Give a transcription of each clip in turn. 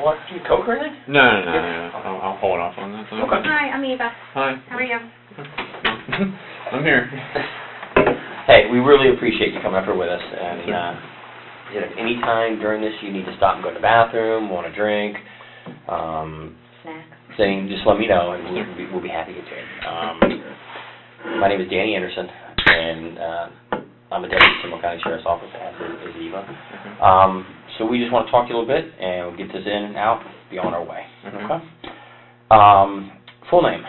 what? Do you Coke or anything? No. I'll hold off on that. Okay. Hi, I'm Eva. Hi. How are you? I'm here. Hey, we really appreciate you coming up here with us. And if any time during this you need to stop and go to the bathroom, want a drink, Snacks. then just let me know, and we'll be happy to get you in. My name is Danny Anderson, and I'm a deputy Seminole County Sheriff's Office, as is Eva. Okay. So we just want to talk to you a little bit, and we'll get this in and out, be on our way. Okay. Full name?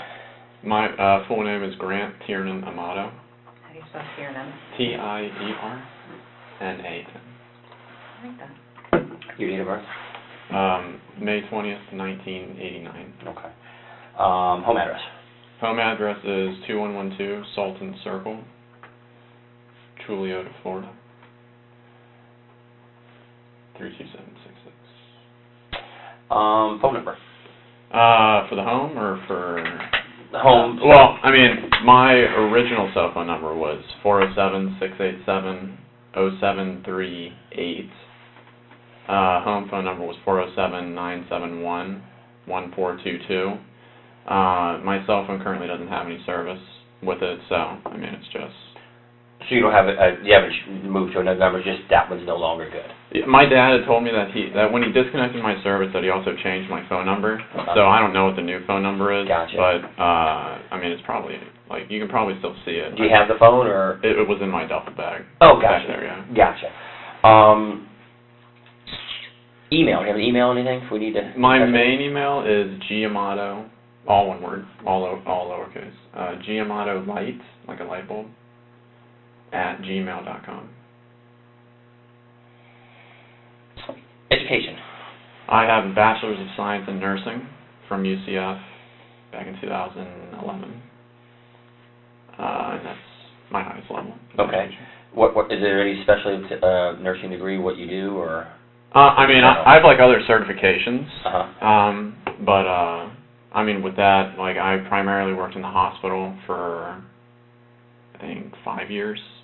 My full name is Grant Amato. How do you spell Tiernan? Tierna. I like that. Your date of birth? May 20th, 1989. Okay. Home address? Home address is 2112 Salton Circle, Chuliota, Florida. 32766. Phone number? For the home or for... The home. Well, I mean, my original cell phone number was 407-687-0738. Home phone number was 407-971-1422. My cell phone currently doesn't have any service with it, so, I mean, it's just... So you don't have you haven't moved to another number, just that one's no longer good. My dad had told me that when he disconnected my service that he also changed my phone number. So I don't know what the new phone number is. Gotcha. But I mean, it's probably you can probably still see it. Do you have the phone or? It was in my duffel bag. Oh, gotcha. Back there, yeah. Gotcha. Email. Do you have an email or anything? If we need to. My main email is Amato, all one word, all lowercase. Amato light, like a light bulb, @gmail.com. Education. I have a Bachelor's of Science in Nursing from UCF back in 2011. And that's my highest level. Okay. What is there any special nursing degree? What you do or? I mean, I have like other certifications. But I mean, with that, like I primarily worked in the hospital for I think 5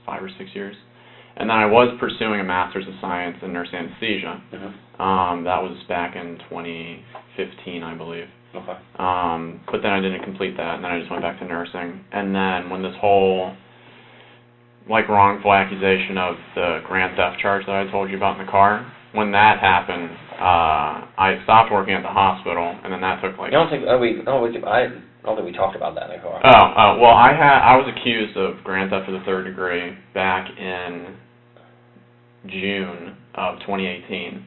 or 6 years. And then I was pursuing a Master's of Science in Nurse Anesthesia. That was back in 2015, I believe. Okay. But then I didn't complete that, and then I just went back to nursing. And then when this whole, like, wrongful accusation of the grand theft charge that I told you about in the car, when that happened, I stopped working at the hospital, and then that took like... I don't think we talked about that in the car. Well, I was accused of grand theft of the third degree back in June of 2018.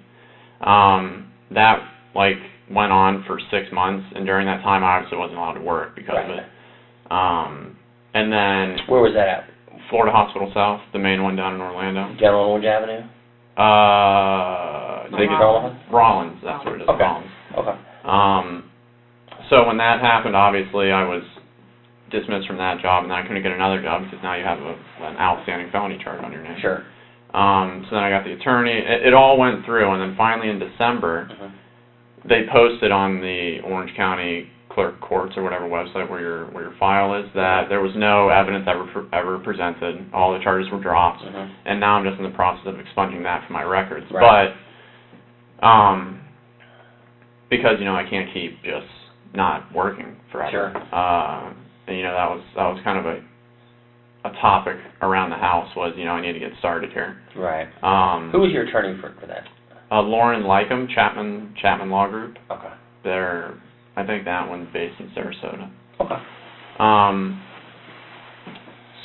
That like went on for 6 months, and during that time, I obviously wasn't allowed to work because of it. And then where was that at? Florida Hospital South, the main one down in Orlando. Down on Orange Avenue. Rollins, that's where it is. Okay. Rollins. Okay. So when that happened, obviously I was dismissed from that job, and then I couldn't get another job because now you have an outstanding felony charge on your name. Sure. So then I got the attorney. It all went through, and then finally in December, they posted on the Orange County Clerk Courts or whatever website where your file is that there was no evidence ever presented. All the charges were dropped, and now I'm just in the process of expunging that from my records. Right. But because I can't keep just not working forever. Sure. And that was kind of a topic around the house was I need to get started here. Right. Who was your attorney for that? Lauren Lycum, Chapman Law Group. Okay. I think that one's based in Sarasota. Okay.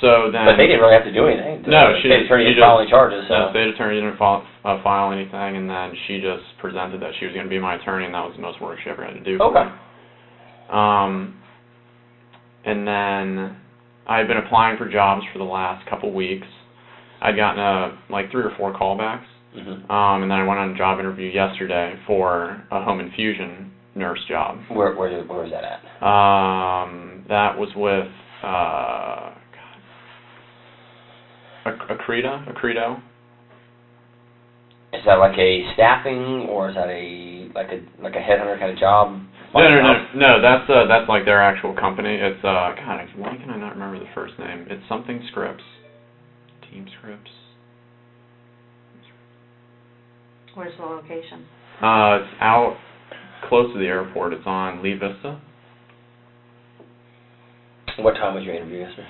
So then. But they didn't really have to do anything. No, state attorney didn't file any charges. So. No, state attorney didn't file anything, and then she just presented that she was going to be my attorney, and that was the most work she ever had to do. Okay. And then I've been applying for jobs for the last couple weeks. I'd gotten like 3 or 4 callbacks, and then I went on a job interview yesterday for a home infusion nurse job. Where was that at? That was with Acredo. Is that like a staffing, or is that like a headhunter kind of job? No. That's like their actual company. It's God, why can I not remember the first name? It's something Scripts. Team Scripts. Where's the location? It's out close to the airport. It's on Lee Vista. What time was your interview yesterday?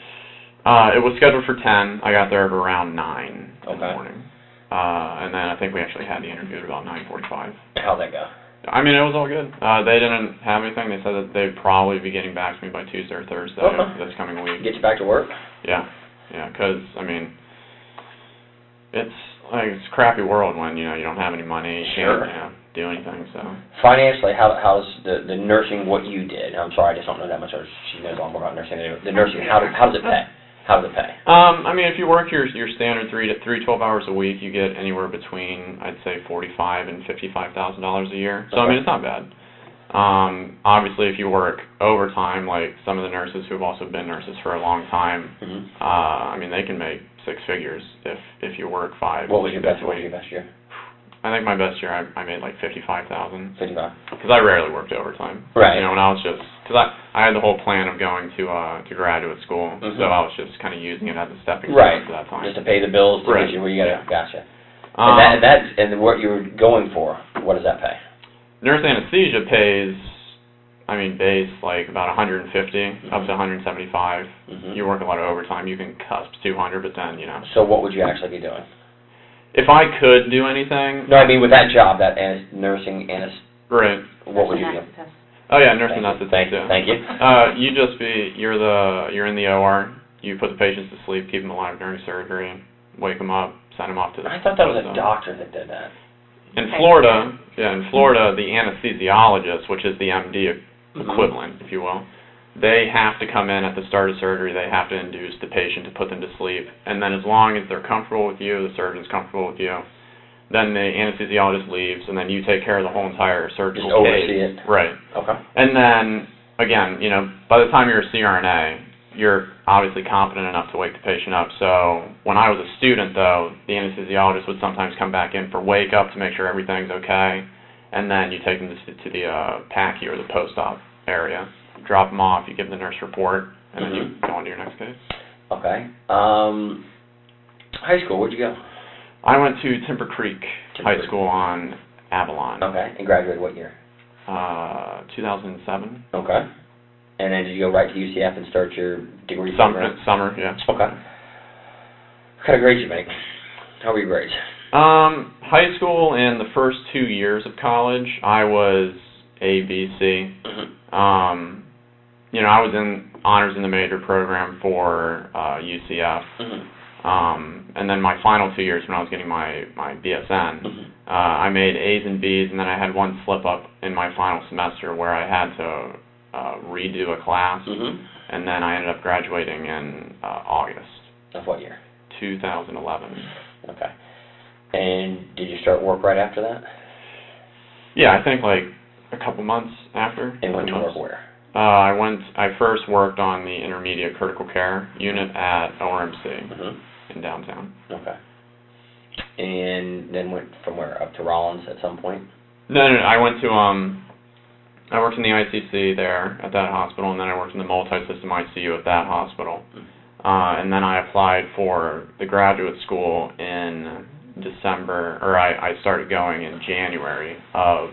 It was scheduled for 10. I got there at around 9 in the morning. And then I think we actually had the interview at about 9:45. How'd that go? I mean, it was all good. They didn't have anything. They said that they'd probably be getting back to me by Tuesday or Thursday this coming week. Get you back to work? Yeah, because, I mean, it's like it's a crappy world when, you know, you don't have any money, you can't do anything, so. Financially, how's the nursing what you did? I'm sorry, I just don't know that much. She knows a lot more about nursing. The nursing, how does it pay? How does it pay? I mean, if you work your standard 12 hours a week, you get anywhere between, I'd say, $45,000 and $55,000 a year. So, I mean, it's not bad. Obviously, if you work overtime, like some of the nurses who have also been nurses for a long time, I mean, they can make six figures if you work 5. What was your best year? I think my best year I made like $55,000. 55. Because I rarely worked overtime. Right. You know, when I was just because I had the whole plan of going to graduate school, so I was just kind of using it as a stepping stone for that time. Just to pay the bills to get you where you gotta. Gotcha. And what you were going for, what does that pay? Nurse anesthesia pays, I mean, base like about 150 up to 175. You work a lot of overtime, you can cusp 200, but then, you know. So what would you actually be doing? If I could do anything. No, I mean with that job, that nursing Right. What would you do? Oh yeah, nurse anesthetist. Thank you. You just be you're in the OR. You put the patients to sleep, keep them alive during surgery, wake them up, send them off to the. I thought that was a doctor that did that. In Florida, the anesthesiologist, which is the MD equivalent, if you will, they have to come in at the start of surgery. They have to induce the patient to put them to sleep, and then as long as they're comfortable with you, the surgeon's comfortable with you, then the anesthesiologist leaves, and then you take care of the whole entire surgical case. Just oversee it. Right. Okay. And then, again, you know, by the time you're a CRNA, you're obviously competent enough to wake the patient up. So when I was a student, though, the anesthesiologist would sometimes come back in for wake up to make sure everything's okay, and then you take them to the PACU or the post-op area, drop them off, you give the nurse report, and then you go on to your next case. Okay. High school, where'd you go? I went to Timber Creek High School on Avalon. Okay. And graduated what year? 2007. Okay. And then did you go right to UCF and start your degree? Summer, yeah. Okay. What kind of grades you make? How were your grades? High school and the first 2 years of college, I was A, B, C. You know, I was in honors in the major program for UCF. And then my final 2 years when I was getting my BSN, I made A's and B's, and then I had one slip up in my final semester where I had to redo a class, and then I ended up graduating in August. Of what year? 2011. Okay. And did you start work right after that? Yeah, I think like a couple months after. And went to work where? I first worked on the intermediate critical care unit at ORMC in downtown. Okay. And then went from where? Up to Rollins at some point? No, I went to, I worked in the ICC there at that hospital, and then I worked in the multi-system ICU at that hospital. And then I applied for the graduate school in December, or I started going in January of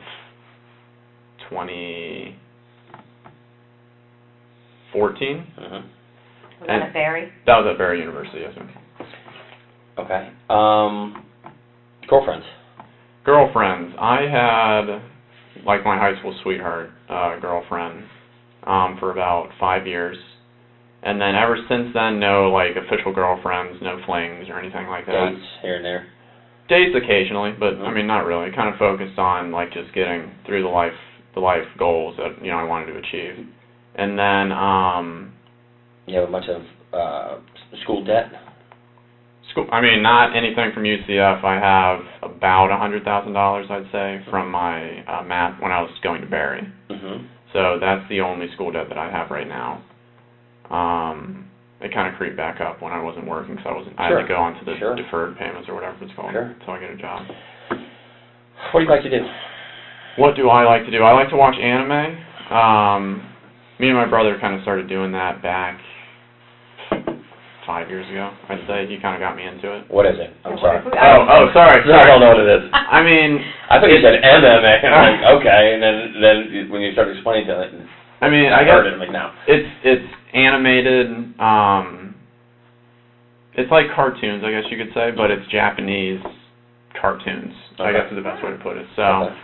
2014. Was that at Barry? That was at Barry University, yes, ma'am. Okay. Girlfriends? Girlfriends. I had, like my high school sweetheart, girlfriend for about 5 years. And then ever since then, no like official girlfriends, no flings or anything like that. Dates here and there? Dates occasionally, but I mean not really. Kind of focused on like just getting through the life goals that, you know, I wanted to achieve. And then you have a bunch of school debt? I mean, not anything from UCF. I have about $100,000, I'd say, from my math when I was going to Barry. So that's the only school debt that I have right now. It kind of creeped back up when I wasn't working, because I had to go on to the deferred payments or whatever it's called until I get a job. What do you like to do? What do I like to do? I like to watch anime. Me and my brother kind of started doing that back 5 years ago, I'd say. He kind of got me into it. What is it? I'm sorry. Sorry. I don't know what it is. I mean... I thought you said MMA. I'm like, okay, and then when you started explaining to it, I mean, I guess heard it, I'm like, no. It's animated, it's like cartoons, I guess you could say, but it's Japanese cartoons, I guess is the best way to put it. So,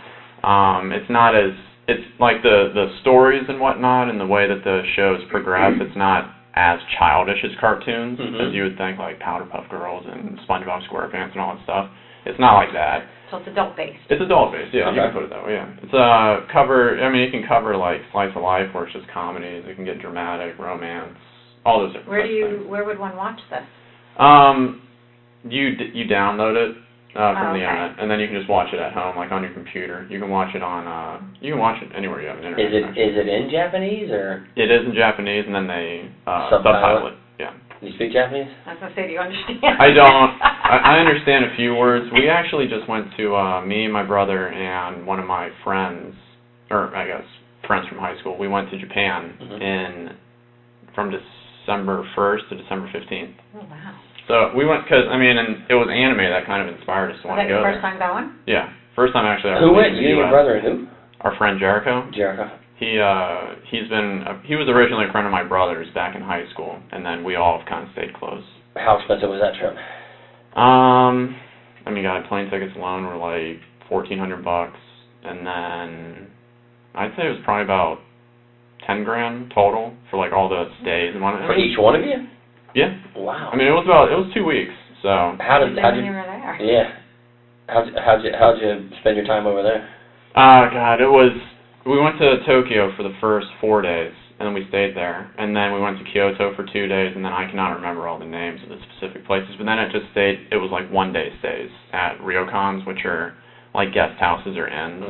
it's not as... It's like the stories and whatnot and the way that the shows progress, it's not as childish as cartoons as you would think, like Powderpuff Girls and SpongeBob SquarePants and all that stuff. It's not like that. So it's adult-based. It's adult-based, yeah, you can put it that way, yeah. It's it can cover like slice of life where it's just comedies, it can get dramatic, romance, all those different things. Where would one watch this? You download it from the internet, and then you can just watch it at home, like on your computer. You can watch it anywhere you have an internet. Is it in Japanese or? It is in Japanese, and then they subtitle it. Yeah. Do you speak Japanese? I was gonna say, do you understand? I don't. I understand a few words. We actually just went to me, my brother, and one of my friends, or I guess friends from high school. We went to Japan from December 1st to December 15th. Oh wow. So we went because, and it was anime that kind of inspired us to want to go there. Was that your first time going? Yeah. First time actually. Who went? You and your brother and who? Our friend Jericho. He was originally a friend of my brother's back in high school, and then we all have kind of stayed close. How expensive was that trip? Plane tickets alone were like $1,400, and then I'd say it was probably about $10,000 total for like all the stays and whatnot. For each one of you? Yeah. Wow. It was 2 weeks. So. How'd you when you were there? Yeah. How'd you spend your time over there? God, we went to Tokyo for the first 4 days, and then we stayed there, and then we went to Kyoto for 2 days, and then I cannot remember all the names of the specific places, but then it was like 1 day stays at ryokans, which are like guest houses or inns.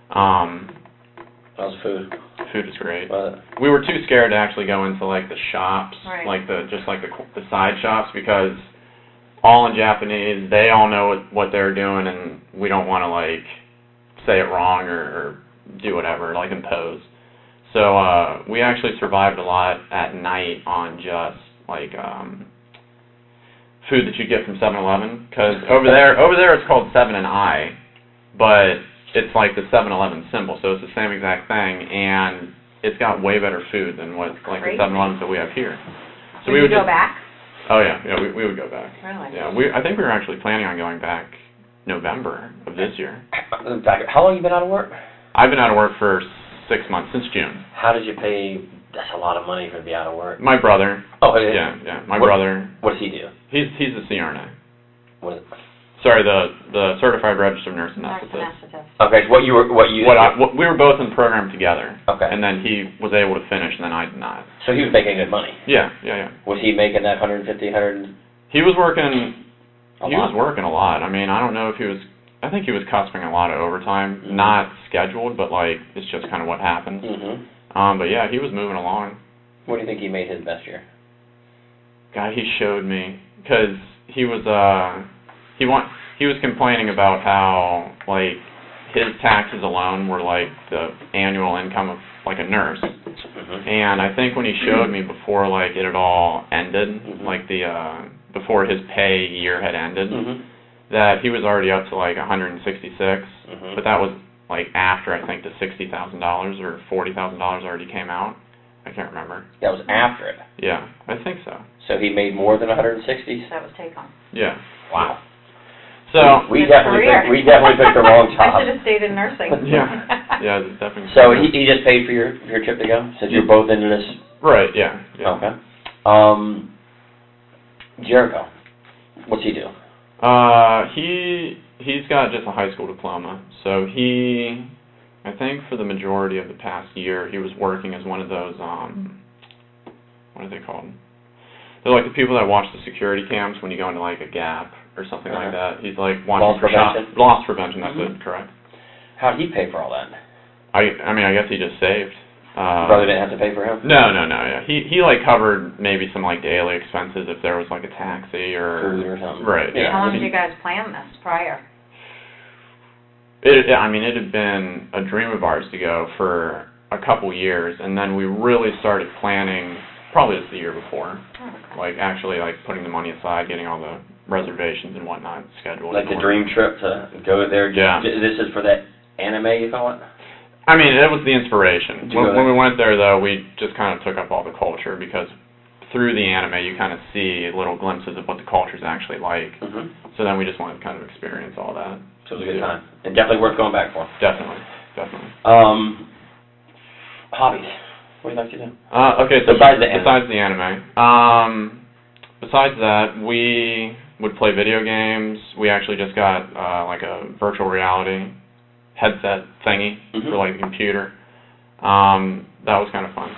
How's the food? Food was great. We were too scared to actually go into like the shops, right. like the side shops, because all in Japanese, they all know what they're doing, and we don't want to like say it wrong or do whatever, like impose. So we actually survived a lot at night on just like food that you get from 7-Eleven, because over there it's called 7 and I, but it's like the 7-Eleven symbol, so it's the same exact thing, and it's got way better food than what like the 7-Elevens that we have here. So we would go back? Oh yeah, we would go back. Really? Yeah, I think we were actually planning on going back November of this year. In fact, how long have you been out of work? I've been out of work for 6 months, since June. How did you pay? That's a lot of money to be out of work. My brother. Oh, yeah. Yeah, my brother. What does he do? He's the CRNA. What is it? Sorry, the certified registered nurse anesthetist. Okay, we were both in the program together. Okay. And then he was able to finish, and then I did not. So he was making good money. Yeah. Was he making that 150, 100? He was working. He was working a lot. I don't know if he was. I think he was cusping a lot of overtime, not scheduled, but like it's just kind of what happens. But yeah, he was moving along. What do you think he made his best year? God, he showed me, because he was he was complaining about how like his taxes alone were like the annual income of like a nurse. And I think when he showed me before like it had all ended, like before his pay year had ended, that he was already up to like 166, but that was like after I think the $60,000 or $40,000 already came out. I can't remember. That was after it? Yeah, I think so. So he made more than 160? That was take home. Yeah. Wow. So we definitely picked the wrong job. I should have stayed in nursing. Yeah, definitely. So he just paid for your trip to go, since you're both into this. Right. Yeah. Okay. Jericho, what's he do? He's got just a high school diploma. So I think for the majority of the past year, he was working as one of those what are they called? They're like the people that watch the security cams when you go into like a Gap or something like that. He's like watching loss prevention. That's it, correct. How did he pay for all that? I guess he just saved. Brother didn't have to pay for him? No. Yeah, he like covered maybe some like daily expenses if there was like a taxi or food or something. Right. Yeah. How long did you guys plan this prior? It had been a dream of ours to go for a couple years, and then we really started planning Probably just the year before. Oh, okay. Like, actually, like, putting the money aside, getting all the reservations and whatnot scheduled. Like the dream trip to go there? Yeah. This is for that anime, you call it? I mean, it was the inspiration. Did you go When there? we went there, though, we just kind of took up all the culture, because through the anime, you kind of see little glimpses of what the culture's actually like. Mm-hmm. So then we just wanted to kind of experience all that. So it was a good time. And definitely worth going back for. Definitely. Hobbies. What do you like to do? Okay, so Besides the anime. Besides that, we would play video games. We actually just got like a virtual reality headset thingy for like the computer. That was kind of fun.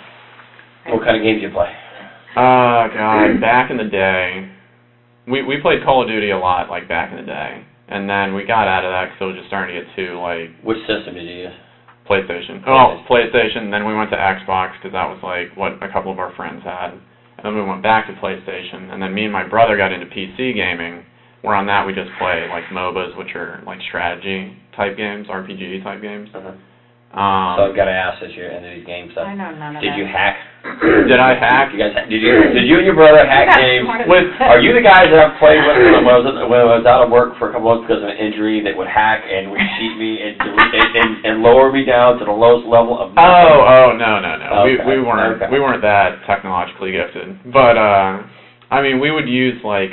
What kind of games do you play? God, back in the day, we played Call of Duty a lot, like back in the day, and then we got out of that because it was just starting to get too like. Which system did you use? PlayStation. Oh, PlayStation. Then we went to Xbox because that was like what a couple of our friends had. And then we went back to PlayStation. And then me and my brother got into PC gaming. Where on that we just play like MOBAs, which are like strategy type games, RPG type games. So I've got to ask this, you're into these game stuff. I know none of Did that. you hack? Did I hack? Did you and your brother hack games? Are you the guys that I've played with when I was out of work for a couple months because of an injury that would hack and would cheat me and lower me down to the lowest level of nothing? Oh no. Okay. We weren't that technologically gifted. But I mean, we would use like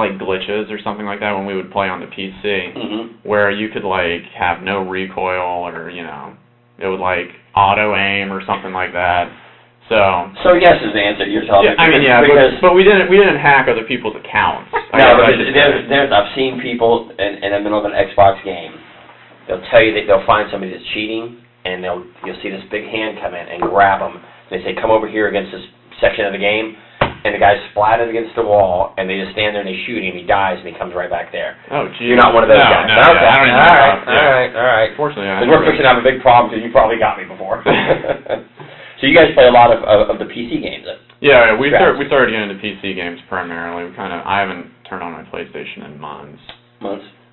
glitches or something like that when we would play on the PC, where you could like have no recoil, or it would like auto aim or something like that. So yes is the answer you're telling me. I mean, yeah, but we didn't hack other people's accounts. No, but I've seen people in the middle of an Xbox game. They'll tell you that they'll find somebody that's cheating, and you'll see this big hand come in and grab them. They say, "Come over here against this section of the game." And the guy's splatted against the wall, and they just stand there and they shoot him. He dies, and he comes right back there. Oh, geez. You're not one of those guys. No, okay. I don't even All right. Fortunately, Because we're fixing to have a big problem because you probably got me before. So you guys play a lot of the PC games then? Yeah, we started getting into PC games primarily. I haven't turned on my PlayStation in months.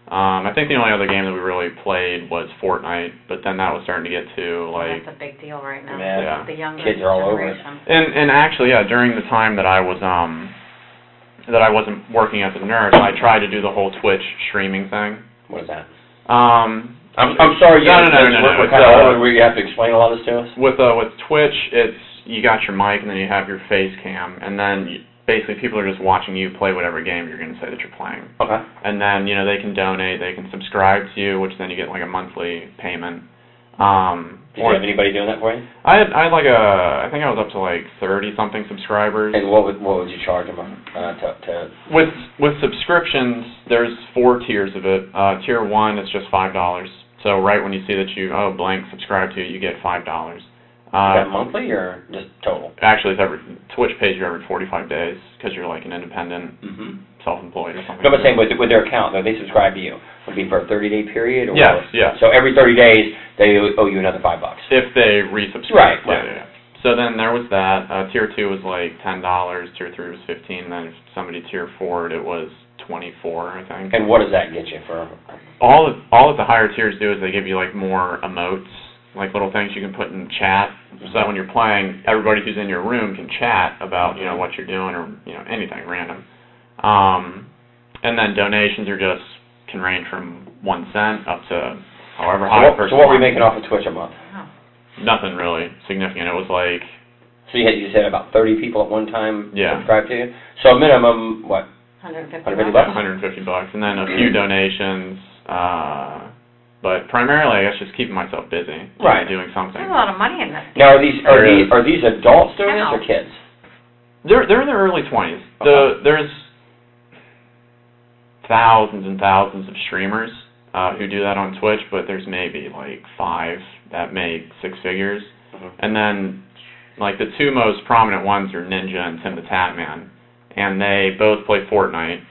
I think the only other game that we really played was Fortnite, but then that was starting to get to like. That's a big deal right now. Yeah. The younger Kids are all over it. generation. And actually, yeah, during the time that I was that I wasn't working as a nurse, I tried to do the whole Twitch streaming thing. What is that? I'm sorry. No. We're kind of old. You have to explain a lot of this to us. With Twitch, it's you got your mic and then you have your face cam, and then basically people are just watching you play whatever game you're going to say that you're playing. Okay. And then they can donate, they can subscribe to you, which then you get like a monthly payment. Did you have anybody doing that for you? I had I think I was up to like 30-something subscribers. And what would you charge them to? With subscriptions, there's 4 tiers of it. Tier 1 is just $5. So right when you see that you blank subscribe to it, you get $5. Is that monthly or just total? Actually, Twitch pays you every 45 days because you're like an independent, self-employed or something. No, but saying with their account, though, they subscribe to you. Would it be for a 30-day period? Or Yes. So every 30 days, they owe you another $5. If they resubscribe. Right. Yeah. So then there was that. Tier 2 was like $10. Tier 3 was $15. And then if somebody tier 4'd, it was $24, I think. And what does that get you for? All that the higher tiers do is they give you like more emotes, like little things you can put in chat, so that when you're playing, everybody who's in your room can chat about what you're doing or anything random. And then donations can range from 1 cent up to however high. So what were we making off of Twitch a month? Nothing really significant. It was like. So you said about 30 people at one time subscribed to you. So a minimum what? $150. $150, and then a few donations. But primarily, I guess, just keeping myself busy, doing something. There's a lot of money in this. Now, are these adults doing this or kids? They're in their early 20s. Okay. There's thousands and thousands of streamers who do that on Twitch, but there's maybe like 5 that make 6 figures. And then, like, the 2 most prominent ones are Ninja and Tim the Tatman, and they both play Fortnite.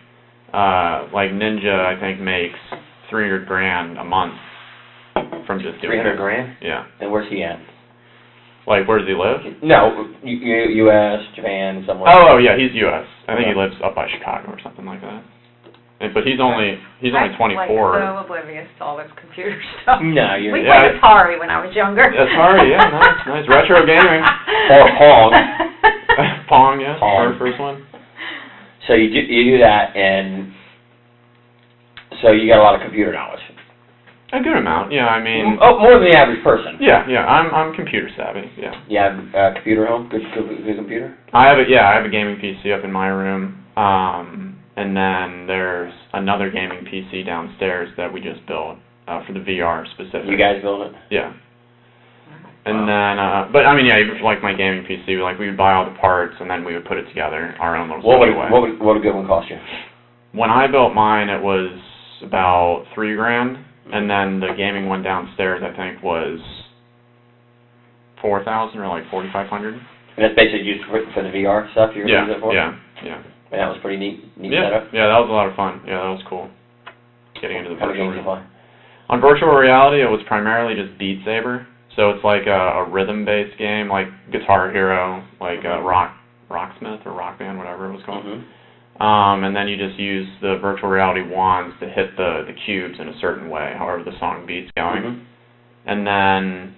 Like, Ninja, I think, makes $300,000 a month from just doing it. $300,000? Yeah. And where's he at? Like, where does he live? No, U.S., Japan, somewhere. Oh, yeah, he's U.S. I think he lives up by Chicago or something like that. But he's only 24. I'm like so oblivious to all this computer stuff. No, we played Atari when I was younger. Atari, yeah, nice retro gaming. Or Pong. Pong, yeah. Pong. Our first one. So you do that, and so you got a lot of computer knowledge. A good amount, yeah. I mean. Oh, more than the average person. Yeah. I'm computer savvy. Yeah. You have a computer at home? Good computer? I have a gaming PC up in my room. And then there's another gaming PC downstairs that we just built for the VR specific. You guys build it? Yeah. And then, but I mean, yeah, like my gaming PC, like we would buy all the parts and then we would put it together our own little way. What would a good one cost you? When I built mine, it was about $3,000, and then the gaming one downstairs, I think, was $4,000 or like $4,500. And that's basically used for the VR stuff you're using it for? Yeah. And that was pretty neat setup? Yeah, that was a lot of fun. Yeah, that was cool. Getting into the virtual reality. Play? On virtual reality, it was primarily just Beat Saber. So it's like a rhythm-based game, like Guitar Hero, like Rocksmith or Rock Band, whatever it was called. And then you just use the virtual reality wands to hit the cubes in a certain way, however the song beat's going. And then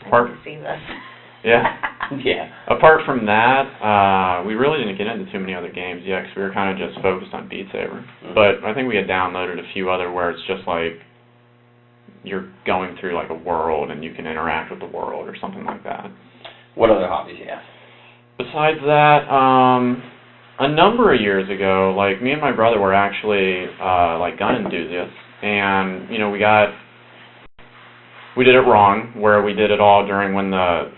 I see this. Yeah. Yeah. Apart from that, we really didn't get into too many other games yet, because we were kind of just focused on Beat Saber. But I think we had downloaded a few other where it's just like you're going through like a world and you can interact with the world or something like that. What other hobbies do you have? Besides that, a number of years ago, like me and my brother were actually like gun enthusiasts, and you know we did it wrong, where we did it all during when the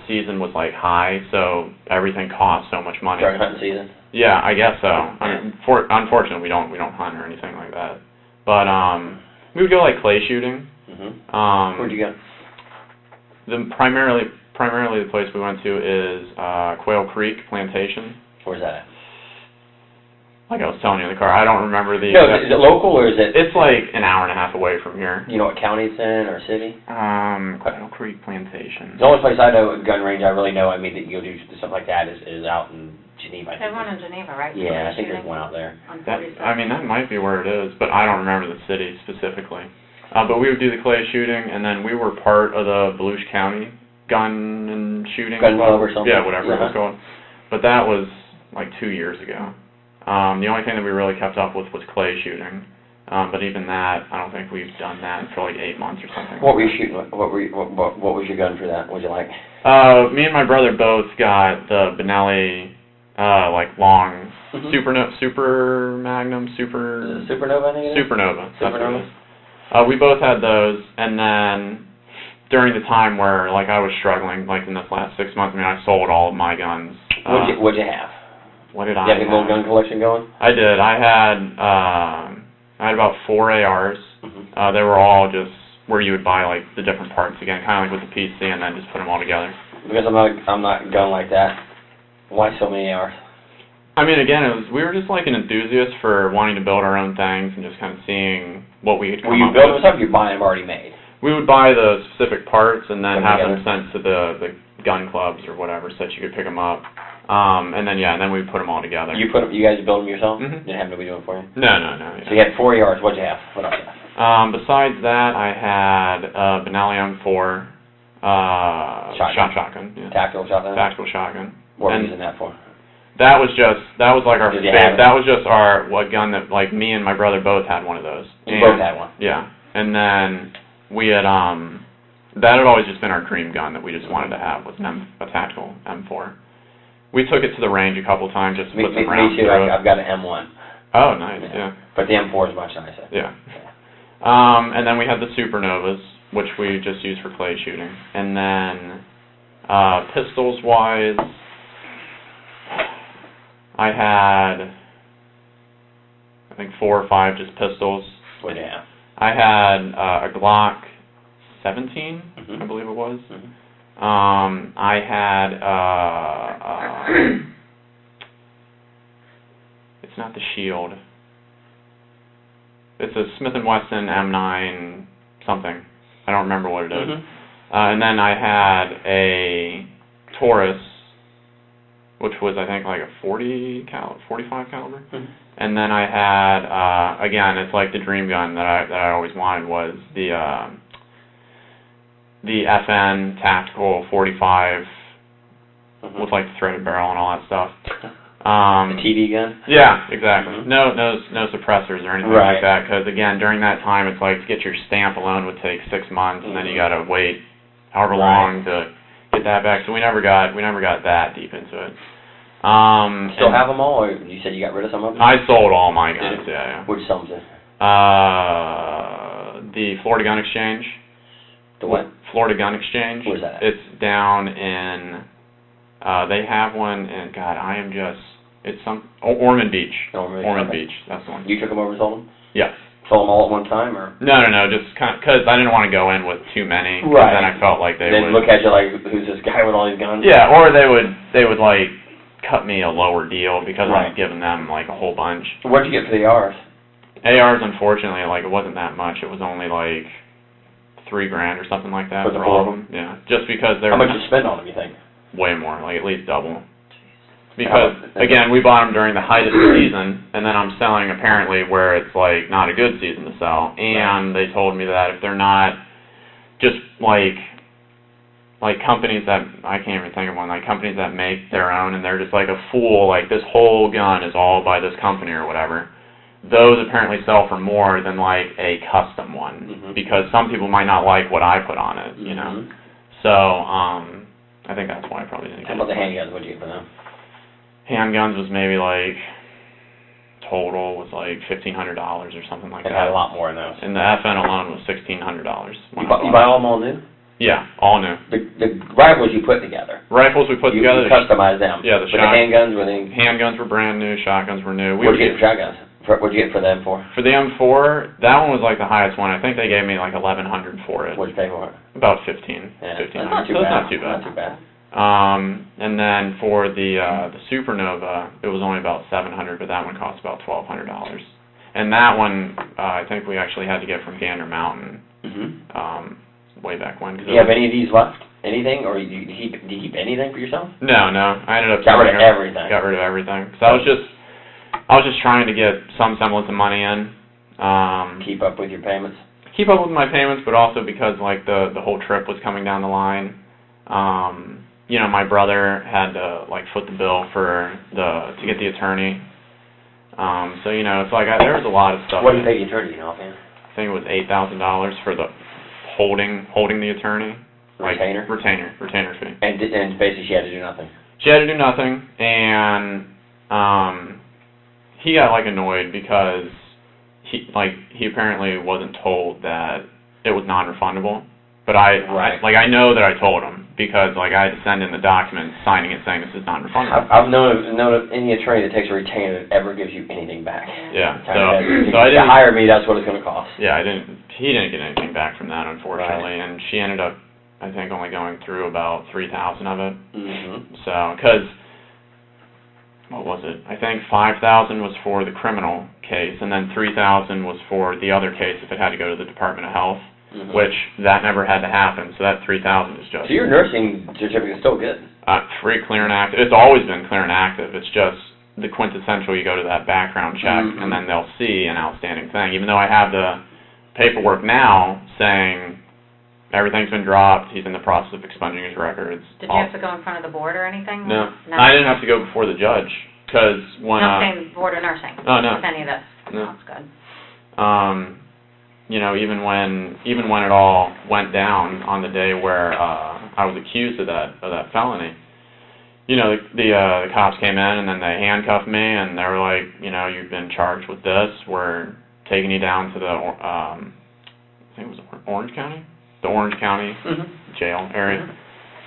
season was like high, so everything cost so much money. During hunting season? Yeah, I guess so. I mean, unfortunately, we don't hunt or anything like that. But we would go like clay shooting. Where'd you go? Primarily the place we went to is Quail Creek Plantation. Where's that at? Like I was telling you in the car, I don't remember the. No, is it local or is it? It's like an hour and a half away from here. You know what county it's in or city? Quail Creek Plantation. The only place I know, gun range I really know, I mean, that you'll do something like that is out in Geneva. There's one in Geneva, right? Yeah, I think there's one out there. I mean, that might be where it is, but I don't remember the city specifically. But we would do the clay shooting, and then we were part of the Volusia County gun and shooting club or something. Yeah, whatever it was called. But that was like 2 years ago. The only thing that we really kept up with was clay shooting. But even that, I don't think we've done that for like 8 months or something. What were you shooting? What was your gun for that? What did you like? Me and my brother both got the Benelli, like long Super Magnum, Supernova, I think it is? Supernova. That's what it is. We both had those, and then during the time where like I was struggling, like in this last 6 months, I mean, I sold all of my guns. What'd you have? What did I have? You had a little gun collection going? I did. I had about 4 ARs. They were all just where you would buy like the different parts again, kind of like with the PC, and then just put them all together. Because I'm not gun like that. Why so many ARs? I mean, again, we were just like an enthusiast for wanting to build our own things and just kind of seeing what we could come up with. Were you building stuff, or you buying them already made? We would buy the specific parts and then have them sent to the gun clubs or whatever, so that you could pick them up. And then we would put them all together. You guys build them yourself? Didn't have nobody do it for you? No. Yeah. So you had 4 ARs. What'd you have? What else? Besides that, I had Benelli M4 shotgun. Yeah. Tactical shotgun. Tactical shotgun. What were you using that for? That was like our favorite. That was just our gun that like me and my brother both had one of those. You both had one. Yeah, and then we had that had always just been our dream gun that we just wanted to have, was a tactical M4. We took it to the range a couple times just to put some rounds through it. I've got an M1. Oh, nice. Yeah. But the M4 is much nicer. Yeah. And then we had the Supernovas, which we just used for clay shooting, and then pistols wise. I had, I think 4 or 5 just pistols. What did you have? I had a Glock 17, I believe it was. I had, it's not the Shield. It's a Smith & Wesson M9 something. I don't remember what it is. And then I had a Taurus, which was, I think, like a 45 caliber. And then I had, again, it's like the dream gun that I always wanted, was the FN Tactical 45 with like the threaded barrel and all that stuff. The TD gun? Yeah, exactly. No suppressors or anything like that, because again, during that time, it's like to get your stamp alone would take 6 months, and then you got to wait however long to get that back. So we never got that deep into it. Still have them all, or you said you got rid of some of them? I sold all my guns. Yeah. Which sums it? The Florida Gun Exchange. The what? Florida Gun Exchange. Where's that? It's down in. They have one in. God, I am just. It's some Ormond Beach. Ormond Beach. That's the one. You took them over and sold them? Yes. Sold them all at one time, or? No. Just because I didn't want to go in with too many. Right. Then I felt like they would look at you like, who's this guy with all these guns? Yeah, or they would like cut me a lower deal because I'm giving them like a whole bunch. What'd you get for the ARs? ARs, unfortunately, like it wasn't that much. It was only like $3,000 or something like that for all of them. Yeah, just because they're. How much you spend on them? You think? Way more, like at least double. Because, again, we bought them during the height of the season, and then I'm selling apparently where it's, like, not a good season to sell. And they told me that if they're not just, like companies that, I can't even think of one, like companies that make their own, and they're just like a fool, like this whole gun is all by this company or whatever. Those apparently sell for more than, like, a custom one. Because some people might not like what I put on it, you know. So, I think that's why I probably didn't get it. How about the handguns? What did you get for them? Handguns was maybe like, total was like $1,500 or something like that. It had a lot more in those. And the FN alone was $1,600. You buy them all new? Yeah, all new. The rifles you put together? Rifles we put together. You customized them? Yeah, the handguns were they? Handguns were brand new, shotguns were new. What did you get for shotguns? What did you get for the M4? For the M4, that one was like the highest one. I think they gave me like $1,100 for it. What did you pay for it? About $1,500. Yeah, $1,500. That's not too bad. Not too bad. Not too bad. And then for the Supernova, it was only about $700, but that one cost about $1,200. And that one, I think we actually had to get from Gander Mountain, way back when. Do you have any of these left? Anything, or do you keep anything for yourself? No. I ended up got rid of everything. Got rid of everything. So I was just trying to get some semblance of money in. Keep up with your payments. Keep up with my payments, but also because like the whole trip was coming down the line. You know, my brother had to like foot the bill to get the attorney. So you know, it's like there was a lot of stuff. What did you pay the attorney? You know, man? I think it was $8,000 for the holding the attorney. Retainer. Like, retainer fee. And basically, she had to do nothing. She had to do nothing, and he got like annoyed because he apparently wasn't told that it was non-refundable. But I know that I told him because like I had to send in the document signing it saying this is non-refundable. I've known of any attorney that takes a retainer that ever gives you anything back. Yeah. So I didn't hire me. That's what it's going to cost. Yeah, he didn't get anything back from that, unfortunately, and she ended up, I think, only going through about 3,000 of it. So because what was it? I think 5,000 was for the criminal case, and then 3,000 was for the other case if it had to go to the Department of Health. Which that never had to happen, so that 3,000 is just. So your nursing certificate is still good. Free, clear, and active. It's always been clear and active. It's just the quintessential. You go to that background check, and then they'll see an outstanding thing. Even though I have the paperwork now saying everything's been dropped, he's in the process of expunging his records. Did you have to go in front of the board or anything? No, I didn't have to go before the judge because when. Not saying board of nursing. Oh no. With any of this. No. That's good. You know, even when it all went down on the day where I was accused of that felony, you know, the cops came in and then they handcuffed me and they were like, you know, you've been charged with this. We're taking you down to the I think it was Orange County, the Orange County jail area.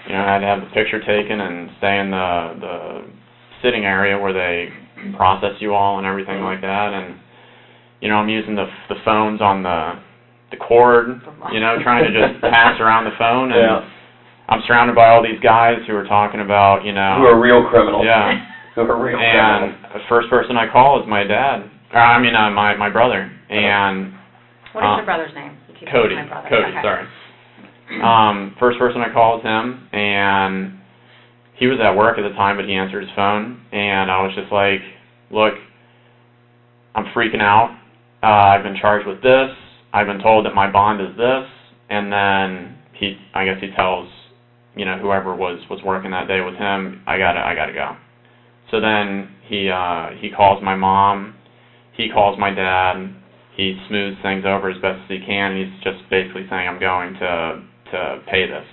You know, I had to have the picture taken and stay in the sitting area where they process you all and everything like that. And you know, I'm using the phones on the cord, you know, trying to just pass around the phone, and I'm surrounded by all these guys who are talking about, you know. Who are real criminals. Yeah. Who are real criminals. And the first person I call is my dad. My brother. And what is your brother's name? Cody. Okay. Sorry. First person I call is him, and he was at work at the time, but he answered his phone, and I was just like, look, I'm freaking out. I've been charged with this. I've been told that my bond is this. And then I guess he tells whoever was working that day with him, I gotta go. So then he calls my mom, he calls my dad, he smooths things over as best as he can, and he's just basically saying, I'm going to pay this.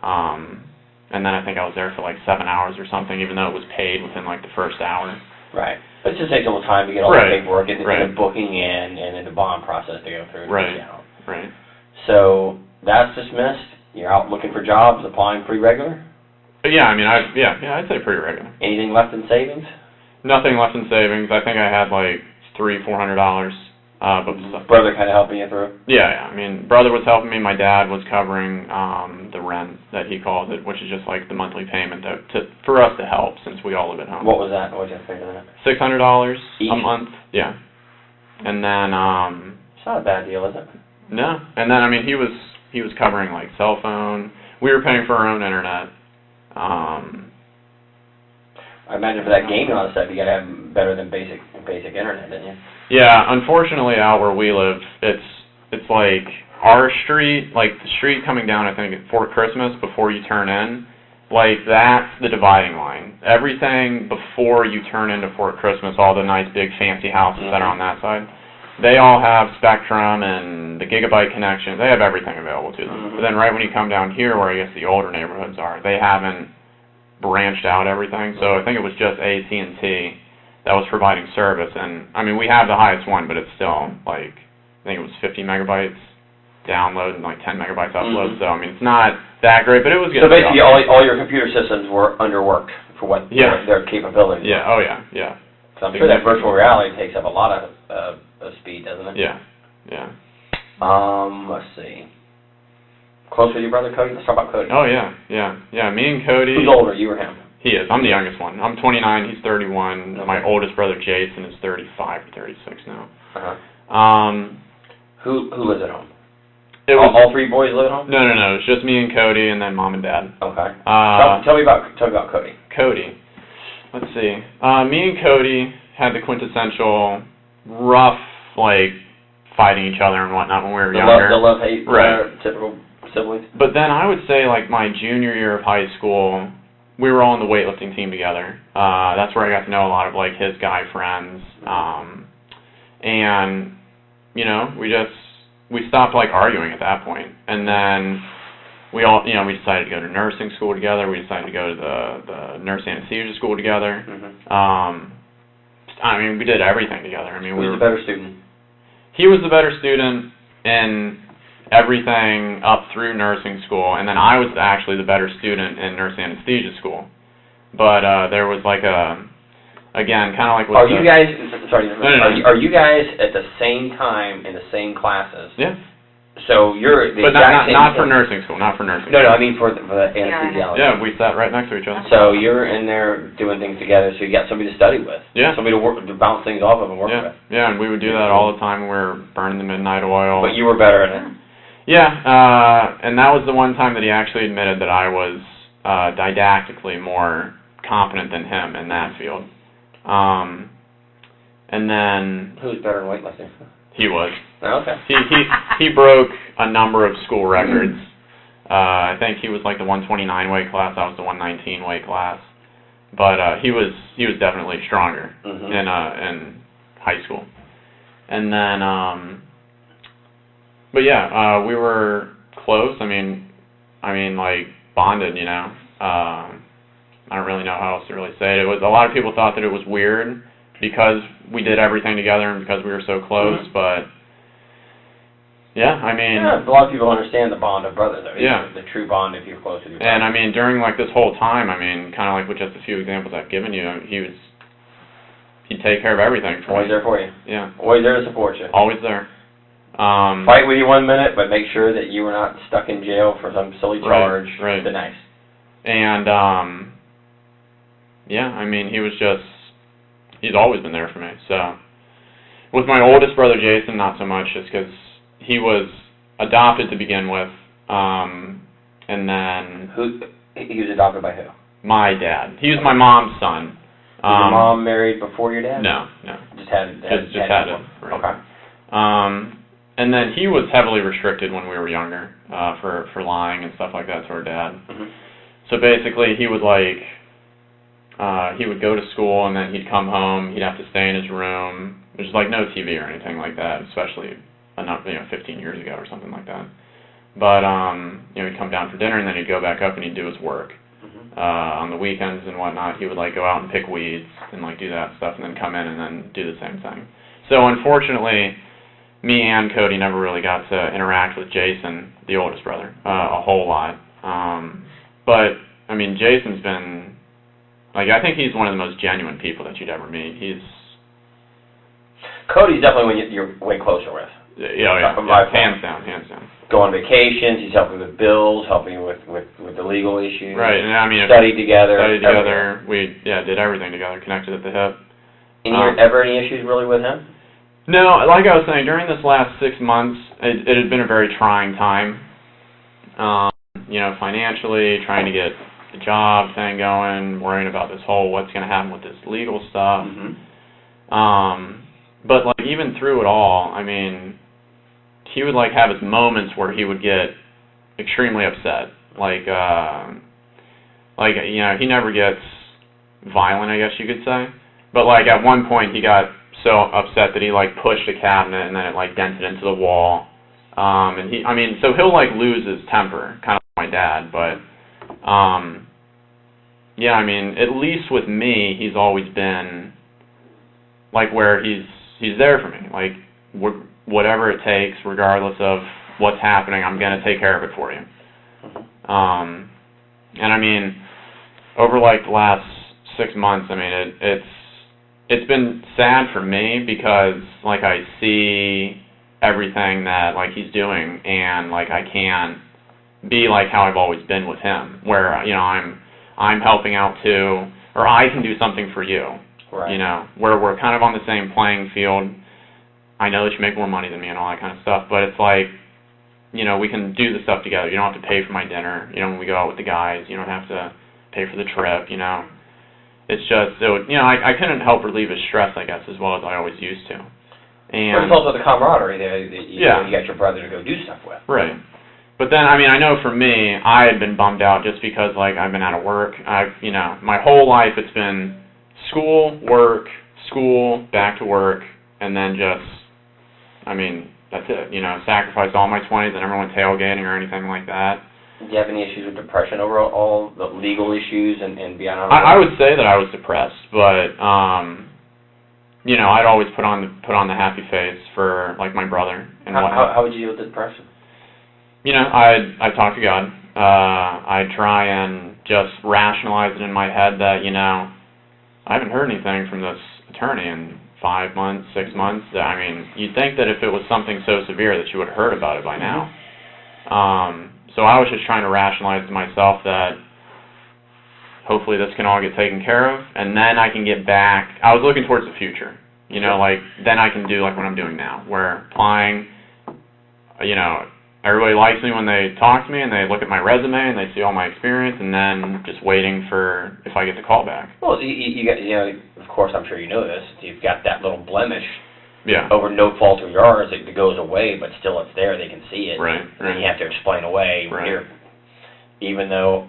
And then I think I was there for like 7 hours or something, even though it was paid within like the first hour. Right. It just takes a little time to get all Right. the paperwork and Right. the booking in and then the bond process to go through. Right. Out. Right. So that's dismissed. You're out looking for jobs, applying pretty regular? But yeah, I mean, I'd say pretty regular. Anything left in savings? Nothing left in savings. I think I had like $300-400. But brother kind of helping you through? Yeah. I mean, brother was helping me. My dad was covering the rent, that he calls it, which is just like the monthly payment for us to help since we all live at home. What was that? What did you figure that? $600 each? a month. Yeah. And then it's not a bad deal, is it? No. And then I mean, he was covering like cell phone. We were paying for our own internet. I imagine for that gaming and all that stuff, you got to have better than basic internet, didn't you? Yeah, unfortunately, out where we live, it's like our street, like the street coming down, I think, at Fort Christmas before you turn in, like that's the dividing line. Everything before you turn into Fort Christmas, all the nice big fancy houses that are on that side, they all have Spectrum and the gigabyte connection. They have everything available to them. But then right when you come down here, where I guess the older neighborhoods are, they haven't branched out everything. So I think it was just AT&T that was providing service, and I mean we have the highest one, but it's still like I think it was 50 megabytes download and like 10 megabytes upload. So I mean it's not that great, but it was good. So basically, all your computer systems were underworked for what their capabilities. Yeah. were. Oh yeah. So I'm sure that virtual reality takes up a lot of speed, doesn't it? Yeah. Let's see. Close with your brother Cody? Let's talk about Cody. Oh yeah. Me and Cody. Who's older, you or him? He is. I'm the youngest one. I'm 29. He's 31. Okay. My oldest brother Jason is 35 or 36 now. Who lives at home? All three boys live at home? No. It's just me and Cody, and then mom and dad. Okay. Tell me about Cody. Cody. Let's see. Me and Cody had the quintessential rough, like fighting each other and whatnot when we were younger. The love-hate, right? Typical siblings. But then I would say like my junior year of high school, we were all on the weightlifting team together. That's where I got to know a lot of like his guy friends, and we stopped like arguing at that point, and then we all we decided to go to nursing school together. We decided to go to the nurse anesthesia school together. I mean, we did everything together. I mean, Who was the better student? He was the better student in everything up through nursing school, and then I was actually the better student in nurse anesthesia school. But there was like again, kind of like. Are you guys? Sorry. No. Are you guys at the same time in the same classes? Yeah. So you're the but exact same. not for nursing school. Not for nursing. No, I mean for the anesthesiology. Yeah, we sat right next to each other. So you're in there doing things together. So you got somebody to study with. Yeah. Somebody to bounce things off of and work with. Yeah, and we would do that all the time when we were burning the midnight oil. But you were better at it. Yeah, and that was the one time that he actually admitted that I was didactically more competent than him in that field. And then who's better in weightlifting? He was. Oh, okay. He broke a number of school records. I think he was like the 129 weight class. I was the 119 weight class. But he was definitely stronger in high school. And then but yeah, we were close. I mean like bonded, I don't really know how else to really say it. It was a lot of people thought that it was weird because we did everything together and because we were so close, but yeah, I mean... Yeah, a lot of people understand the bond of brothers, though. Yeah. The true bond if you're close with your brother. And I mean, during like this whole time, I mean, kind of like with just a few examples I've given you, he'd take care of everything for Always me. there for you. Yeah. Always there to support you. Always there. Fight with you 1 minute, but make sure that you were not stuck in jail for some silly charge. Right. Be nice. And, yeah, I mean, he's always been there for me, so. With my oldest brother, Jason, not so much, just because he was adopted to begin with, and then... He was adopted by who? My dad. He was my mom's son. Was your mom married before your dad? No. Just had it. Right. Okay. and then he was heavily restricted when we were younger for lying and stuff like that to our dad. Mm-hmm. So basically, he would he would go to school and then he'd come home. He'd have to stay in his room. There's like no TV or anything like that, especially 15 years ago or something like that. But he'd come down for dinner and then he'd go back up and he'd do his work. Mm-hmm. On the weekends and whatnot, he would like go out and pick weeds and like do that stuff and then come in and then do the same thing. So unfortunately, me and Cody never really got to interact with Jason, the oldest brother, a whole lot. But I mean, Jason's been I think he's one of the most genuine people that you'd ever meet. Cody's definitely one you're way closer with. Yeah, hands down. Go on vacations. He's helping with bills, helping with the legal issues. Right, and I mean, studied together. We did everything together, connected at the hip. Ever any issues really with him? No, like I was saying, during this last 6 months, it had been a very trying time. Financially, trying to get the job thing going, worrying about this whole what's going to happen with this legal stuff. Mm-hmm. But like even through it all, I mean, he would like have his moments where he would get extremely upset. He never gets violent, I guess you could say. But like at one point he got so upset that he like pushed a cabinet and then it like dented into the wall. So he'll like lose his temper, kind of like my dad, but at least with me, he's always been like where he's there for me. Like whatever it takes, regardless of what's happening, I'm gonna take care of it for you. Over like the last 6 months, it's been sad for me because like I see everything that like he's doing and like I can't be like how I've always been with him, where I'm helping out too, or I can do something for you. Right. Where we're kind of on the same playing field. I know that you make more money than me and all that kind of stuff, but it's like, we can do the stuff together. You don't have to pay for my dinner. When we go out with the guys, you don't have to pay for the trip. It's just, I couldn't help relieve his stress, I guess, as well as I always used to. And but it's also the camaraderie there that you got your brother to go do stuff with. Right. But then, I know for me, I had been bummed out just because, like, I've been out of work. My whole life it's been school, work, school, back to work, and then just, that's it. Sacrificed all my 20s. I never went tailgating or anything like that. Do you have any issues with depression over all the legal issues and beyond? I would say that I was depressed, but I'd always put on the happy face for like my brother and whatnot. How would you deal with the depression? I talk to God. I try and just rationalize it in my head that I haven't heard anything from this attorney in 5 months, 6 months. You'd think that if it was something so severe that you would have heard about it by now. So I was just trying to rationalize to myself that hopefully this can all get taken care of, and then I can get back. I was looking towards the future, then I can do like what I'm doing now, where applying, everybody likes me when they talk to me and they look at my resume and they see all my experience, and then just waiting for if I get the call back. Well, you got, of course, I'm sure you know this. You've got that little blemish. Yeah. Over no fault of yours, it goes away, but still it's there. They can see it. Right. And then you have to explain away. Right. Even though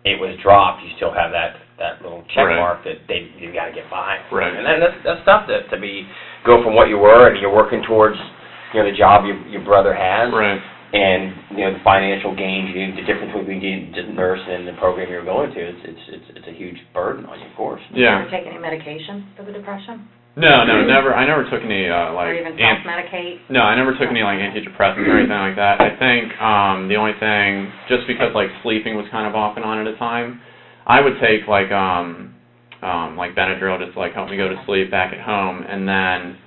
it was dropped, you still have that little check mark that you've got to get by. Right. And then that's tough to go from what you were and you're working towards the job your brother has. Right. And the financial gains, the difference between being a nurse and the program you're going to, it's a huge burden on you, of course. Yeah. Did you ever take any medication for the depression? No, never. I never took any or even self-medicate? No, I never took any like antidepressants or anything like that. I think the only thing, just because like sleeping was kind of off and on at a time, I would take like Benadryl just to like help me go to sleep back at home, and then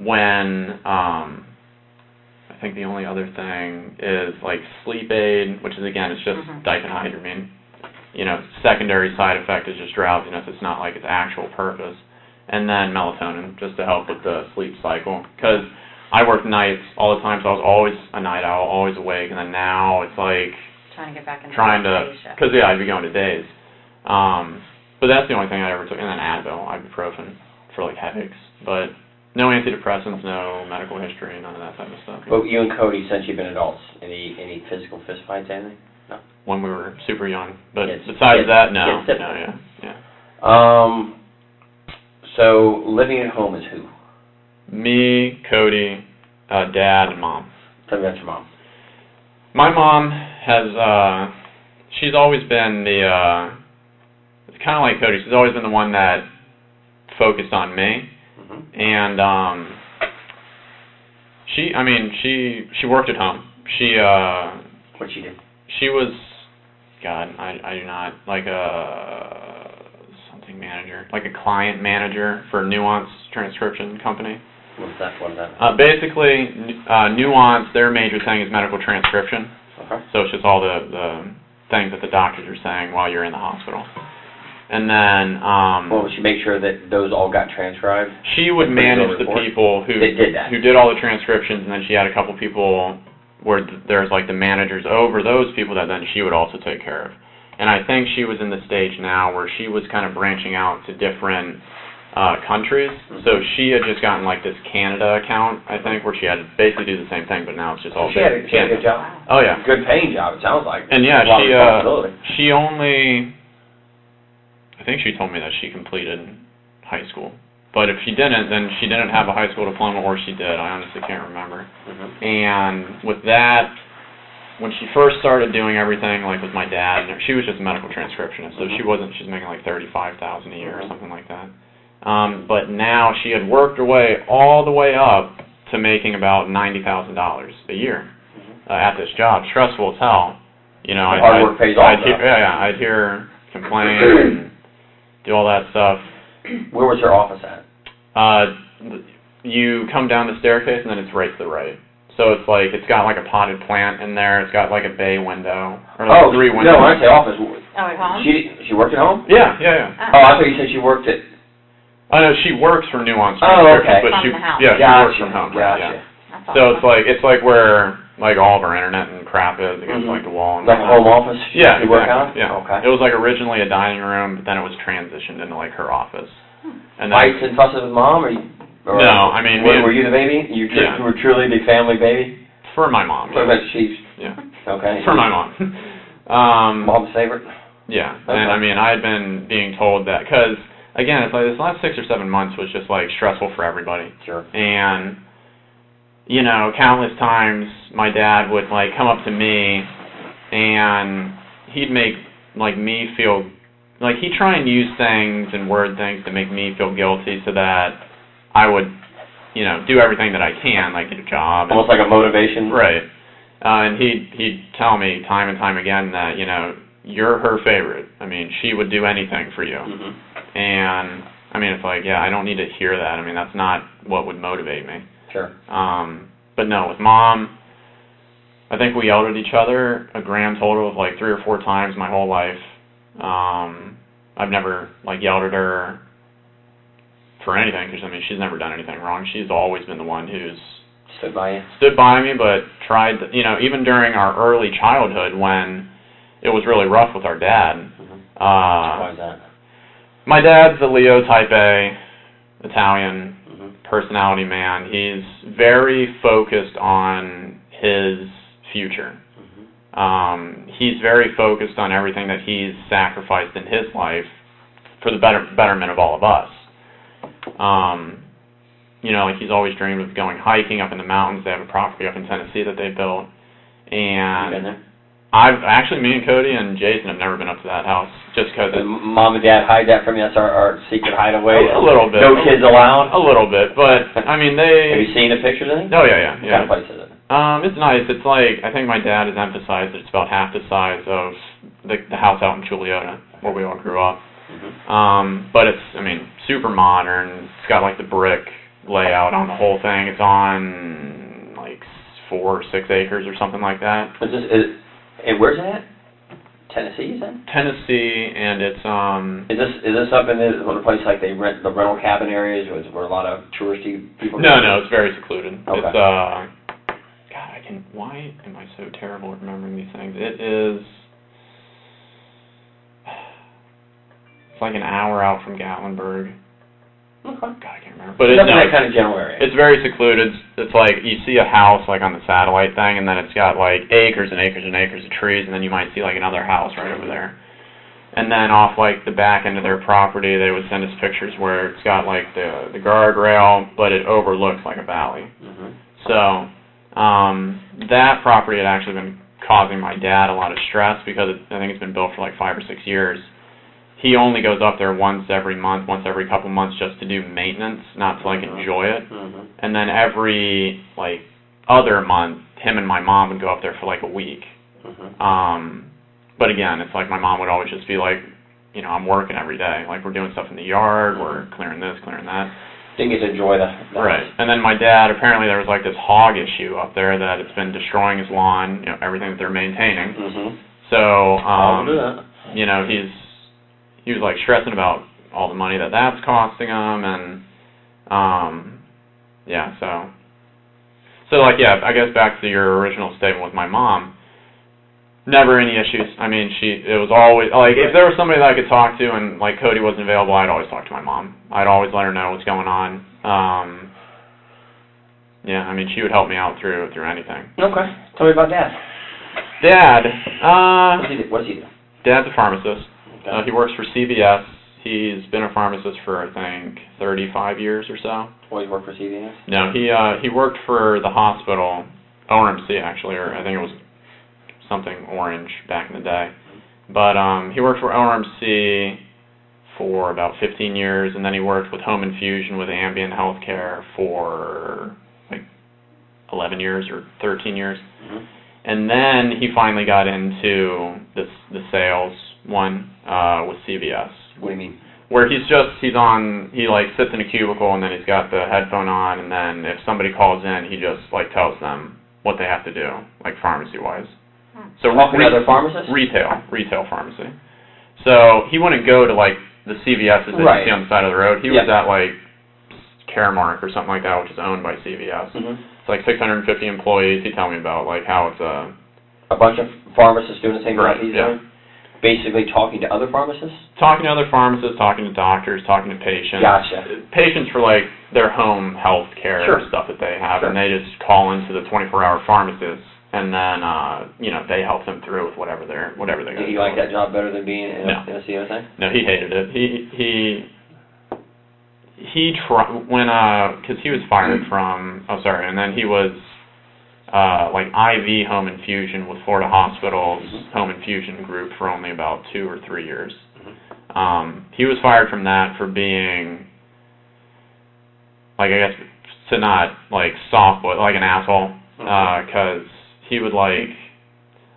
when I think the only other thing is like sleep aid, which is again it's just diphenhydramine. Secondary side effect is just drowsiness. It's not like its actual purpose. And then melatonin, just to help with the sleep cycle. Because I worked nights all the time, so I was always a night owl, always awake. And then now it's like trying to get back into because I'd be going to days. But that's the only thing I ever took. And then Advil, ibuprofen for like headaches. But No antidepressants, no medical history, none of that type of stuff. But you and Cody, since you've been adults, any physical fist fights, anything? No. When we were super young, but Kids. besides that, no. Kids, No, yeah. So living at home is who? Me, Cody, Dad, and Mom. Tell me about your mom. My mom has, she's always been the, it's kind of like Cody, she's always been the one that focused on me. Mm-hmm. And, she worked at home. What'd she do? She was, God, I do not, like something manager, like a client manager for Nuance Transcription Company. What is that? Basically, Nuance, their major thing is medical transcription. Okay. So it's just all the things that the doctors are saying while you're in the hospital. And then... well, would she make sure that those all got transcribed? She would manage the people who did all the transcriptions, and then she had a couple people where there's like the managers over those people that then she would also take care of. And I think she was in the stage now where she was kind of branching out to different countries. Mm-hmm. So she had just gotten like this Canada account, I think, where she had to basically do the same thing, but now it's just all she had a good job. Oh yeah, good paying job. It sounds like. And yeah, she only, I think she told me that she completed high school. But if she didn't, then she didn't have a high school diploma, or she did. I honestly can't remember. Mm-hmm. And with that, when she first started doing everything, like with my dad, she was just a medical transcriptionist, so she's making like $35,000 a year or something like that. But now she had worked her way all the way up to making about $90,000 a year at this job. Stressful as hell. You know, hard work pays off. I'd hear her complain and do all that stuff. Where was her office at? You come down the staircase and then it's right to the right. So it's like, it's got like a potted plant in there. It's got like a bay window. Or like 3 windows. No, when I say office. Oh, at home? She worked at home? Yeah. Oh, I thought you said she worked at... Oh, no, she works for Nuance. Oh, okay. But from the house. Yeah, she works from home. Gotcha. Yeah. So it's like where like all of our internet and crap is against like the wall. And like a home office? Yeah, exactly. Work out? Yeah. Okay. It was like originally a dining room, but then it was transitioned into like her office. And fights and fusses with mom, or no, I mean... Were you the baby? You were truly the family baby? For my mom. So that she's... Yeah. Okay. For my mom. Mom's favorite? Yeah. Okay. And I mean, I had been being told that, because, again, it's like this last 6 or 7 months was just like stressful for everybody. Sure. And, you know, countless times my dad would like come up to me and he'd make like me feel... Like, he'd try and use things and word things to make me feel guilty so that I would, you know, do everything that I can, like get a job. Almost like a motivation. Right. And he'd tell me time and time again that, you know, you're her favorite. I mean, she would do anything for you. Mm-hmm. And, I mean, it's like, yeah, I don't need to hear that. I mean, that's not what would motivate me. Sure. But no, with Mom, I think we yelled at each other a grand total of like 3 or 4 times my whole life. I've never, like, yelled at her for anything, because, I mean, she's never done anything wrong. She's always been the one who's... Stood by you? Stood by me, but tried, you know, even during our early childhood when it was really rough with our dad. Mm-hmm. Why is that? My dad's a Leo type A, Italian, personality man. He's very focused on his future. He's very focused on everything that he's sacrificed in his life for the betterment of all of us. You know, like he's always dreamed of going hiking up in the mountains. They have a property up in Tennessee that they built. And you been there? Me and Cody and Jason have never been up to that house, just because... Mom and Dad hide that from you? That's our secret hideaway? A little bit. No kids allowed? A little bit, but, I mean, they... Have you seen the pictures of it? Oh, yeah. What kind of place is it? It's nice. It's like, I think my dad has emphasized that it's about half the size of the house out in Giuliota, where we all grew up. But it's, I mean, super modern. It's got like the brick layout on the whole thing. It's on like 4 or 6 acres or something like that. And where's it at? Tennessee, you said? Tennessee, and it's Is this up in the place like they rent the rental cabin areas, where a lot of touristy people? No, it's very secluded. Okay. It's God, why am I so terrible at remembering these things? It's like an hour out from Gatlinburg. Okay. God, I can't remember. But It's no, that kind of general area. it's very secluded. It's like you see a house like on the satellite thing, and then it's got like acres and acres and acres of trees, and then you might see like another house right over there. And then off like the back end of their property, they would send us pictures where it's got like the guardrail, but it overlooks like a valley. Mm-hmm. So that property had actually been causing my dad a lot of stress because I think it's been built for like 5 or 6 years. He only goes up there once every month, once every couple months, just to do maintenance, not to like enjoy it. Mm-hmm. And then every like other month, him and my mom would go up there for like a week. Mm-hmm. But again, it's like my mom would always just be like, you know, I'm working every day. Like we're doing stuff in the yard, we're clearing this, clearing that. Didn't get to enjoy the right. And then my dad, apparently there was like this hog issue up there that it's been destroying his lawn, you know, everything that they're maintaining. Mm-hmm. So, I'll do that. you know, he was like stressing about all the money that that's costing him, and yeah, so like, yeah, I guess back to your original statement with my mom. Never any issues. I mean, it was always, like, if there was somebody that I could talk to and, like, Cody wasn't available, I'd always talk to my mom. I'd always let her know what's going on. Yeah, I mean, she would help me out through anything. Okay. Tell me about Dad. Dad, What does he do? Dad's a pharmacist. Okay. He works for CVS. He's been a pharmacist for, I think, 35 years or so. Well, he worked for CVS? No, he worked for the hospital, ORMC, actually, or I think it was something orange back in the day. But he worked for ORMC for about 15 years, and then he worked with home infusion with ambient healthcare for like 11 years or 13 years. Mm-hmm. And then he finally got into the sales one with CVS. What do you mean? Where he like sits in a cubicle, and then he's got the headphone on, and then if somebody calls in, he just like tells them what they have to do, like pharmacy-wise. So talking to other pharmacists? Retail pharmacy. So he wouldn't go to like the CVS's that you see on the side of the road. He was at like Caremark or something like that, which is owned by CVS. Mm-hmm. It's like 650 employees. He'd tell me about like how it's a bunch of pharmacists doing the same thing he's doing? Basically talking to other pharmacists? Talking to other pharmacists, talking to doctors, talking to patients. Gotcha. Patients for like their home health care stuff that they have, and they just call into the 24-hour pharmacist. And then, you know, they help them through with whatever they're going to do. Do you like that job better than being in a COSA? No, he hated it. He tried, because he was fired from, and then he was, like, IV home infusion with Florida Hospital's home infusion group for only about 2 or 3 years. He was fired from that for being, like, I guess, to not, like, soft, but like an asshole, because he would like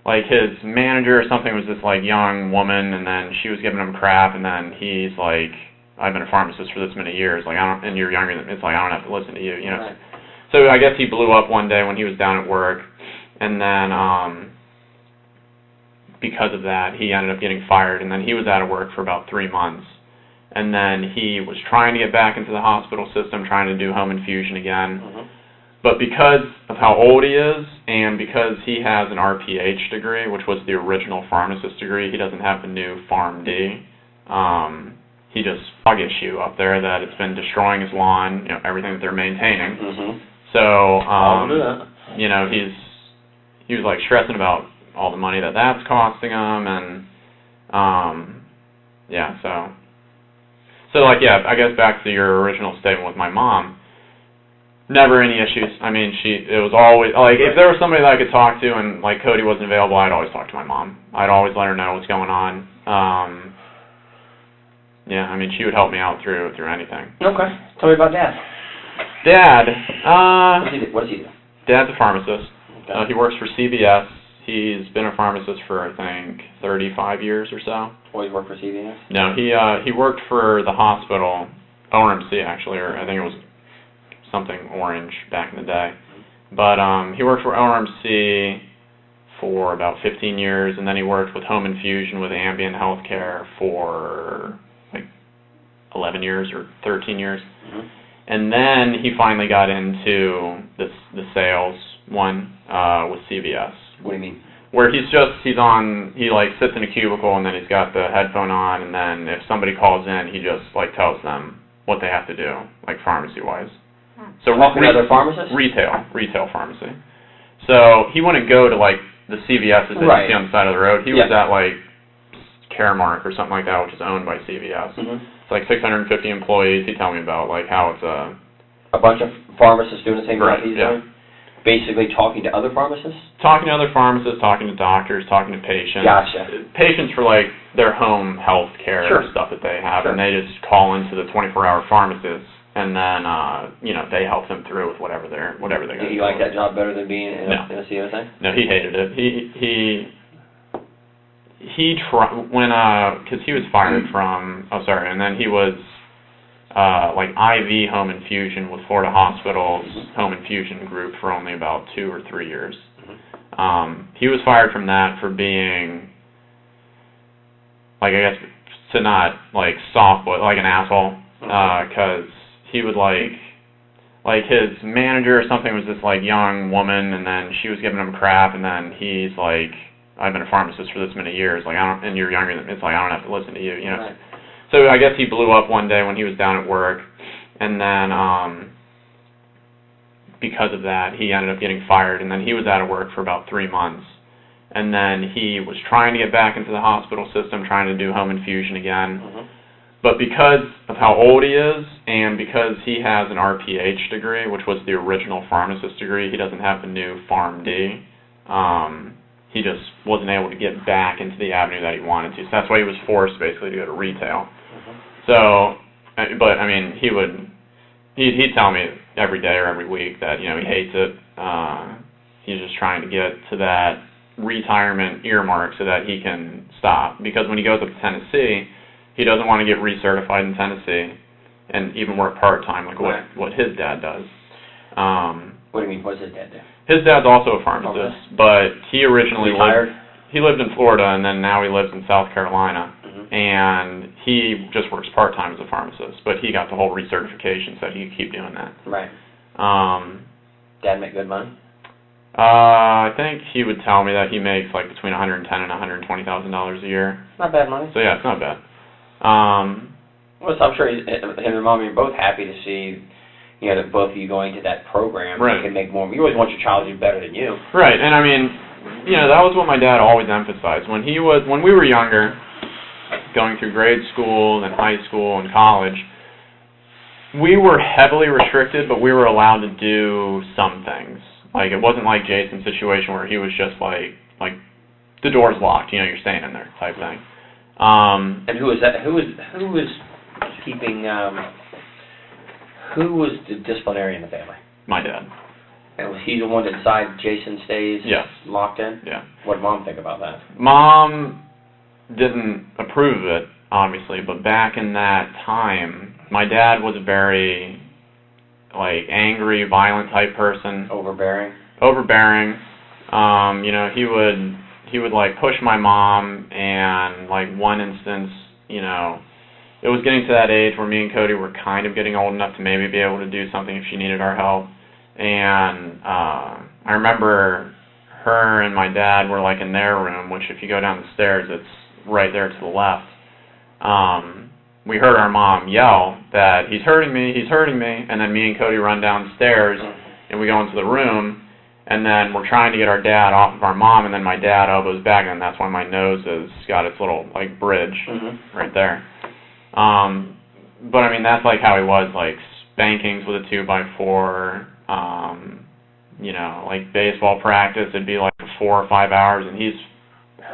his manager or something was this like young woman, and then she was giving him crap, and then he's like, I've been a pharmacist for this many years, like and you're younger than me, it's like I don't have to listen to you, you know. Right. So I guess he blew up one day when he was down at work, and then because of that he ended up getting fired, and then he was out of work for about 3 months, and then he was trying to get back into the hospital system, trying to do home infusion again. But because of how old he is, and because he has an RPH degree, which was the original pharmacist degree, he doesn't have the new PharmD. He just hog issue up there that it's been destroying his lawn, you know, everything that they're maintaining. So, I'll do that. you know, he was like stressing about all the money that that's costing him, and yeah, so like, yeah, I guess back to your original statement with my mom. Never any issues. I mean, it was always, like, if there was somebody that I could talk to and, like, Cody wasn't available, I'd always talk to my mom. I'd always let her know what's going on. Yeah, I mean, she would help me out through anything. Okay. Tell me about Dad. Dad, what does he do? Dad's a pharmacist. Okay. He works for CVS. He's been a pharmacist for, I think, 35 years or so. Well, he worked for CVS? No, he worked for the hospital, ORMC, actually, or I think it was something orange back in the day. But he worked for ORMC for about 15 years, and then he worked with home infusion with ambient healthcare for like 11 years or 13 years. And then he finally got into the sales one with CVS. What do you mean? Where he like sits in a cubicle, and then he's got the headphone on, and then if somebody calls in, he just like tells them what they have to do, like pharmacy-wise. So talking to other pharmacists? Retail pharmacy. So he wouldn't go to like the CVS's that you see on the side of the road. He was at like Caremark or something like that, which is owned by CVS. It's like 650 employees. He'd tell me about like how it's a bunch of pharmacists doing the same job he's doing? Basically talking to other pharmacists? Talking to other pharmacists, talking to doctors, talking to patients. Gotcha. Patients for like their home health care stuff that they have, and they just call into the 24-hour pharmacist, and then they help them through with whatever they got. Did he like that job better than being in a COSA? No, he hated it. He tried because he was fired from and then he was like IV home infusion with Florida Hospital's home infusion group for only about 2 or 3 years. He was fired from that for being, like, I guess, to not, like, soft, but like an asshole, because he would, like his manager or something was this, like, young woman, and then she was giving him crap, and then he's like, I've been a pharmacist for this many years, like, and you're younger than me, it's like, I don't have to listen to you, you know. Right. So I guess he blew up one day when he was down at work, and then because of that, he ended up getting fired, and then he was out of work for about 3 months. And then he was trying to get back into the hospital system, trying to do home infusion again. But because of how old he is, and because he has an RPH degree, which was the original pharmacist degree, he doesn't have the new PharmD, he just wasn't able to get back into the avenue that he wanted to. So that's why he was forced, basically, to go to retail. So, but, I mean, he'd tell me every day or every week that, he hates it. He's just trying to get to that retirement earmark so that he can stop. Because when he goes up to Tennessee, he doesn't want to get recertified in Tennessee and even work part-time like what his dad does. What do you mean? What's his dad do? His dad's also a pharmacist, but he originally lived in Florida, and then now he lives in South Carolina. And he just works part-time as a pharmacist, but he got the whole recertification, so he could keep doing that. Right. Dad make good money? I think he would tell me that he makes like between $110,000 and $120,000 a year. Not bad money. So yeah, it's not bad. Well, so I'm sure him and Mom are both happy to see, that both of you going to that program. You can make more. You always want your child to do better than you. Right, and I mean, that was what my dad always emphasized. When we were younger, going through grade school and high school and college, we were heavily restricted, but we were allowed to do some things. Like, it wasn't like Jason's situation where he was just like the door's locked, you're staying in there type thing. And who was that? Who was keeping? Who was the disciplinarian in the family? My dad. And was he the one that decided Jason stays locked in? Yeah. What did Mom think about that? Mom didn't approve of it, obviously, but back in that time, my dad was a very, angry, violent type person. Overbearing? Overbearing. He would push my mom, and, one instance, it was getting to that age where me and Cody were kind of getting old enough to maybe be able to do something if she needed our help. And I remember her and my dad were, in their room, which if you go down the stairs, it's right there to the left. We heard our mom yell that, he's hurting me, and then me and Cody run downstairs, and we go into the room, and then we're trying to get our dad off of our mom, and then my dad elbows back, and that's why my nose has got its little, bridge right there. But, I mean, that's, how he was, spankings with a 2x4, baseball practice, it'd be, 4 or 5 hours, and he's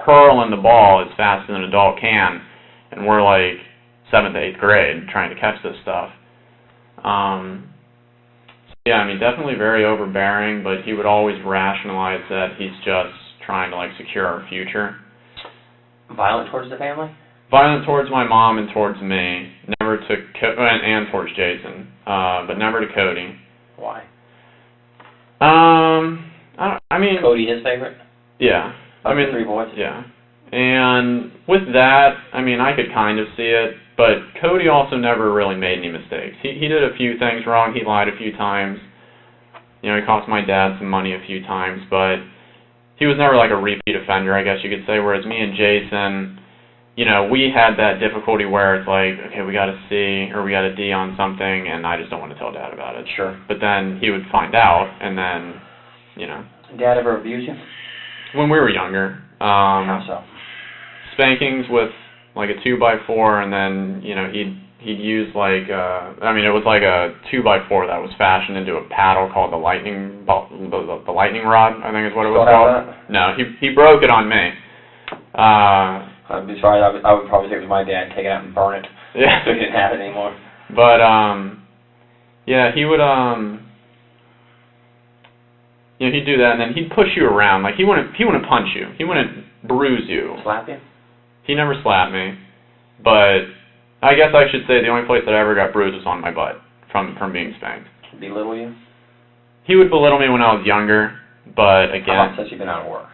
hurling the ball as fast as an adult can, and we're 7th, 8th grade trying to catch this stuff. Yeah, I mean, definitely very overbearing, but he would always rationalize that he's just trying to secure our future. Violent towards the family? Violent towards my mom and towards me, never to and towards Jason, but never to Cody. Why? I mean, Cody his favorite? Yeah. Of the 3 boys? Yeah. And with that, I mean, I could kind of see it, but Cody also never really made any mistakes. He did a few things wrong. He lied a few times. He cost my dad some money a few times, but he was never a repeat offender, I guess you could say, whereas me and Jason, you know, we had that difficulty where it's like, okay, we got a C or we got a D on something, and I just don't want to tell Dad about it. Sure. But then he would find out, and then, you know. Dad ever abuse you? When we were younger. How so? Spankings with like a 2x4, and then, you know, he'd use like, I mean, it was like a 2x4 that was fashioned into a paddle called the lightning rod, I think is what it was called. That? No, he broke it on me. I'd be sorry, I would probably take it to my dad, take it out and burn it. Yeah. So he didn't have it anymore. But, yeah, he would, you know, he'd do that, and then he'd push you around. Like, he wouldn't punch you. He wouldn't bruise you. Slap you? He never slapped me. But I guess I should say the only place that I ever got bruised was on my butt from being spanked. Belittle you? He would belittle me when I was younger, but again... How long since you've been out of work?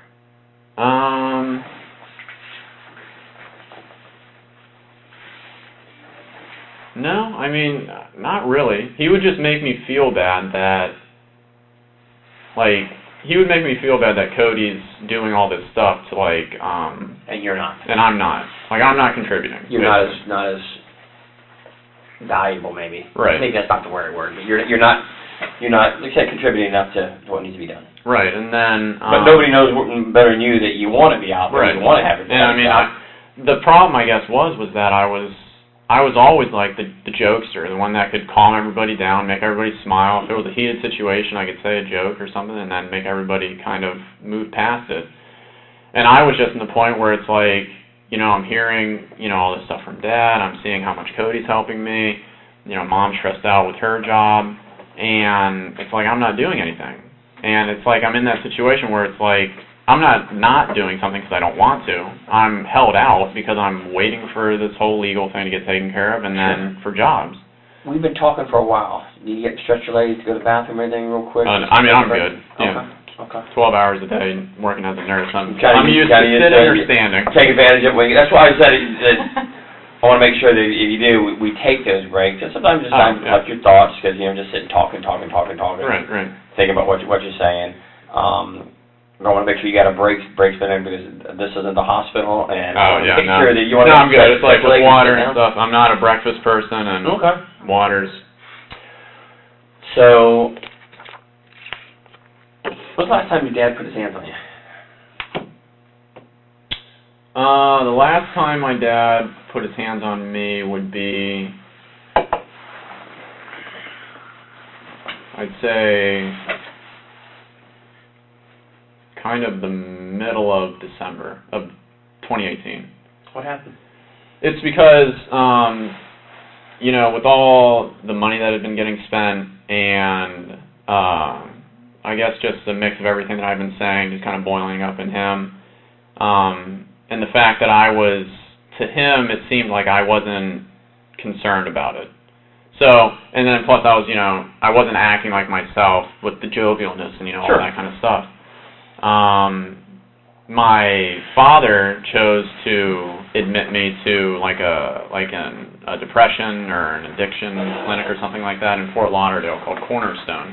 No, I mean, not really. He would just make me feel bad that, like, he would make me feel bad that Cody's doing all this stuff to, like, And you're not. And I'm not. Like, I'm not contributing. You're not as valuable, maybe. Right. Maybe that's not the right word, but you're not, like I said, contributing enough to what needs to be done. Right, and then... but nobody knows better than you that you want to be out there, right. You want to have your And I mean, the problem, I guess, was that I was always like the jokester, the one that could calm everybody down, make everybody smile. If it was a heated situation, I could say a joke or something and then make everybody kind of move past it. And I was just in the point where it's like, you know, I'm hearing, you know, all this stuff from Dad. I'm seeing how much Cody's helping me. You know, Mom's stressed out with her job. And it's like I'm not doing anything. And it's like I'm in that situation where it's like I'm not doing something because I don't want to. I'm held out because I'm waiting for this whole legal thing to get taken care of and then for jobs. We've been talking for a while. Need you get stretch your legs to go to the bathroom or anything real quick? I mean, I'm good. Yeah. Okay. 12 hours a day working as a nurse. I'm used to sitting or standing. Take advantage of it. That's why I said I want to make sure that if you do, we take those breaks. And sometimes it's time to collect your thoughts because, you know, just sitting talking. Right. Thinking about what you're saying. I want to make sure you got a break spinning because this isn't the hospital. And make sure that you want to... No, I'm good. It's like with water and stuff. I'm not a breakfast person and waters. So... when's the last time your dad put his hands on you? The last time my dad put his hands on me would be, I'd say, kind of the middle of December of 2018. What happened? It's because, you know, with all the money that had been getting spent and, I guess just the mix of everything that I've been saying just kind of boiling up in him. And the fact that to him, it seemed like I wasn't concerned about it. So, and then plus I was, you know, I wasn't acting like myself with the jovialness and, you know, all that kind of stuff. My father chose to admit me to like a depression or an addiction clinic or something like that in Fort Lauderdale called Cornerstone.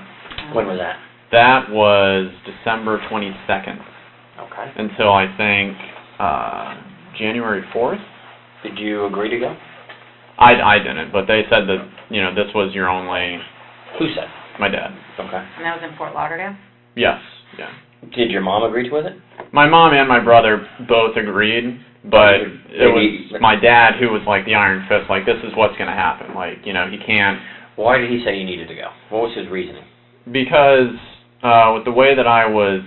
When was that? That was December 22nd. Okay. Until I think January 4th. Did you agree to go? I didn't, but they said that, you know, this was your only... Who said? My dad. Okay. And that was in Fort Lauderdale? Yes, yeah. Did your mom agree with it? My mom and my brother both agreed, but it was my dad who was like the iron fist, like, this is what's going to happen. Like, you know, he can't... Why did he say you needed to go? What was his reasoning? Because with the way that I was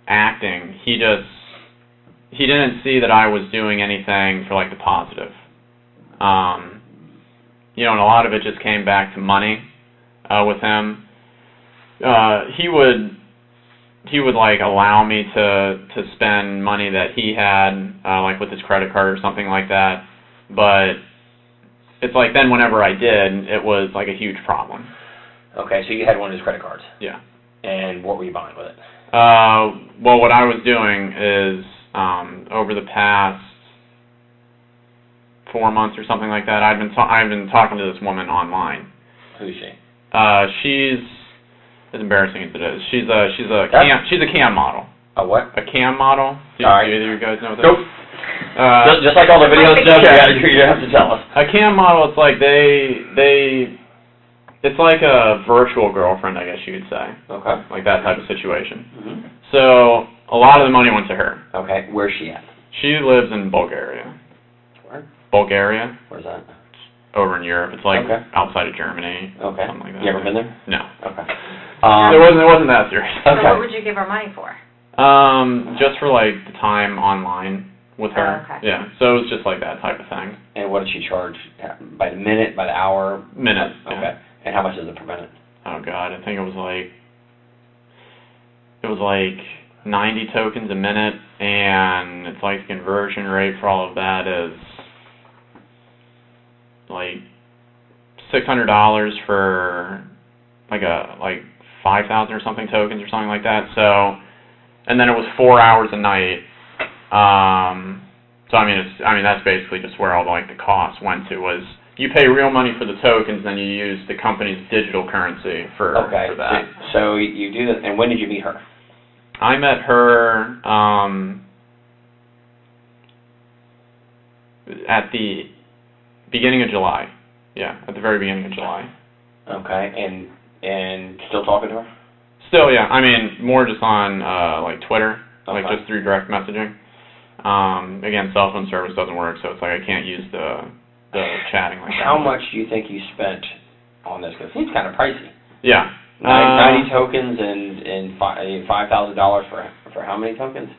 acting, he didn't see that I was doing anything for, like, the positive. You know, and a lot of it just came back to money with him. He would like allow me to spend money that he had, like with his credit card or something like that. But it's like then whenever I did, it was like a huge problem. Okay, so you had one of his credit cards. Yeah. And what were you buying with it? Well, what I was doing is over the past 4 months or something like that, I've been talking to this woman online. Who's she? She's as embarrassing as it is. She's a cam model. A what? A cam model. Do either of you guys know what that is? Nope. Just like all the video stuff, you have to tell us. A cam model, it's like it's like a virtual girlfriend, I guess you could say. Okay. Like that type of situation. Mm-hmm. So a lot of the money went to her. Okay. Where's she at? She lives in Bulgaria. Where? Bulgaria. Where's that? Over in Europe. It's like outside of Germany. Okay. Something like that. You ever been there? No. Okay. It wasn't that serious. So Okay. what would you give her money for? Just for like the time online with her. Oh, okay. Yeah. So it was just like that type of thing. And what did she charge? By the minute? By the hour? Minute. Okay. Yeah. And how much is it per minute? Oh God, I think it was like 90 tokens a minute, and it's like the conversion rate for all of that is like $600 for like 5,000 or something tokens or something like that. So, and then it was 4 hours a night. So I mean that's basically just where all the costs went to, was you pay real money for the tokens, then you use the company's digital currency for that. So you do that, and when did you meet her? I met her at the beginning of July. Yeah, at the very beginning of July. Okay, and still talking to her? Still, yeah. I mean, more just on Twitter, Okay. just through direct messaging. Again, cell phone service doesn't work, so it's like I can't use the chatting like that. How much do you think you spent on this? Because it seems kind of pricey. Yeah. 90 tokens and $5,000 for how many tokens?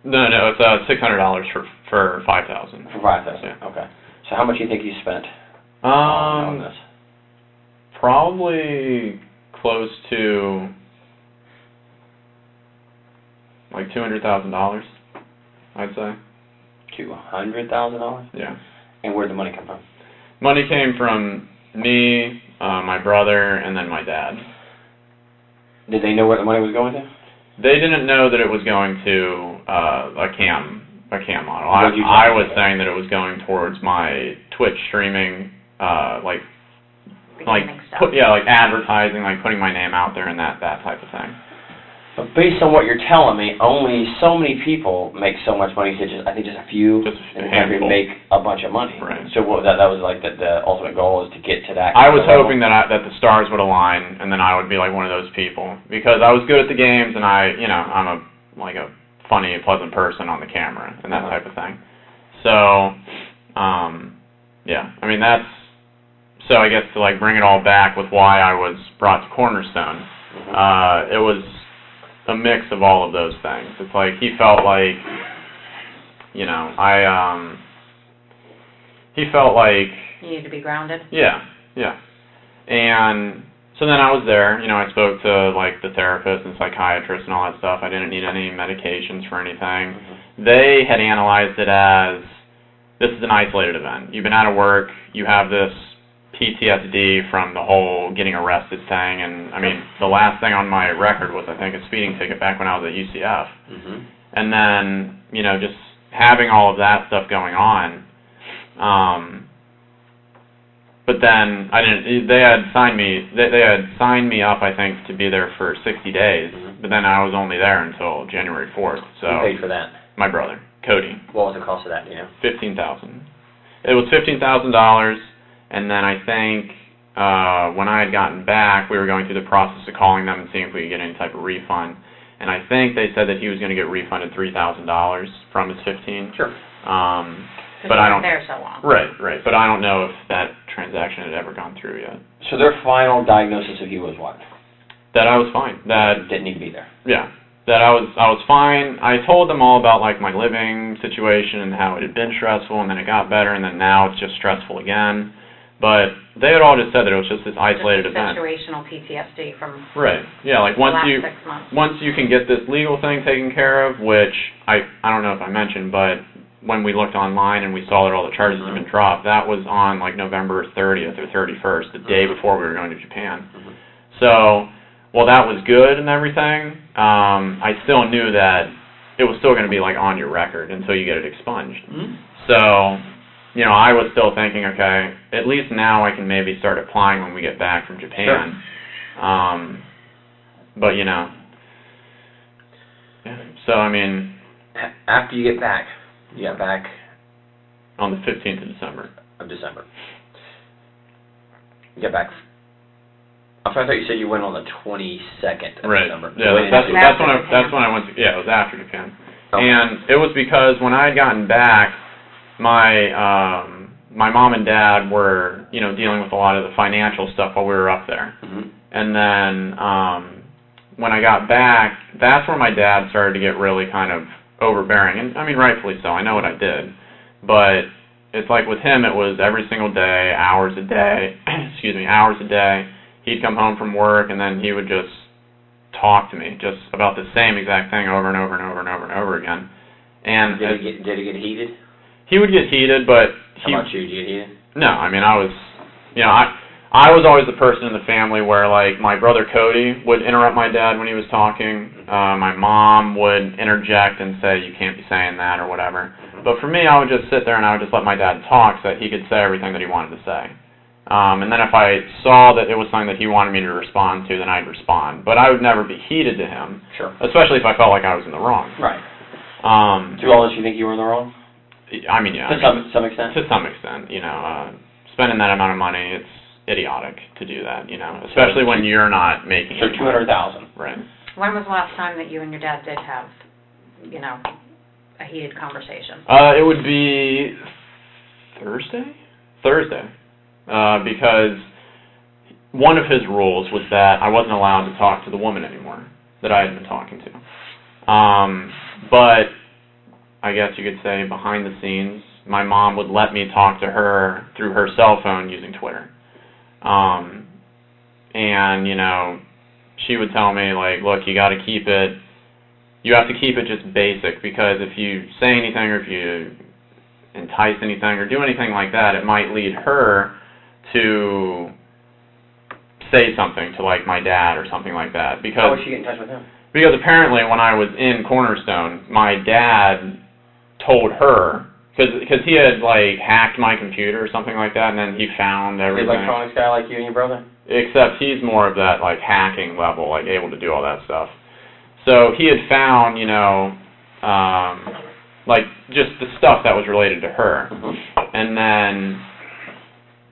No, it's $600 for 5,000. For 5,000. Yeah. Okay. So how much do you think you spent on this? Probably close to like $200,000, I'd say. $200,000? Yeah. And where'd the money come from? Money came from me, my brother, and then my dad. Did they know where the money was going to? They didn't know that it was going to a cam model. What did you I tell was them? saying that it was going towards my Twitch streaming, Beginning stuff. advertising, putting my name out there and that type of thing. But based on what you're telling me, only so many people make so much money. So I think just a few Just a in the country handful. make a bunch of money. Right. So that was like the ultimate goal, is to get to that. I was level. hoping that the stars would align, and then I would be like one of those people, because I was good at the games, and I'm a funny, pleasant person on the camera and that type of thing. So, yeah, I mean so I guess to bring it all back with why I was brought to Cornerstone, it was a mix of all of those things. It's like he felt like, he felt like You need to be grounded. Yeah. And so then I was there, I spoke to the therapist and psychiatrist and all that stuff. I didn't need any medications for anything. They had analyzed it as, this is an isolated event. You've been out of work, you have this PTSD from the whole getting arrested thing, and I mean, the last thing on my record was, I think, a speeding ticket back when I was at UCF. And then, just having all of that stuff going on, but then they had signed me up, I think, to be there for 60 days, but then I was only there until January 4th. So Who paid for that? My brother, Cody. What was the cost of that, $15,000. It was $15,000, and then I think when I had gotten back, we were going through the process of calling them and seeing if we could get any type of refund. And I think they said that he was going to get refunded $3,000 from his $15,000. Sure. But I don't. There so long. Right. But I don't know if that transaction had ever gone through yet. So their final diagnosis of you was what? That I was fine. That didn't need to be there. Yeah. That I was fine. I told them all about my living situation and how it had been stressful, and then it got better, and then now it's just stressful again. But they had all just said that it was just this isolated event. Situational PTSD from Right. Yeah, the last 6 months. Once you can get this legal thing taken care of, which I don't know if I mentioned, but when we looked online and we saw that all the charges had been dropped, that was on November 30th or 31st, the day before we were going to Japan. So, while that was good and everything, I still knew that it was still going to be on your record until you get it expunged. So, I was still thinking, okay, at least now I can maybe start applying when we get back from Japan. Sure. But yeah. So I mean, after you get back, on the 15th of December. You get back. I thought you said you went on the 22nd of right. December. Yeah, that's when I went to. Yeah, it was after Japan, and it was because when I had gotten back, my mom and dad were dealing with a lot of the financial stuff while we were up there, and then when I got back, that's where my dad started to get really kind of overbearing, and I mean rightfully so. I know what I did, but it's like with him, it was every single day, hours a day. Hours a day. He'd come home from work, and then he would just talk to me just about the same exact thing over and over and over and over and over again. And did it get heated? He would get heated, but how about you? Did you get heated? No, I mean I was, I was always the person in the family where like my brother Cody would interrupt my dad when he was talking. My mom would interject and say you can't be saying that or whatever. But for me, I would just sit there and I would just let my dad talk so that he could say everything that he wanted to say. And then if I saw that it was something that he wanted me to respond to, then I'd respond. But I would never be heated to him, sure. Especially if I felt like I was in the wrong. Right. To all this, you think you were in the wrong? I mean, yeah. To some extent? To some extent. Spending that amount of money, it's idiotic to do that, especially when you're not making it. So $200,000. Right. When was the last time that you and your dad did have, a heated conversation? It would be Thursday. Because one of his rules was that I wasn't allowed to talk to the woman anymore that I had been talking to. But I guess you could say behind the scenes, my mom would let me talk to her through her cell phone using Twitter. And, she would tell me, like, look, you have to keep it just basic, because if you say anything or if you entice anything or do anything like that, it might lead her to say something to like my dad or something like that. Because how would she get in touch with him? Because apparently when I was in Cornerstone, my dad told her, because he had like hacked my computer or something like that, and then he found everything. He's an electronics guy like you and your brother? Except he's more of that like hacking level, like able to do all that stuff. So he had found, like just the stuff that was related to her, and then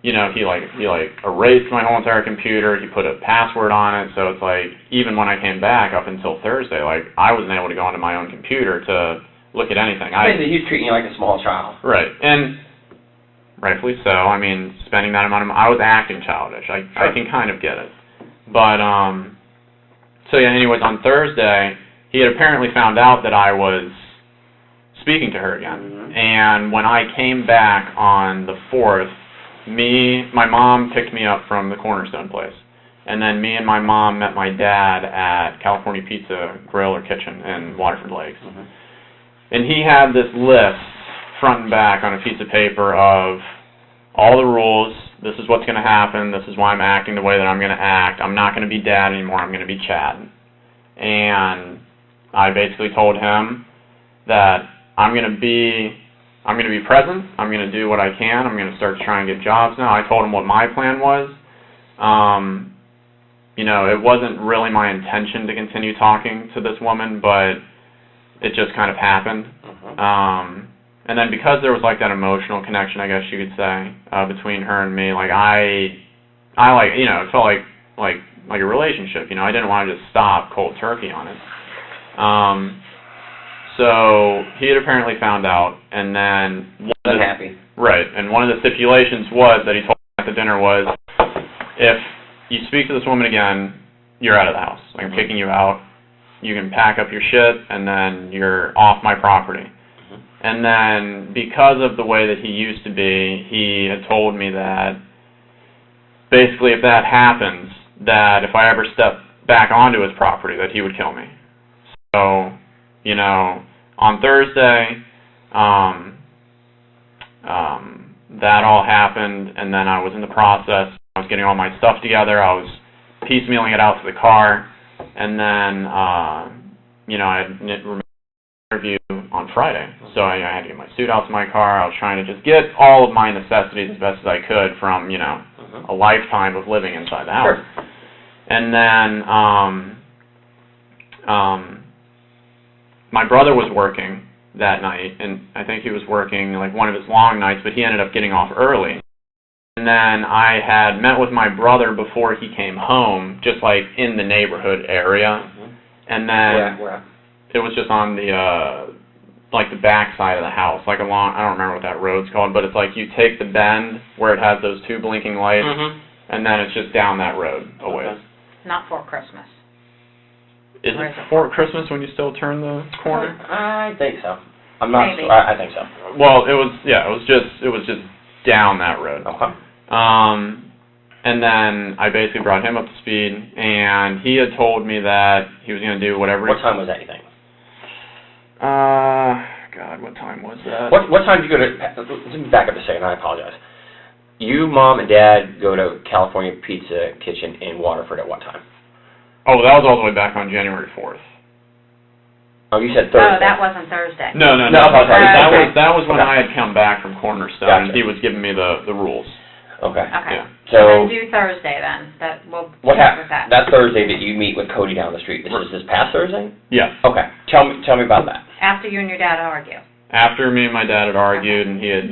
he erased my whole entire computer. He put a password on it, so it's like even when I came back up until Thursday, like I wasn't able to go onto my own computer to look at anything. He's treating you like a small child. Right, and rightfully so. I mean, spending that amount of money, I was acting childish. I can kind of get it, but so yeah. Anyways, on Thursday, he had apparently found out that I was speaking to her again, and when I came back on the 4th. My mom picked me up from the Cornerstone place, and then me and my mom met my dad at California Pizza Grill or Kitchen in Waterford Lakes. And he had this list, front and back, on a piece of paper of all the rules. This is what's going to happen. This is why I'm acting the way that I'm going to act. I'm not going to be Dad anymore. I'm going to be Chad. And I basically told him that I'm going to be present. I'm going to do what I can. I'm going to start trying to get jobs now. I told him what my plan was. It wasn't really my intention to continue talking to this woman, but it just kind of happened. And then because there was like that emotional connection, I guess you could say, between her and me, like I like, it felt like a relationship. I didn't want to just stop cold turkey on it. So he had apparently found out, and then unhappy. Right, and one of the stipulations was that he told me at the dinner was, if you speak to this woman again, you're out of the house. Like, I'm kicking you out. You can pack up your shit, and then you're off my property. And then because of the way that he used to be, he had told me that basically if that happens, that if I ever step back onto his property, that he would kill me. So, on Thursday, that all happened, and then I was in the process. I was getting all my stuff together. I was piecemealing it out to the car, and then, I had an interview on Friday. So I had to get my suit out to my car. I was trying to just get all of my necessities as best as I could from, a lifetime of living inside the house. Sure. And then, my brother was working, that night, and I think he was working like one of his long nights, but he ended up getting off early. And then I had met with my brother before he came home, just like in the neighborhood area. And then it was just on the like the back side of the house, like along, I don't remember what that road's called, but it's like you take the bend where it has those two blinking lights, and then it's just down that road a ways. Not for Christmas. Is it before Christmas when you still turn the corner? I think so. I'm not. Maybe. I think so. Well, it was just down that road. Okay. And then I basically brought him up to speed, and he had told me that he was going to do whatever. What time was that, you think? God, what time was that? What time did you go to? Let me back up a second. I apologize. You, Mom, and Dad go to California Pizza Kitchen in Waterford at what time? Oh, that was all the way back on January 4th. Oh, you said Thursday. Oh, that wasn't Thursday. No. That was when I had come back from Cornerstone, and he was giving me the rules. Okay. Okay. Yeah. So then do Thursday then. We'll what check with that. That Thursday that you meet with Cody down the street. This is this past Thursday? Yes. Okay. Tell me about that. After you and your dad argue. After me and my dad had argued, and he had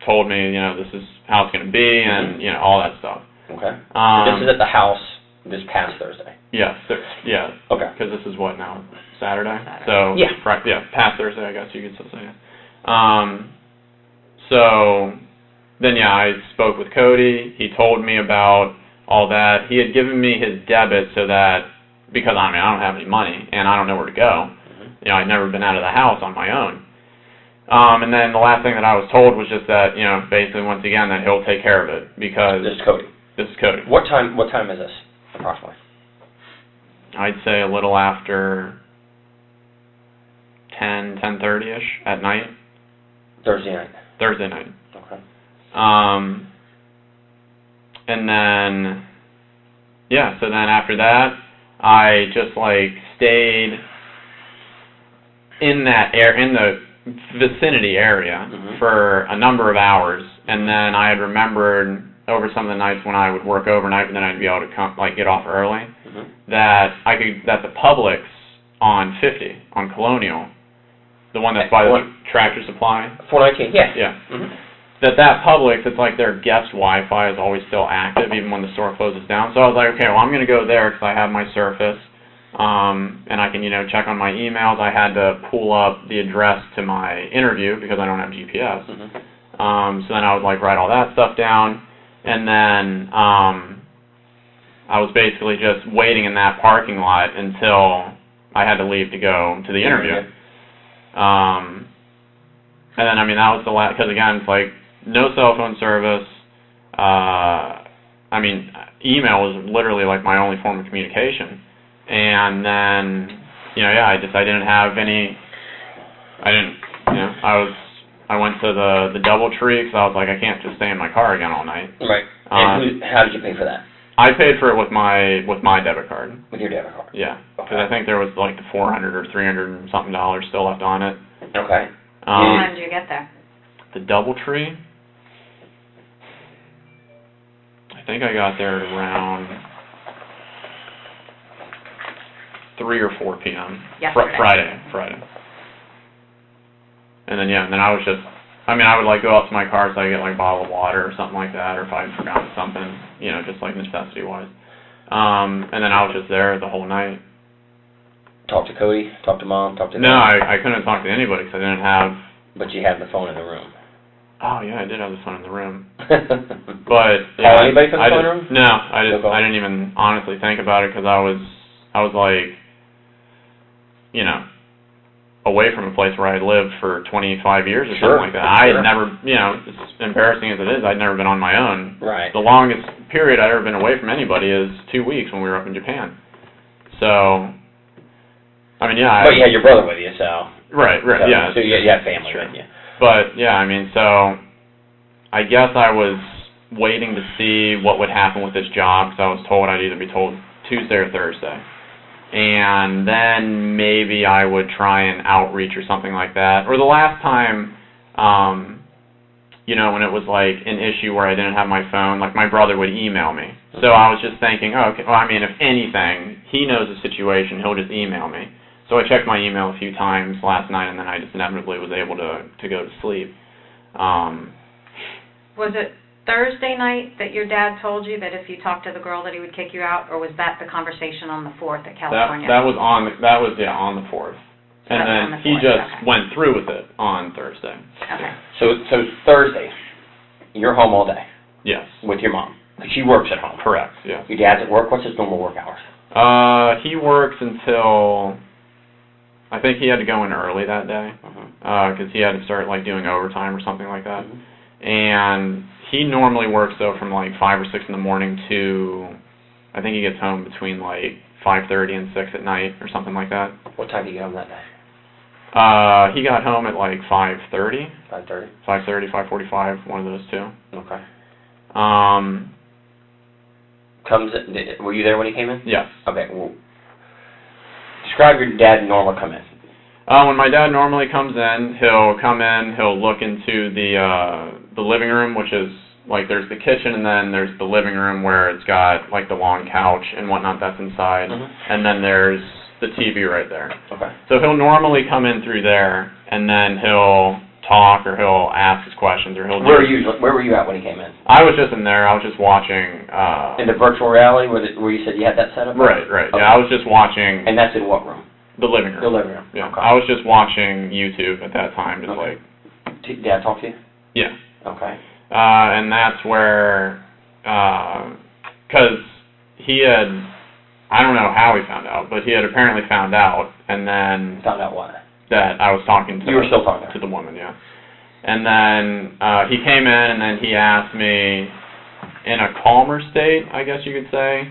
told me, this is how it's going to be, and all that stuff. Okay. This is at the house this past Thursday. Yes. Yeah. Okay. Because this is what now? Saturday. So past Thursday, I guess you could still say. So then I spoke with Cody. He told me about all that. He had given me his debit so that, because I don't have any money and I don't know where to go. I'd never been out of the house on my own. And then the last thing that I was told was just that, basically once again that he'll take care of it because this is Cody. This is Cody. What time is this approximately? I'd say a little after 10:30ish at night. Thursday night. Thursday night. Okay. And then, so then after that, I just stayed in the vicinity area for a number of hours, and then I had remembered over some of the nights when I would work overnight, and then I'd be able to get off early, that the Publix on 50 on Colonial, the one that's by the Tractor Supply. 419. Yeah. Yeah. That Publix, it's like their guest Wi-Fi is always still active even when the store closes down. So I was like, okay, well I'm going to go there because I have my Surface, and I can check on my emails. I had to pull up the address to my interview because I don't have GPS. So then I would write all that stuff down, and then I was basically just waiting in that parking lot until I had to leave to go to the interview. And then that was the last, because again it's no cell phone service. Email is literally my only form of communication. And then, I didn't have any. I went to the DoubleTree because I was like, I can't just stay in my car again all night. Right. And how did you pay for that? I paid for it with my debit card. With your debit card. Yeah, because I think there was the $400 or $300 and something still left on it. Okay. What time did you get there? The DoubleTree. I think I got there at around 3 or 4 p.m. Friday. And then I was just, I would go up to my car so I get a bottle of water or something like that, or if I had forgotten something, just necessity wise. And then I was just there the whole night. Talk to Cody, talk to Mom, talk to No, I couldn't talk to anybody because I didn't have. But you had the phone in the room. Oh yeah, I did have the phone in the room. But yeah, anybody from the phone room? No, I didn't even honestly think about it because I was away from a place where I had lived for 25 years or something like that. I had never, as embarrassing as it is, I'd never been on my own. Right. The longest period I'd ever been away from anybody is 2 weeks when we were up in Japan. So, but you had your brother with you, so. Right, yeah. So you had family with you. But, so I guess I was waiting to see what would happen with this job because I was told I'd either be told Tuesday or Thursday. And then maybe I would try an outreach or something like that. Or the last time, when it was an issue where I didn't have my phone, my brother would email me. So I was just thinking, if anything, he knows the situation, he'll just email me. So I checked my email a few times last night, and then I just inevitably was able to go to sleep. Was it Thursday night that your dad told you that if you talked to the girl that he would kick you out, or was that the conversation on the 4th at California? That was on the 4th. And then he just went through with it on Thursday. Okay. So Thursday, you're home all day. Yes. With your mom. Like she works at home. Correct, yes. Your dad's at work. What's his normal work hours? He works until, I think he had to go in early that day, because he had to start like doing overtime or something like that. And he normally works though from like 5 or 6 in the morning to, I think he gets home between like 5:30 and 6 at night or something like that. What time do you get home that day? He got home at like 5:30. 5:30? 5:30, 5:45, one of those two. Okay. Were you there when he came in? Yes. Okay. Well, describe your dad normal come in. When my dad normally comes in, he'll come in, he'll look into the living room, which is like there's the kitchen and then there's the living room where it's got like the long couch and whatnot that's inside, and then there's the TV right there. Okay. So he'll normally come in through there, and then he'll talk or he'll ask us questions or he'll. Where were you at when he came in? I was just in there. I was just watching. In the virtual reality where you said you had that set up? Right. Okay. Yeah, I was just watching. And that's in what room? The living room. The living room. Yeah. Okay. I was just watching YouTube at that time, just like. Did Dad talk to you? Yeah. Okay. And that's where, because he had, I don't know how he found out, but he had apparently found out, and then... Found out what? That I was talking to... You were still talking to the woman, yeah. And then he came in, and then he asked me, in a calmer state, I guess you could say,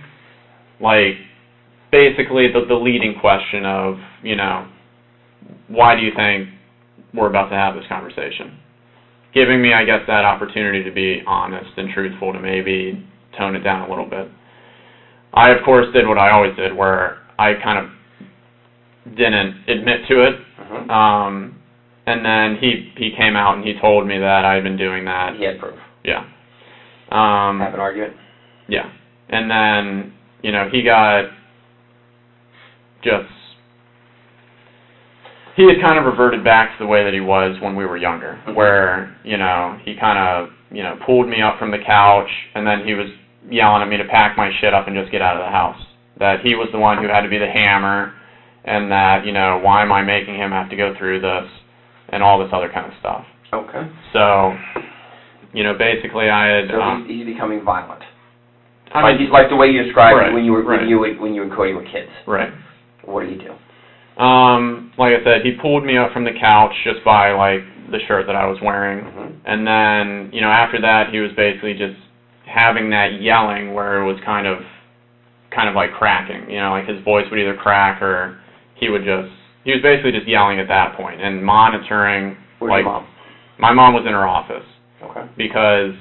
like, basically the leading question of, you know, why do you think we're about to have this conversation? Giving me, I guess, that opportunity to be honest and truthful, to maybe tone it down a little bit. I, of course, did what I always did, where I kind of didn't admit to it. And then he came out and he told me that I had been doing that. He had proof. Yeah. Have an argument? Yeah. And then, you know, he got just... He had kind of reverted back to the way that he was when we were younger, where, you know, he kind of, you know, pulled me up from the couch, and then he was yelling at me to pack my shit up and just get out of the house. That he was the one who had to be the hammer, and that, you know, why am I making him have to go through this, and all this other kind of stuff. Okay. So, you know, basically I had... So he's becoming violent. I mean, he's like the way you described it when you were right. when you and Cody were kids. Right. What did he do? Like I said, he pulled me up from the couch just by, like, the shirt that I was wearing. And then, you know, after that, he was basically just having that yelling where it was kind of like cracking. You know, like his voice would either crack or he was basically just yelling at that point and monitoring. Where's like, your mom? My mom was in her office. Okay. Because...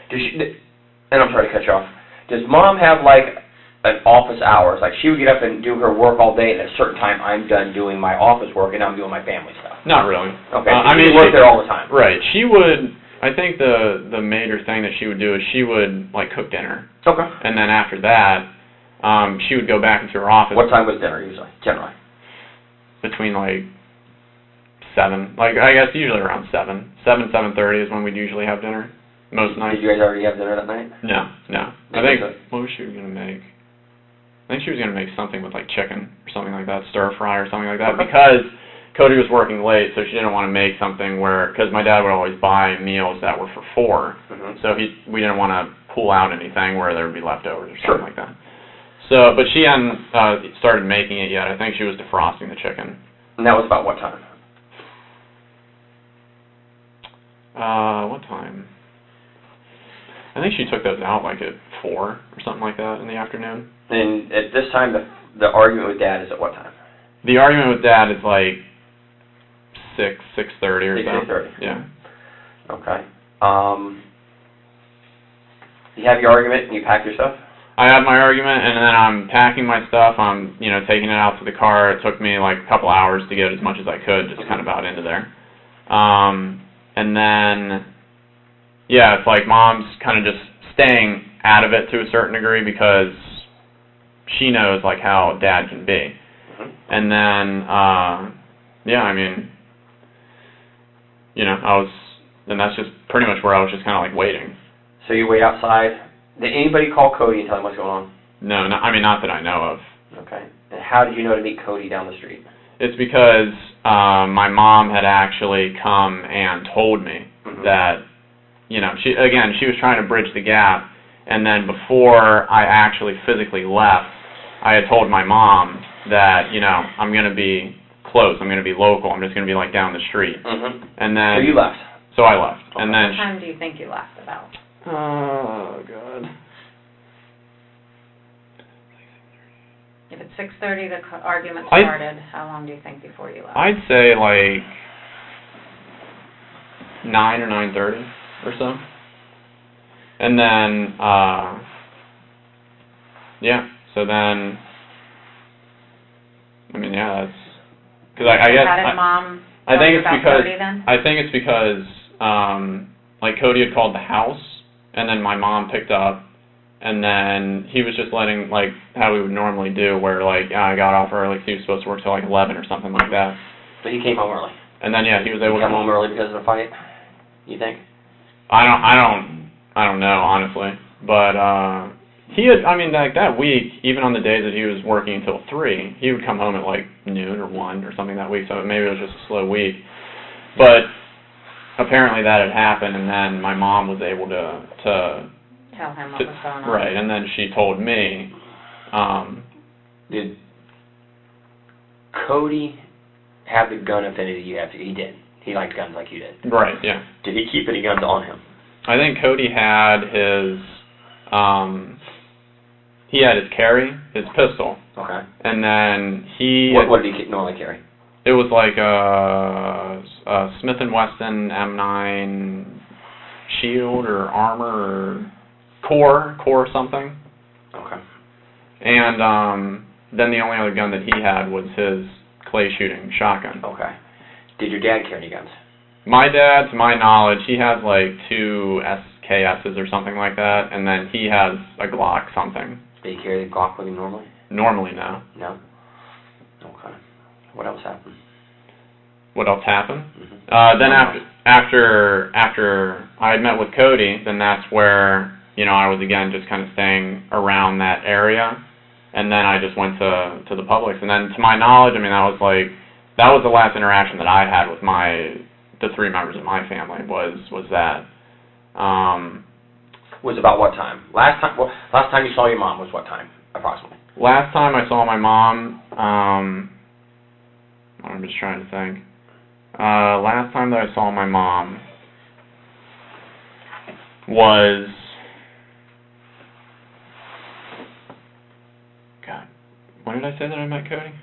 And I'm sorry to cut you off. Does mom have, like, an office hours? Like, she would get up and do her work all day, and at a certain time, I'm done doing my office work, and I'm doing my family stuff. Not really. Okay. I mean, she worked there all the time. Right. She would... I think the major thing that she would do is she would, like, cook dinner. Okay. And then after that, she would go back into her office. What time was dinner, usually, generally? Between, like, 7. Like, I guess usually around 7. 7:30 is when we'd usually have dinner. Most nights. Did you guys already have dinner that night? No. I think, what was she going to make? I think she was going to make something with, like, chicken or something like that, stir fry or something like that, because Cody was working late, so she didn't want to make something where, because my dad would always buy meals that were for 4, so we didn't want to pull out anything where there would be leftovers or something like that. So, but she hadn't started making it yet. I think she was defrosting the chicken. And that was about what time? What time? I think she took those out like at 4 or something like that in the afternoon. And at this time, the argument with Dad is at what time? The argument with Dad is like 6:30 or so. 6:30. Yeah. Okay. You have your argument and you pack your stuff? I have my argument, and then I'm packing my stuff. I'm, you know, taking it out to the car. It took me like a couple hours to get as much as I could, just kind of out into there. And then, yeah, it's like Mom's kind of just staying out of it to a certain degree because she knows, like, how Dad can be. And then, yeah, I mean, you know, and that's just pretty much where I was just kind of like waiting. So you wait outside. Did anybody call Cody and tell him what's going on? No, I mean, not that I know of. Okay. And how did you know to meet Cody down the street? It's because my mom had actually come and told me that, you know, she was trying to bridge the gap, and then before I actually physically left, I had told my mom that, you know, I'm going to be close, I'm going to be local, I'm just going to be like down the street. And then So you left? So I left. Okay. And then what time do you think you left about? Oh, God. If it's 6:30, the argument started, how long do you think before you left? I'd say like 9 or 9:30 or so. And then, yeah, so then, I mean, yeah, that's, because I guess, how did Mom I think it's about because, Cody then? I think it's because, like, Cody had called the house, and then my mom picked up, and then he was just letting, like, how we would normally do, where, like, I got off early, because he was supposed to work till, like, 11 or something like that. So he came home early? And then, yeah, he was able to come home early because of the fight, you think? I don't know, honestly. But, he had, I mean, like, that week, even on the days that he was working until 3, he would come home at, like, noon or 1 or something that week, so maybe it was just a slow week. But apparently that had happened, and then my mom was able to tell him what was going on. Right, and then she told me. Did Cody have the gun affinity you have? He did. He liked guns like you did. Right, yeah. Did he keep any guns on him? I think Cody had his carry, his pistol. Okay. And then he... What did he normally carry? It was like a Smith & Wesson M9 shield or armor or core something. Okay. And then the only other gun that he had was his clay shooting shotgun. Okay. Did your dad carry any guns? My dad, to my knowledge, he has like 2 SKSs or something like that, and then he has a Glock something. Did he carry the Glock with him normally? Normally, no. No? Okay. What else happened? What else happened? Then after I had met with Cody, then that's where, you know, I was again just kind of staying around that area, and then I just went to the Publix, and then to my knowledge, I mean, that was the last interaction that I had with the 3 members of my family was that. Was about what time? Last time you saw your mom was what time, approximately? Last time I saw my mom, I'm just trying to think. Last time that I saw my mom was, God, when did I say that I met Cody?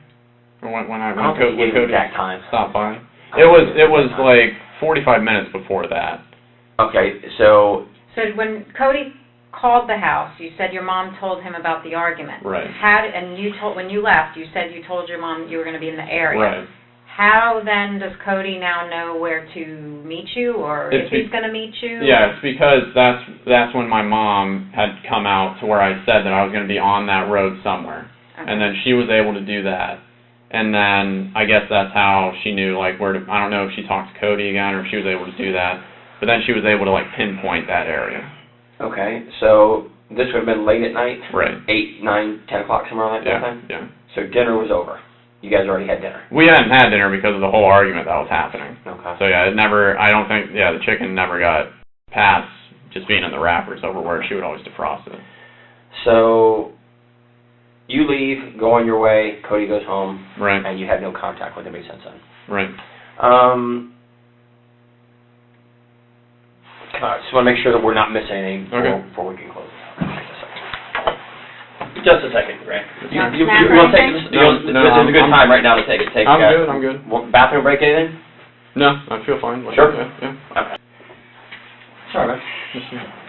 Or when Cody exact time stopped by? It was like 45 minutes before that. Okay, so when Cody called the house, you said your mom told him about the argument. Right. When you left, you said you told your mom you were going to be in the area. Right. How then does Cody now know where to meet you, or if he's going to meet you? Yeah, it's because that's when my mom had come out to where I said that I was going to be on that road somewhere. Okay. And then she was able to do that. And then I guess that's how she knew, like, where to, I don't know if she talked to Cody again or if she was able to do that. But then she was able to, like, pinpoint that area. Okay, so this would have been late at night? Right. 8, 9, 10 o'clock, somewhere like that time? Yeah. So dinner was over. You guys already had dinner? We hadn't had dinner because of the whole argument that was happening. Okay. So, yeah, the chicken never got past just being in the wrappers over where she would always defrost it. So you leave, go on your way, Cody goes home. Right. And you have no contact with anybody since then. Right. I just want to make sure that we're not missing anything before we can close. Just a second, Grant. You want to take this? This is a good time right now to take it. I'm good. Bathroom break, anything? No, I feel fine. Sure? Yeah. Okay. Sorry, man.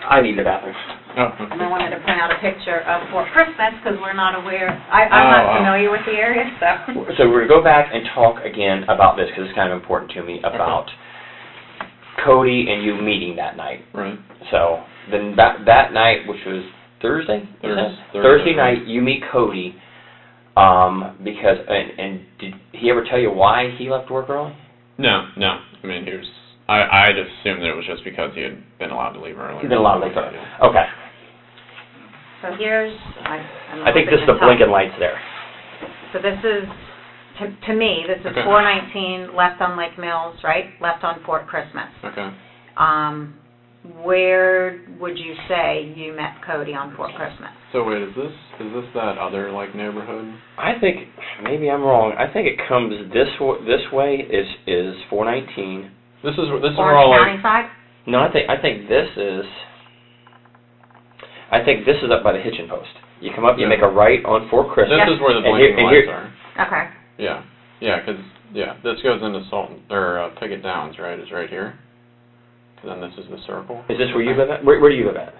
I need the bathroom. Oh. And I wanted to print out a picture of for Christmas because we're not aware. I'm not familiar with the area, so. So we're going to go back and talk again about this because it's kind of important to me about Cody and you meeting that night. Right. So then that night, which was Thursday night, you meet Cody. Because, and did he ever tell you why he left work early? No. I mean, he was. I just assumed that it was just because he had been allowed to leave early. He's been allowed to leave early. Okay. So here's, I think this is the blinking lights there. So this is, to me, this is Okay. 419 left on Lake Mills, right? Left on Fort Christmas. Okay. Where would you say you met Cody on Fort Christmas? So wait, is this that other like neighborhood? I think maybe I'm wrong. I think it comes this way is 419. This is where Orange all County like. side? No, I think this is up by the hitching post. You come up, you make a right on Fort Christmas. This is where the and blinking here- lights are. Okay. Yeah, because this goes into Pickett Downs, right? Is right here. Then this is the circle. Is this where you live at? Where do you live at?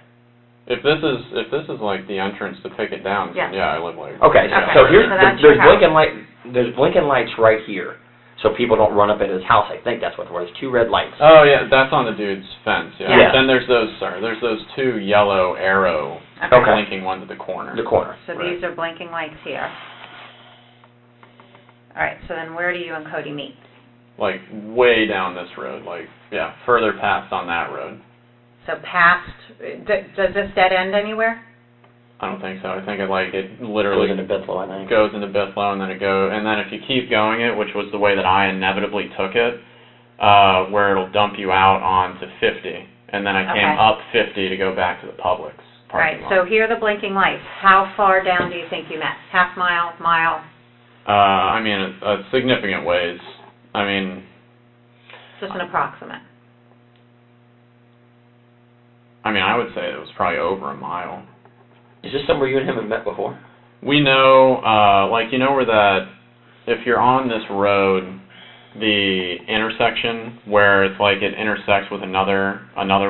If this is like the entrance to Pickett Downs, then I live like. Okay, Okay. so here's So that's there's your house. blinking light. There's blinking lights right here, so people don't run up at his house. I think that's what there was. 2 red lights. Oh yeah, that's on the dude's fence. Yeah. Yeah. Then there's those 2 yellow arrow Okay. blinking ones at the corner. The corner. So these are blinking lights here. All right, so then where do you and Cody meet? Like way down this road, further past on that road. So past, does this dead end anywhere? I don't think so. I think it literally Goes into Bithlow, I think. goes into Bithlow, and then if you keep going it, which was the way that I inevitably took it, where it'll dump you out onto 50, and then I came Okay. up 50 to go back to the Publix parking Right, lot. so here are the blinking lights. How far down do you think you met? Half mile, mile? I mean, a significant ways. I mean, Just an approximate. I would say it was probably over a mile. Is this somewhere you and him have met before? We know, where that, if you're on this road, the intersection where it's like it intersects with another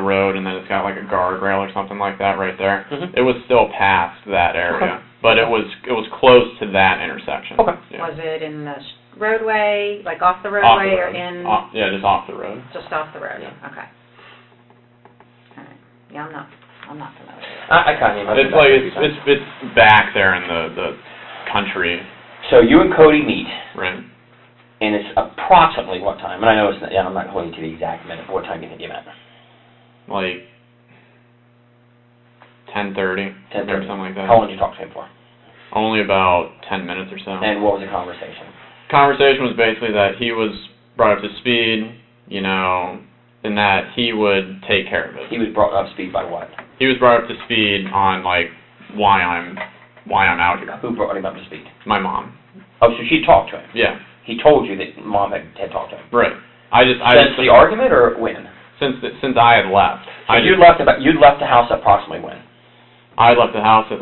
road, and then it's got like a guardrail or something like that right there. Mhm. It was still past that area, Okay. but it was close to that intersection. Okay. Yeah. Was it in the roadway, like off the Off roadway, the or road. in? Just off the road. Just off the road. Yeah. Okay. All right. Yeah, I'm not familiar with it. I kind of. It's like it's back there in the country, So you and Cody meet, right? and it's approximately what time? And I know I'm not holding you to the exact minute. But what time do you think you met? Like 10:30 or 10:30. something like that. How long did you talk to him for? Only about 10 minutes or so. And what was the conversation? Conversation was basically that he was brought up to speed, and that he would take care of it. He was brought up to speed by what? He was brought up to speed on why I'm out here. Who brought him up to speed? My mom. Oh, so she talked to him. Yeah. He told you that Mom had talked to him. Right. Since the argument, or when? Since I had left. So you'd left the house approximately when? I left the house at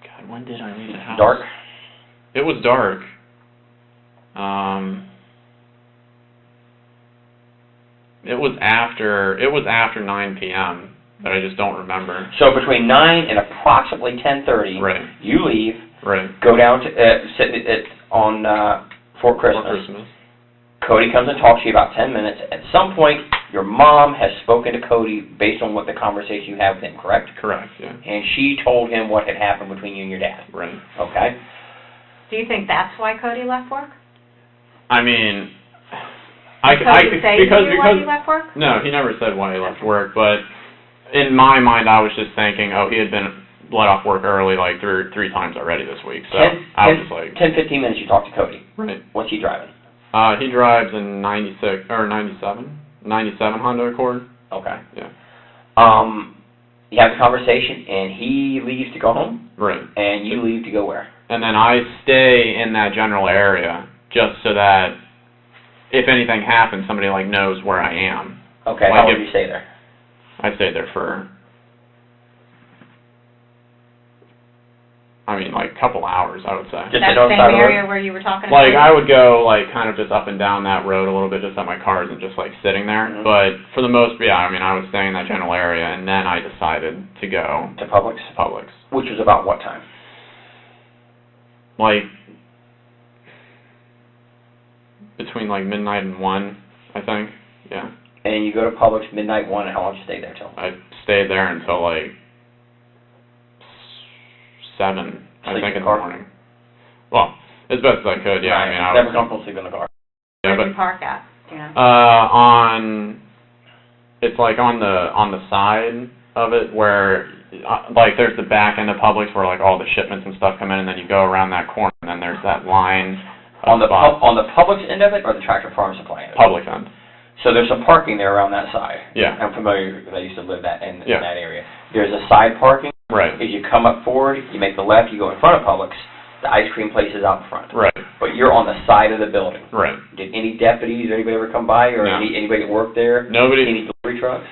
God, when did I leave the house? Dark. It was dark. It was after 9 p.m. but I just don't remember. So between 9 and approximately 10:30, Right. you leave, Right. go down to sit on Fort Christmas. For Christmas. Cody comes and talks to you about 10 minutes. At some point, your mom has spoken to Cody based on what the conversation you have with him, correct? Correct, yeah. And she told him what had happened between you and your dad. Right. Okay? Do you think that's why Cody left work? I mean, Did Cody say to you why he left work? No, he never said why he left work, but in my mind I was just thinking, he had been let off work early three times already this week, so I was just like... 10-15 minutes you talk to Cody. Right. What's he driving? He drives a 97 Honda Accord. Okay. Yeah. You have the conversation, and he leaves to go home? Right. And you leave to go where? And then I stay in that general area just so that if anything happens, somebody knows where I am. Okay, how long did you stay there? I stayed there for, a couple hours, I would say. Just That on the same side of the road? area where you were talking about? I would go, kind of just up and down that road a little bit, just at my cars and just, sitting there. Mhm. But for the most, I was staying in that general area, and then I decided to go To Publix? to Publix. Which was about what time? Between, midnight and 1, I think. Yeah. And you go to Publix midnight 1, and how long did you stay there till? I stayed there until, 7, I Sleep think, in in the the car? morning. Well, as best as I could, yeah. I mean, I never was comfortable sleeping in the car. yeah, Where but did you park at? Do you know? it's like on the side of it where like there's the back end of Publix where like all the shipments and stuff come in, and then you go around that corner, and then there's that line On the spots. on the Publix end of it, or the Tractor Farm Supply end of it? Publix end. So there's some parking there around that side. Yeah. I'm familiar, because I used to live in Yeah. that area. There's a side parking. Right. As you come up forward, you make the left, you go in front of Publix, the ice cream place is out front. Right. But you're on the side of the building. Right. Did any deputies or anybody ever come by, or No. anybody that worked there? Nobody. Any delivery trucks?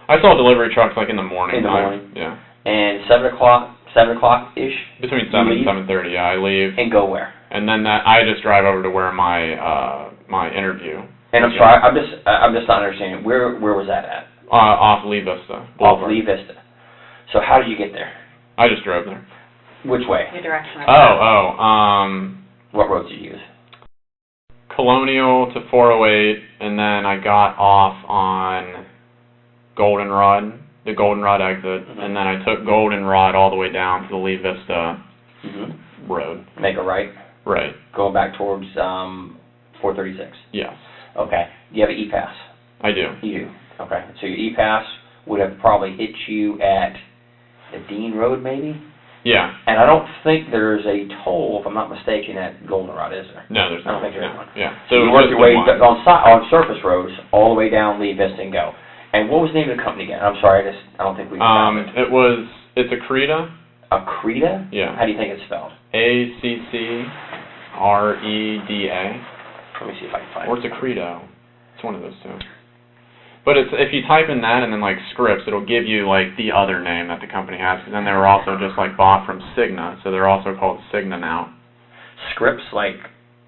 I saw delivery trucks like in the morning. In the morning? Yeah. And 7 o'clock-ish, Between 7 leave? and 7:30. Yeah, I leave, and go where? and then I just drive over to where my interview. And I'm sorry, I'm just not understanding. Where was that at? Off Lee Vista. Off Boulevard. Lee Vista. So how did you get there? I just drove there. Which way? Your direction. What roads did you use? Colonial to 408, and then I got off on Goldenrod, the Goldenrod exit, Mhm. and then I took Goldenrod all the way down to the Lee Vista Mm-hmm. road. Make a right, Right. going back towards 436. Yes, Okay. You have an E-Pass. I do. You do. Okay. So your E-Pass would have probably hit you at the Dean Road, maybe? Yeah. And I don't think there's a toll, if I'm not mistaken, at Goldenrod, is there? No, there's I don't not. think there is No. one. Yeah. So So you it work was your the way one. on surface roads all the way down Lee Vista and go. And what was the name of the company again? I'm sorry, I don't think we found it. It's Accreta. Accreta? Yeah. How do you think it's spelled? ACCREDA. Let me see if I can find Or it. it's Accredo. It's one of those two. But it's if you type in that and then like scripts, it'll give you like the other name that the company has. Because then they were also just like bought from Cigna, so they're also called Cigna now. Scripts, like...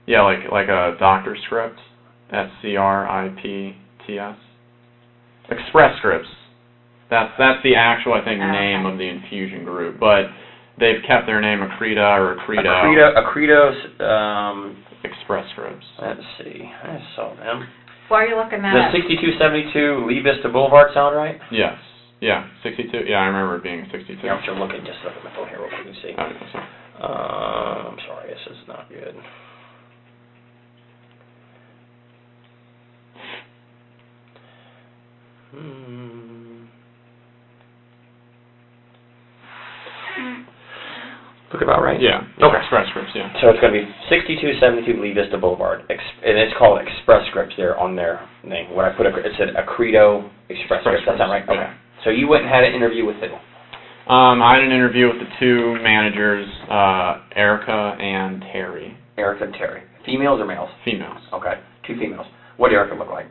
Yeah, like a doctor script. SCRIPTS. Express Scripts. That's the actual, I think, name of the infusion group. But they've kept their name Accreta or Accredo. Accreto's, Express Scripts. let's see. I saw them. While you're looking that Does up, 6272 Lee Vista Boulevard sound right? Yes. Yeah, 62. Yeah, I remember it being 62. Yeah, I'm sure looking, just look at my phone here real quick and see. I'm sorry, this is not good. Look about right? Yeah. Okay. Express Scripts, yeah. So it's going to be 6272 Lee Vista Boulevard, and it's called Express Scripts there on their name. When I put it said Accredo Express Scripts. That's not right? Yeah. Okay. So you went and had an interview with who? I had an interview with the two managers, Erica and Terry. Erica and Terry. Females or males? Females. Okay. Two females. What did Erica look like?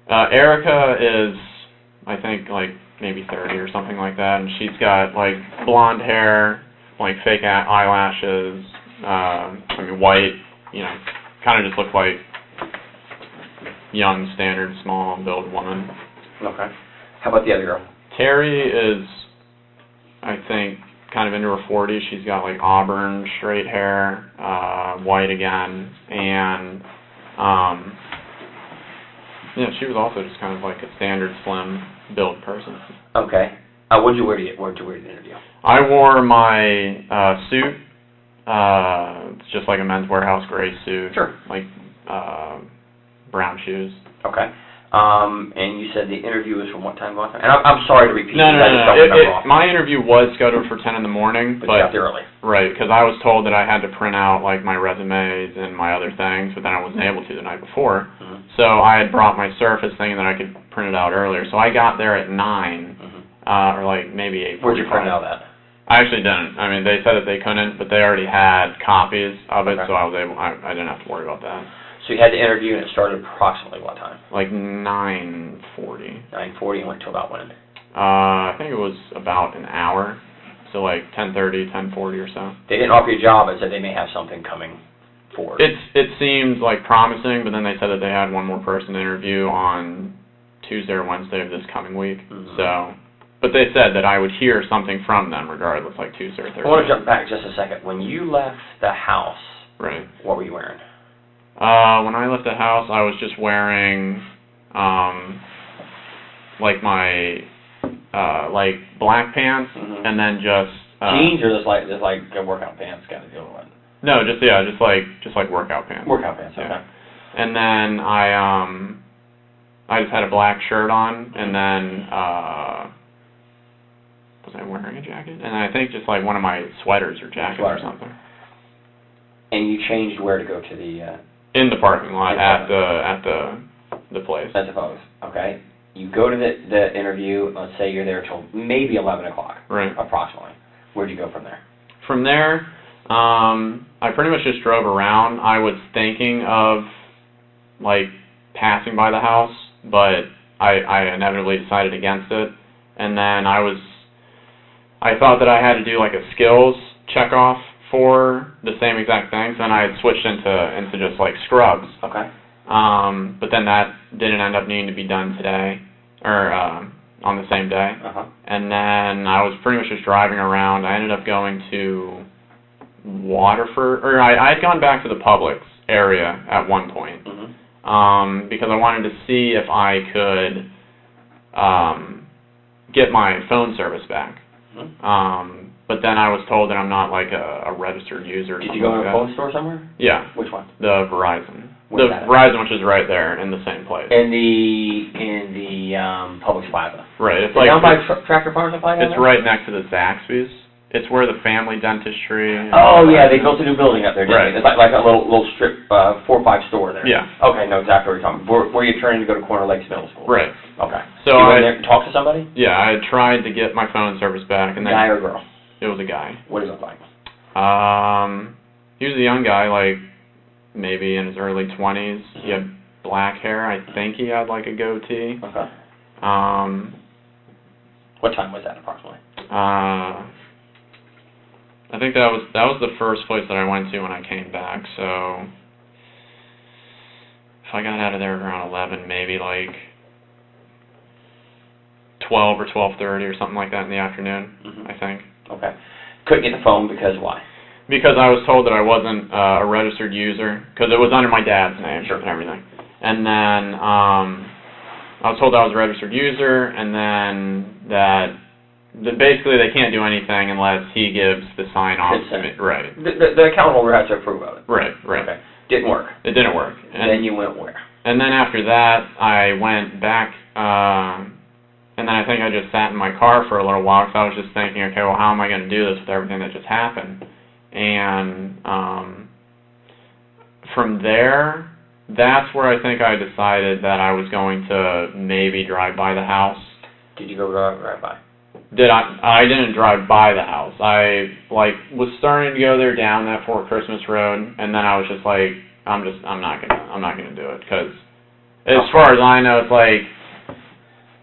Erica is, I think, like maybe 30 or something like that, and she's got like blonde hair, like fake eyelashes, white, kind of just looks like young, standard, small build woman. Okay. How about the other girl? Terry is, I think, kind of into her 40s. She's got like auburn, straight hair, white again, and she was also just kind of like a standard, slim build person. Okay. What did you wear to the interview? I wore my suit. It's just like a Men's Warehouse gray suit. Sure. Like brown shoes. Okay. And you said the interview was from what time to what time? And I'm sorry to repeat. No. I just don't remember off. My interview was scheduled for 10 in the morning, But you got there early. Right, because I was told that I had to print out like my resumes and my other things, but then I wasn't able to the night before. Mm-hmm. So I had brought my Surface thinking that I could print it out earlier. So I got there at 9, or like maybe 8:45. Where'd you print it out at? I actually didn't. I mean, they said that they couldn't, but they already had copies of it, Okay. so I didn't have to worry about that. So you had the interview and it started approximately what time? Like 9:40. 9:40 and went till about when? I think it was about an hour, so like 10:30, 10:40 or so. They didn't offer you a job, but said they may have something coming forward. It seemed like promising, but then they said that they had one more person to interview on Tuesday or Wednesday of this coming week. Mhm. So, but they said that I would hear something from them regardless, like Tuesday or Thursday. I want to jump back just a second. When you left the house, Right. what were you wearing? When I left the house, I was just wearing, like my, like black pants, Mhm. and then just Jeans or just like workout pants kind of deal with it? No, just like workout pants. Workout pants, okay. Yeah. And then I just had a black shirt on, and then was I wearing a jacket? And I think just like one of my sweaters or jackets or something. And you changed where to go to the in the parking lot at the place. I suppose. Okay. You go to the interview. Let's say you're there till maybe 11 o'clock. Right. Approximately. Where'd you go from there? From there, I pretty much just drove around. I was thinking of like passing by the house, but I inevitably decided against it. And then I thought that I had to do like a skills check off for the same exact things, and I had switched into just like scrubs. Okay. But then that didn't end up needing to be done today, or on the same day. Uh-huh. And then I was pretty much just driving around. I ended up going to Waterford, or I had gone back to the Publix area at one point, because I wanted to see if I could get my phone service back. But then I was told that I'm not like a registered user. Did you go to a phone store somewhere? Yeah. Which one? The Verizon. Where's the Verizon, which is right there in the same place. In the Publix Plaza. Right. It's like down by Tractor Farm Supply. It's right next to the Zaxby's. It's where the family dentistry. Oh yeah, they built a new building up there. Didn't they? It's like a little strip 4 or 5 store there. Yeah. Okay, know exactly what you're talking about. Where you're turning to go to Corner Lakes Middle School. Right. Okay. So you went there and talked to somebody? Yeah, I tried to get my phone service back, and then guy or girl? It was a guy. What did he look like? He was a young guy, like maybe in his early 20s. He had black hair. I think he had like a goatee. Okay. What time was that approximately? I think that was the first place that I went to when I came back. So if I got out of there around 11, maybe like 12 or 12:30 or something like that in the afternoon, I think. Okay. Couldn't get the phone because why? Because I was told that I wasn't a registered user, because it was under my dad's name and everything. And then I was told I was a registered user, and then that basically they can't do anything unless he gives the sign-off to me. Right. The account holder has to approve of it. Right. Okay. Didn't work. It didn't work. And then you went where? And then after that, I went back, and then I think I just sat in my car for a little while, because I was just thinking, okay, well, how am I going to do this with everything that just happened? And from there, that's where I think I decided that I was going to maybe drive by the house. Did you go drive by? I didn't drive by the house. I was starting to go there down that Fort Christmas Road, and then I was just like, I'm not gonna do it, because as far as I know, it's like,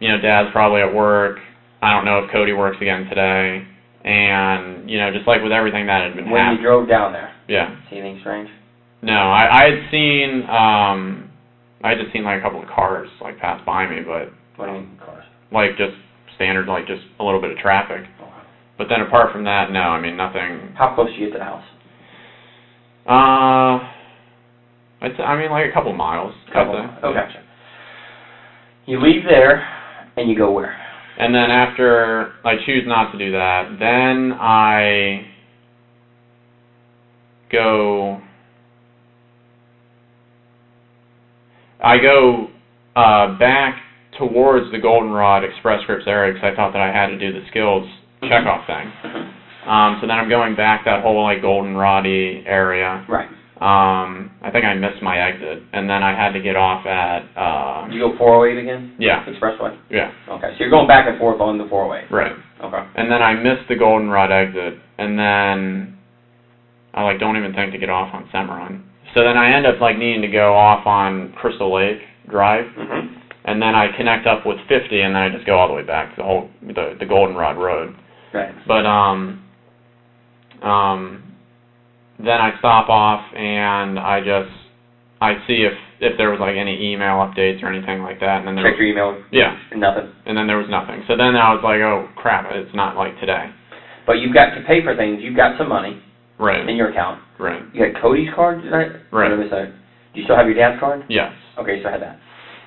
you know, Dad's probably at work. I don't know if Cody works again today, and you know, just like with everything that had been happening. When you drove down there, yeah. See anything strange? No, I had seen I had just seen like a couple of cars like pass by me, but what do you mean cars? Like just standard, like just a little bit of traffic. But then apart from that, no, I mean nothing. How close do you get to the house? I mean like a couple miles. Okay. Gotcha. You leave there and you go where? And then after I choose not to do that, then I go back towards the Goldenrod Express Scripts area, because I thought that I had to do the skills checkoff thing. So then I'm going back that whole like Goldenrod-y area. Right. I think I missed my exit, and then I had to get off at... Did you go 408 again? Yeah. Expressway? Yeah. Okay, so you're going back and forth on the 408. Right. Okay. And then I missed the Goldenrod exit, and then I don't even think to get off on Cimarron. So then I end up needing to go off on Crystal Lake Drive, and then I connect up with 50, and then I just go all the way back to the Goldenrod Road. Right. But then I stop off and I see if there was any email updates or anything like that, and then check your email. Yeah. Nothing. And then there was nothing. So then I was like, oh crap, it's not like today. But you've got to pay for things. You've got some money. Right. In your account. Right. You had Cody's card tonight? Right. Do you still have your dad's card? Yes. Okay, you still have that.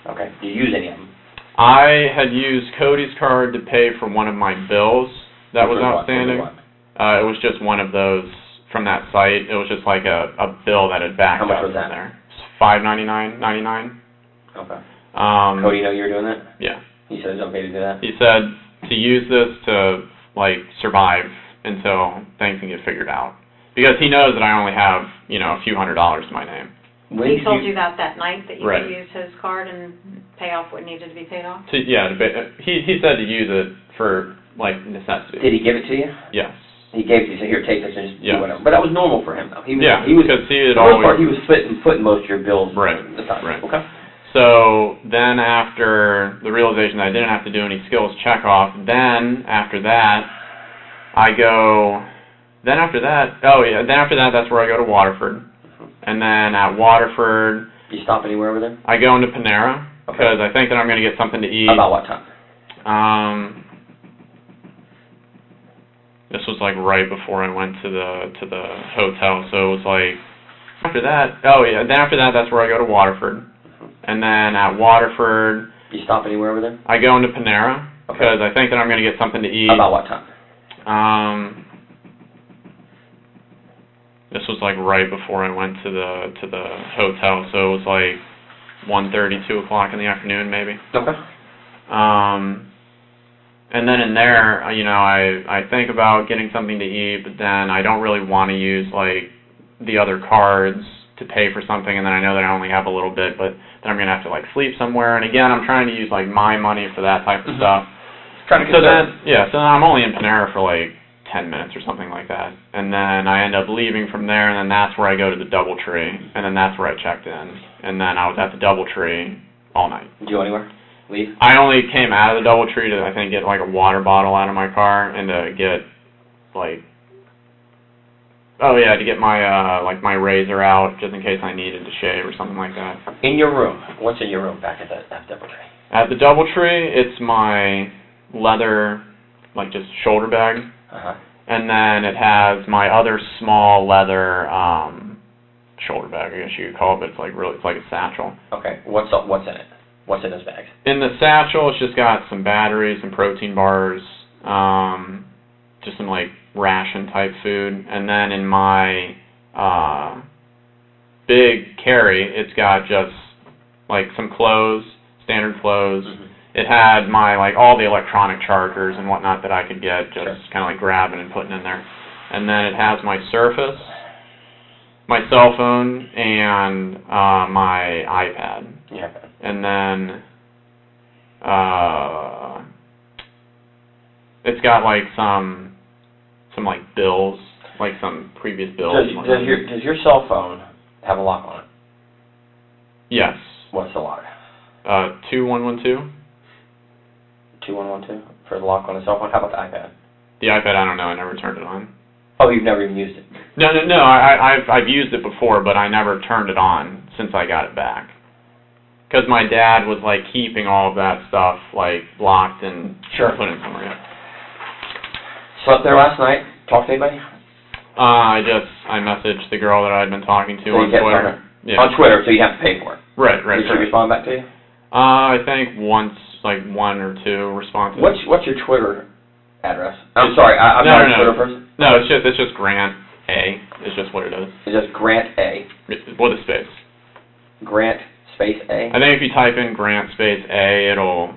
Okay. Do you use any of them? I had used Cody's card to pay for one of my bills that was outstanding. It was just one of those from that site. It was just like a bill that had backed How much up was from that? there. $5.99.99. Okay. Cody, you know you were doing that? Yeah. He said it's okay to do that? He said to use this to, like, survive until things can get figured out. Because he knows that I only have, you know, a few $100s in my name. He told you that night that you Right. could use his card and pay off what needed to be paid off? He said to use it for, like, necessity. Did he give it to you? Yes. He gave it to you, so here, take this and just Yeah. do whatever. But that was normal for him, though. He was, because he had for the most part, always... he was footing most of your bills. Right, at the time. right. Okay. So then after the realization that I didn't have to do any skills checkoff, then after that, then after that, that's where I go to Waterford. And then at Waterford... You stop anywhere over there? I go into Panera, because I think that I'm going to get something to eat. About what time? This was like right before I went to the hotel, so it was like after that. Then after that, that's where I go to Waterford, and then at Waterford. You stop anywhere over there? I go into Panera because I think that I'm going to get something to eat. About what time? This was like right before I went to the hotel, so it was like 1:30, 2 o'clock in the afternoon, maybe. Okay. And then in there, you know, I think about getting something to eat, but then I don't really want to use, like, the other cards to pay for something, and then I know that I only have a little bit, but then I'm going to have to, like, sleep somewhere. And again, I'm trying to use, like, my money for that type of stuff. So then I'm only in Panera for, like, 10 minutes or something like that. And then I end up leaving from there, and then that's where I go to the DoubleTree, and then that's where I checked in. And then I was at the DoubleTree all night. Did you go anywhere? Leave? I only came out of the DoubleTree to, I think, get like a water bottle out of my car and to get, like, to get my, like, my razor out just in case I needed to shave or something like that. In your room, what's in your room back at the DoubleTree? At the DoubleTree, it's my leather, like, just shoulder bag. And then it has my other small leather, shoulder bag, I guess you could call it, but it's like a satchel. Okay. What's in it? What's in those bags? In the satchel, it's just got some batteries, some protein bars, just some, like, ration-type food. And then in my big carry, it's got just, like, some clothes, standard clothes. It had my, like, all the electronic chargers and whatnot that I could get, just kind of, like, grabbing and putting in there. And then it has my Surface, my cell phone, and my iPad. Yeah. And then it's got like some like bills, like some previous bills. Does your cell phone have a lock on it? Yes. What's the lock? 2112. 2112 for the lock on the cell phone. How about the iPad? The iPad, I don't know. I never turned it on. Oh, you've never even used it? No. I've used it before, but I never turned it on since I got it back. Because my dad was, like, keeping all of that stuff, like, locked and put it somewhere. Yeah. Slept there last night? Talked to anybody? I messaged the girl that I'd been talking to on Twitter. Yeah. On Twitter, so you have to pay for it. Right. Did she respond back to you? I think once, like, 1 or 2 responses. What's your Twitter address? I'm sorry, I'm not a Twitter person. No, it's just Grant A. It's just what it is. It's just Grant A. With a space. Grant space A? I think if you type in Grant space A, it'll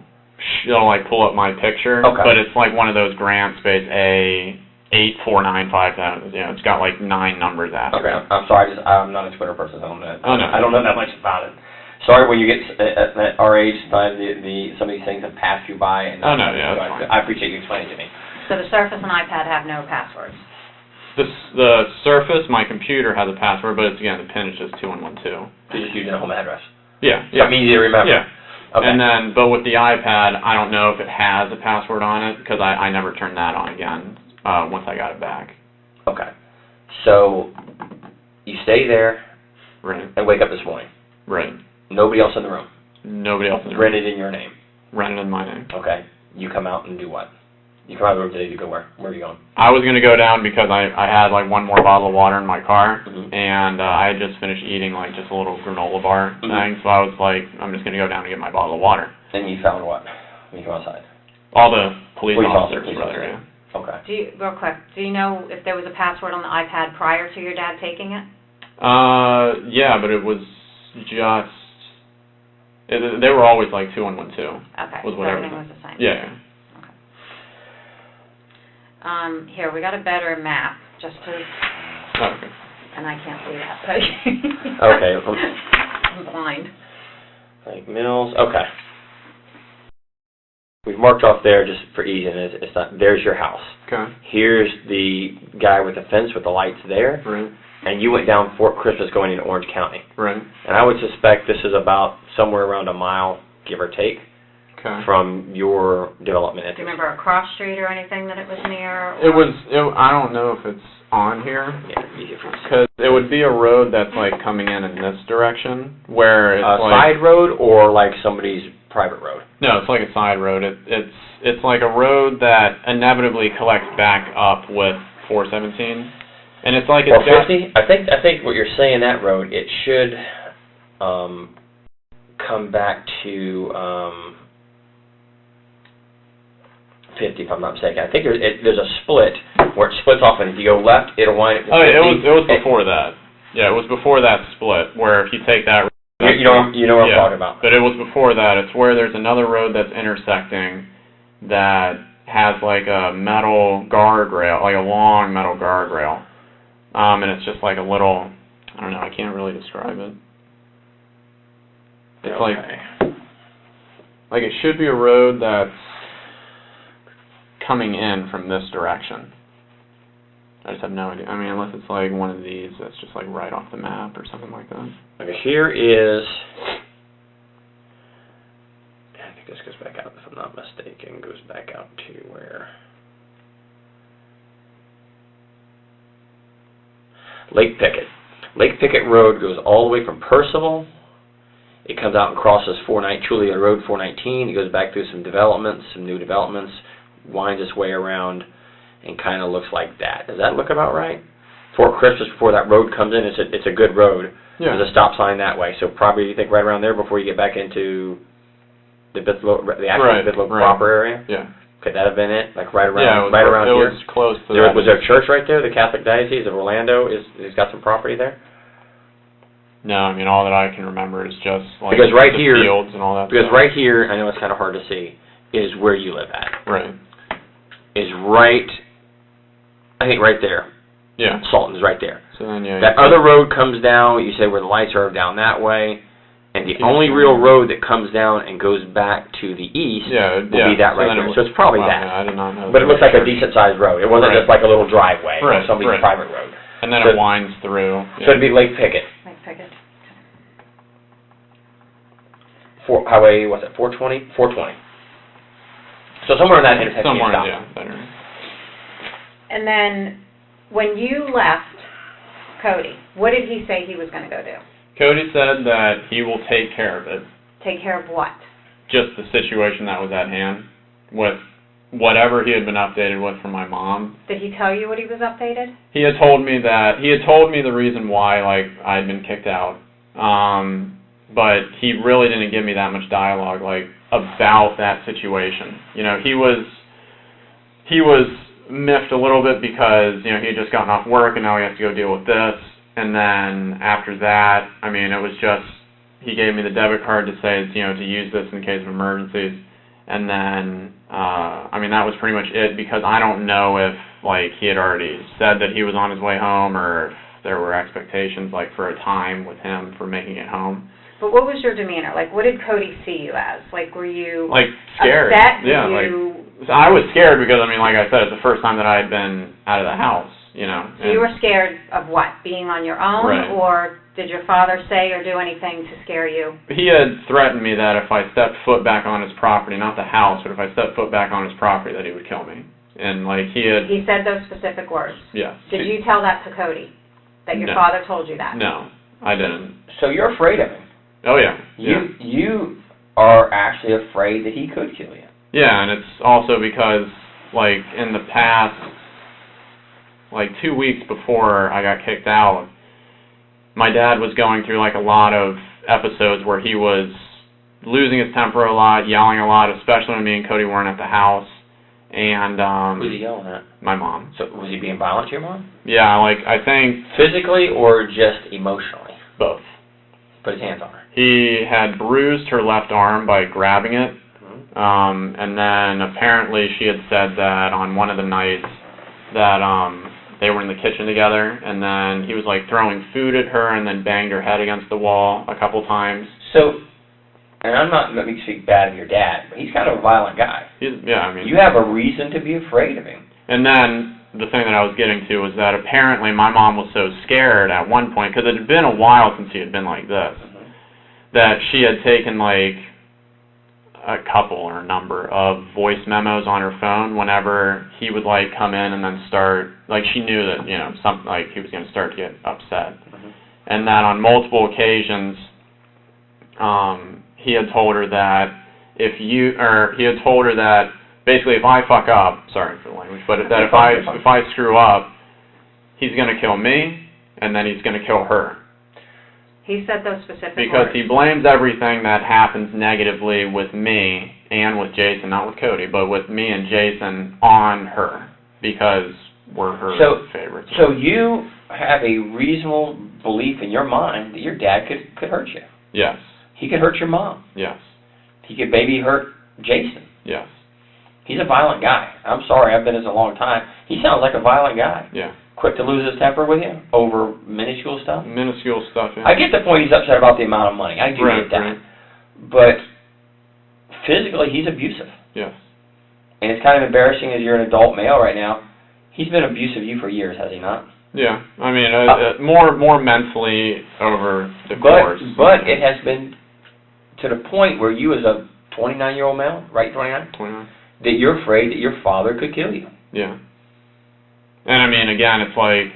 like pull up my picture. Okay. But it's like one of those Grant space A 84950. You know, it's got like 9 numbers after. Okay, I'm sorry. I'm not a Twitter person. I don't know that much about it. Sorry when you get at our age, sometimes some of these things have passed you by. And that's fine. I appreciate you explaining to me. So the Surface and iPad have no passwords? The Surface, my computer has a password, but it's, again, the PIN is just 2112. You're just using a home address. Yeah. So I'm easy to remember. Yeah. Okay. And then, but with the iPad, I don't know if it has a password on it, because I never turned that on again once I got it back. Okay. So you stay there and wake up this morning. Right. Nobody else in the room. Nobody else in the room. Rented in your name. Rented in my name. Okay. You come out and do what? You come out of the room today to go where? Where are you going? I was going to go down because I had like one more bottle of water in my car, and I had just finished eating like just a little granola bar thing, so I was like, I'm just going to go down and get my bottle of water. And you found what when you come outside? All the police officers were there, yeah. Okay. Real quick, do you know if there was a password on the iPad prior to your dad taking it? Yeah, but it was just, they were always like 2112. Okay, was so whatever. everything was the same. Yeah. Okay. Here, we got a better map, just to, Okay. and I can't see that. Okay. I'm blind. Like Mills, okay. We've marked off there just for ease, and it's not, there's your house. Okay. Here's the guy with the fence with the lights there. Right. And you went down Fort Christmas going into Orange County. Right. And I would suspect this is about somewhere around a mile, give or take, from your development Do you entrance. remember a cross street or anything that it was near? It was, I don't know if it's on here. Yeah, easy for you to see. Because it would be a road that's like coming in this direction, where it's like side road or like somebody's private road? No, it's like a side road. It's like a road that inevitably collects back up with 417, and it's like it's 450. I think what you're saying, that road, it should come back to 50, if I'm not mistaken. I think there's a split where it splits off, and if you go left, it'll wind up to 50. It was before that. Yeah, it was before that split, where if you take that road, you know what I'm talking about. But it was before that. It's where there's another road that's intersecting that has like a metal guardrail, like a long metal guardrail. And it's just like a little, I don't know, I can't really describe it. It's like it should be a road that's coming in from this direction. I just have no idea. I mean, unless it's like one of these that's just like right off the map or something like that. Okay, here is, I think this goes back out, if I'm not mistaken, goes back out to where? Lake Pickett. Lake Pickett Road goes all the way from Percival. It comes out and crosses Trulia Road 419. It goes back through some developments, some new developments, winds its way around, and kind of looks like that. Does that look about right? Fort Christmas, before that road comes in, it's a good road. Yeah. There's a stop sign that way, so probably you think right around there before you get back into the actual Bithlow proper area. Yeah. Could that have been it? Like right around, yeah, right around here. It was close to There, that. was there a church right there? The Catholic Diocese of Orlando has got some property there. No, I mean all that I can remember is just like because right the here, fields and all that. Because stuff. right here, I know it's kind of hard to see, is where you live at. Right. Is right. I think right there. Yeah. Sultan's right there. So then, yeah. That other road comes down, you say where the lights are down that way, and the only real road that comes down and goes back to the east will be that right there. So it's probably that. Yeah, I did not know. But it looks like a decent-sized road. It wasn't just like a little driveway or somebody's private road. And then it winds through. So it'd be Lake Pickett. Lake Pickett. Highway, what's it, 420? 420. So somewhere in that intersection. Somewhere, yeah. Better. And then, when you left Cody, what did he say he was going to go do? Cody said that he will take care of it. Take care of what? Just the situation that was at hand, with whatever he had been updated with from my mom. Did he tell you what he was updated? He had told me the reason why, like, I had been kicked out. But he really didn't give me that much dialogue, like, about that situation. You know, he was miffed a little bit because, you know, he had just gotten off work and now he has to go deal with this. And then after that, I mean, it was just, he gave me the debit card to say, you know, to use this in case of emergencies. And then, I mean, that was pretty much it, because I don't know if, like, he had already said that he was on his way home, or if there were expectations, like, for a time with him for making it home. But what was your demeanor? Like, what did Cody see you as? Like, were you like scared? Upset? Yeah, I was scared because, I mean, like I said, it's the first time that I had been out of the house, you know. So you were scared of what? Being on your own? Right. Or did your father say or do anything to scare you? He had threatened me that if I stepped foot back on his property, not the house, but if I stepped foot back on his property, that he would kill me. And, like, he said those specific words? Yes. Did you tell that to Cody? That your father told you that? No, I didn't. So you're afraid of him? Oh, yeah. You are actually afraid that he could kill you. Yeah, and it's also because, like, in the past, like, 2 weeks before I got kicked out, my dad was going through, like, a lot of episodes where he was losing his temper a lot, yelling a lot, especially when me and Cody weren't at the house. And who's he yelling at? My mom. So was he being violent to your mom? Yeah, like I think physically or just emotionally? Both. Put his hands on her. He had bruised her left arm by grabbing it, and then apparently she had said that on one of the nights that they were in the kitchen together, and then he was like throwing food at her and then banged her head against the wall a couple times. So, and I'm not let me speak bad of your dad, but he's kind of a violent guy. I mean, you have a reason to be afraid of him. And then the thing that I was getting to was that apparently my mom was so scared at one point, because it had been a while since he had been like this, that she had taken like a couple or a number of voice memos on her phone whenever he would like come in and then start, like she knew that, you know, something like he was going to start to get upset. And that on multiple occasions, he had told her that basically if I fuck up, sorry for the language, but that if I screw up, he's going to kill me and then he's going to kill her. He said those specific because words. he blames everything that happens negatively with me and with Jason, not with Cody, but with me and Jason on her because we're her favorites. So you have a reasonable belief in your mind that your dad could hurt you. Yes. He could hurt your mom. Yes. He could maybe hurt Jason. Yes. He's a violent guy. I'm sorry, I've been this a long time. He sounds like a violent guy. Yeah. Quick to lose his temper with you over minuscule stuff? Minuscule stuff, yeah. I get the point he's upset about the amount of money. I do get that. Right. But physically, he's abusive. Yes. And it's kind of embarrassing as you're an adult male right now. He's been abusive of you for years, has he not? Yeah. I mean, more mentally over the course. But it has been to the point where you as a 29-year-old male, right, 29? 29. That you're afraid that your father could kill you. Yeah. And I mean, again, it's like,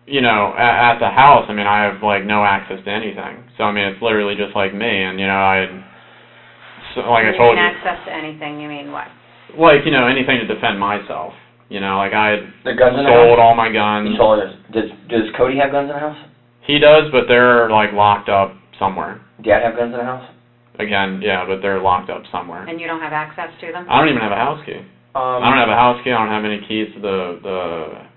you know, at the house, I mean, I have like no access to anything. So I mean, it's literally just like me, and you know, I told you. Access to anything? You mean what? Like, you know, anything to defend myself. You know, like I had sold all my guns. You sold it. Does Cody have guns in the house? He does, but they're like locked up somewhere. Dad have guns in the house? Again, yeah, but they're locked up somewhere. And you don't have access to them? I don't even have a house key. I don't have a house key. I don't have any keys to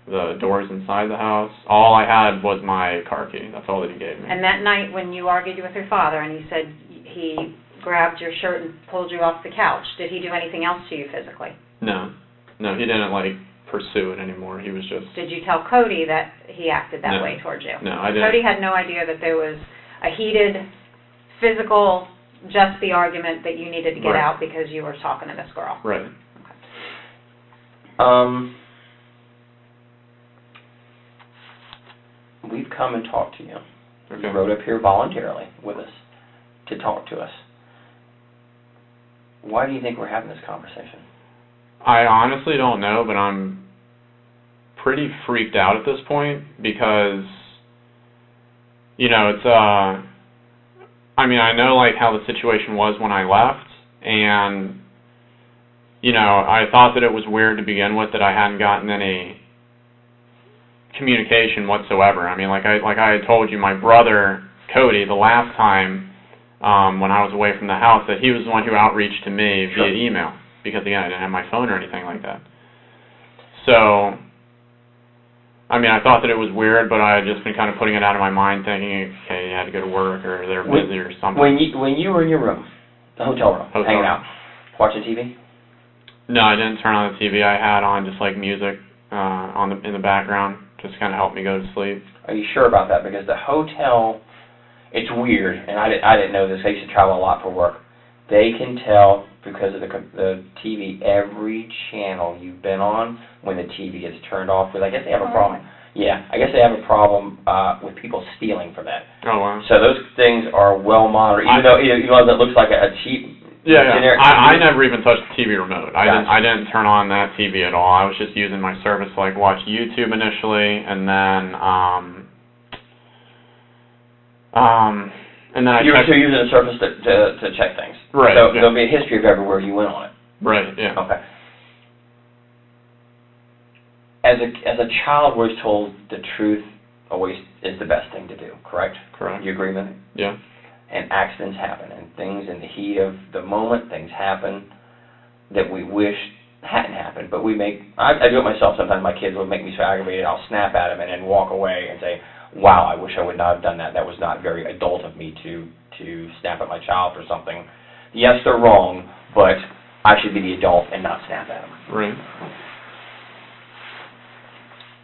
the doors inside the house. All I had was my car key. That's all that he gave me. And that night when you argued with your father and he said he grabbed your shirt and pulled you off the couch, did he do anything else to you physically? No. No, he didn't, like, pursue it anymore. He was just... Did you tell Cody that he acted that way towards you? No, I didn't. Cody had no idea that there was a heated, physical, just the argument that you needed to get out because you were talking to this girl. Right. We've come and talked to you. Okay. You rode up here voluntarily with us to talk to us. Why do you think we're having this conversation? I honestly don't know, but I'm pretty freaked out at this point because, you know, it's, I mean, I know, like, how the situation was when I left, and, you know, I thought that it was weird to begin with that I hadn't gotten any communication whatsoever. I mean, like I had told you, my brother, Cody, the last time when I was away from the house, that he was the one who outreached to me via email, because, again, I didn't have my phone or anything like that. So, I mean, I thought that it was weird, but I had just been kind of putting it out of my mind, thinking, okay, you had to go to work, or they're busy, or something. When you were in your room, the hotel room, hanging out, watching TV? No, I didn't turn on the TV. I had on just, like, music in the background, just kind of helped me go to sleep. Are you sure about that? Because the hotel, it's weird, and I didn't know this. I used to travel a lot for work. They can tell, because of the TV, every channel you've been on when the TV gets turned off. Because I guess they have a problem. Yeah, I guess they have a problem with people stealing from that. Oh, wow. So those things are well monitored, even though it looks like a cheap. Yeah. I never even touched the TV remote. I didn't turn on that TV at all. I was just using my service to, like, watch YouTube initially, and then I you were using the service to check things. Right. So there'll be a history of everywhere you went on it. Right. Yeah. Okay. As a child, we're told the truth always is the best thing to do. Correct. Correct. You agree with me? Yeah. And accidents happen, and things in the heat of the moment, things happen. that we wish hadn't happened. But I do it myself sometimes. My kids will make me so aggravated, I'll snap at them and then walk away and say, wow, I wish I would not have done that. That was not very adult of me to snap at my child for something. Yes, they're wrong, but I should be the adult and not snap at them. Right.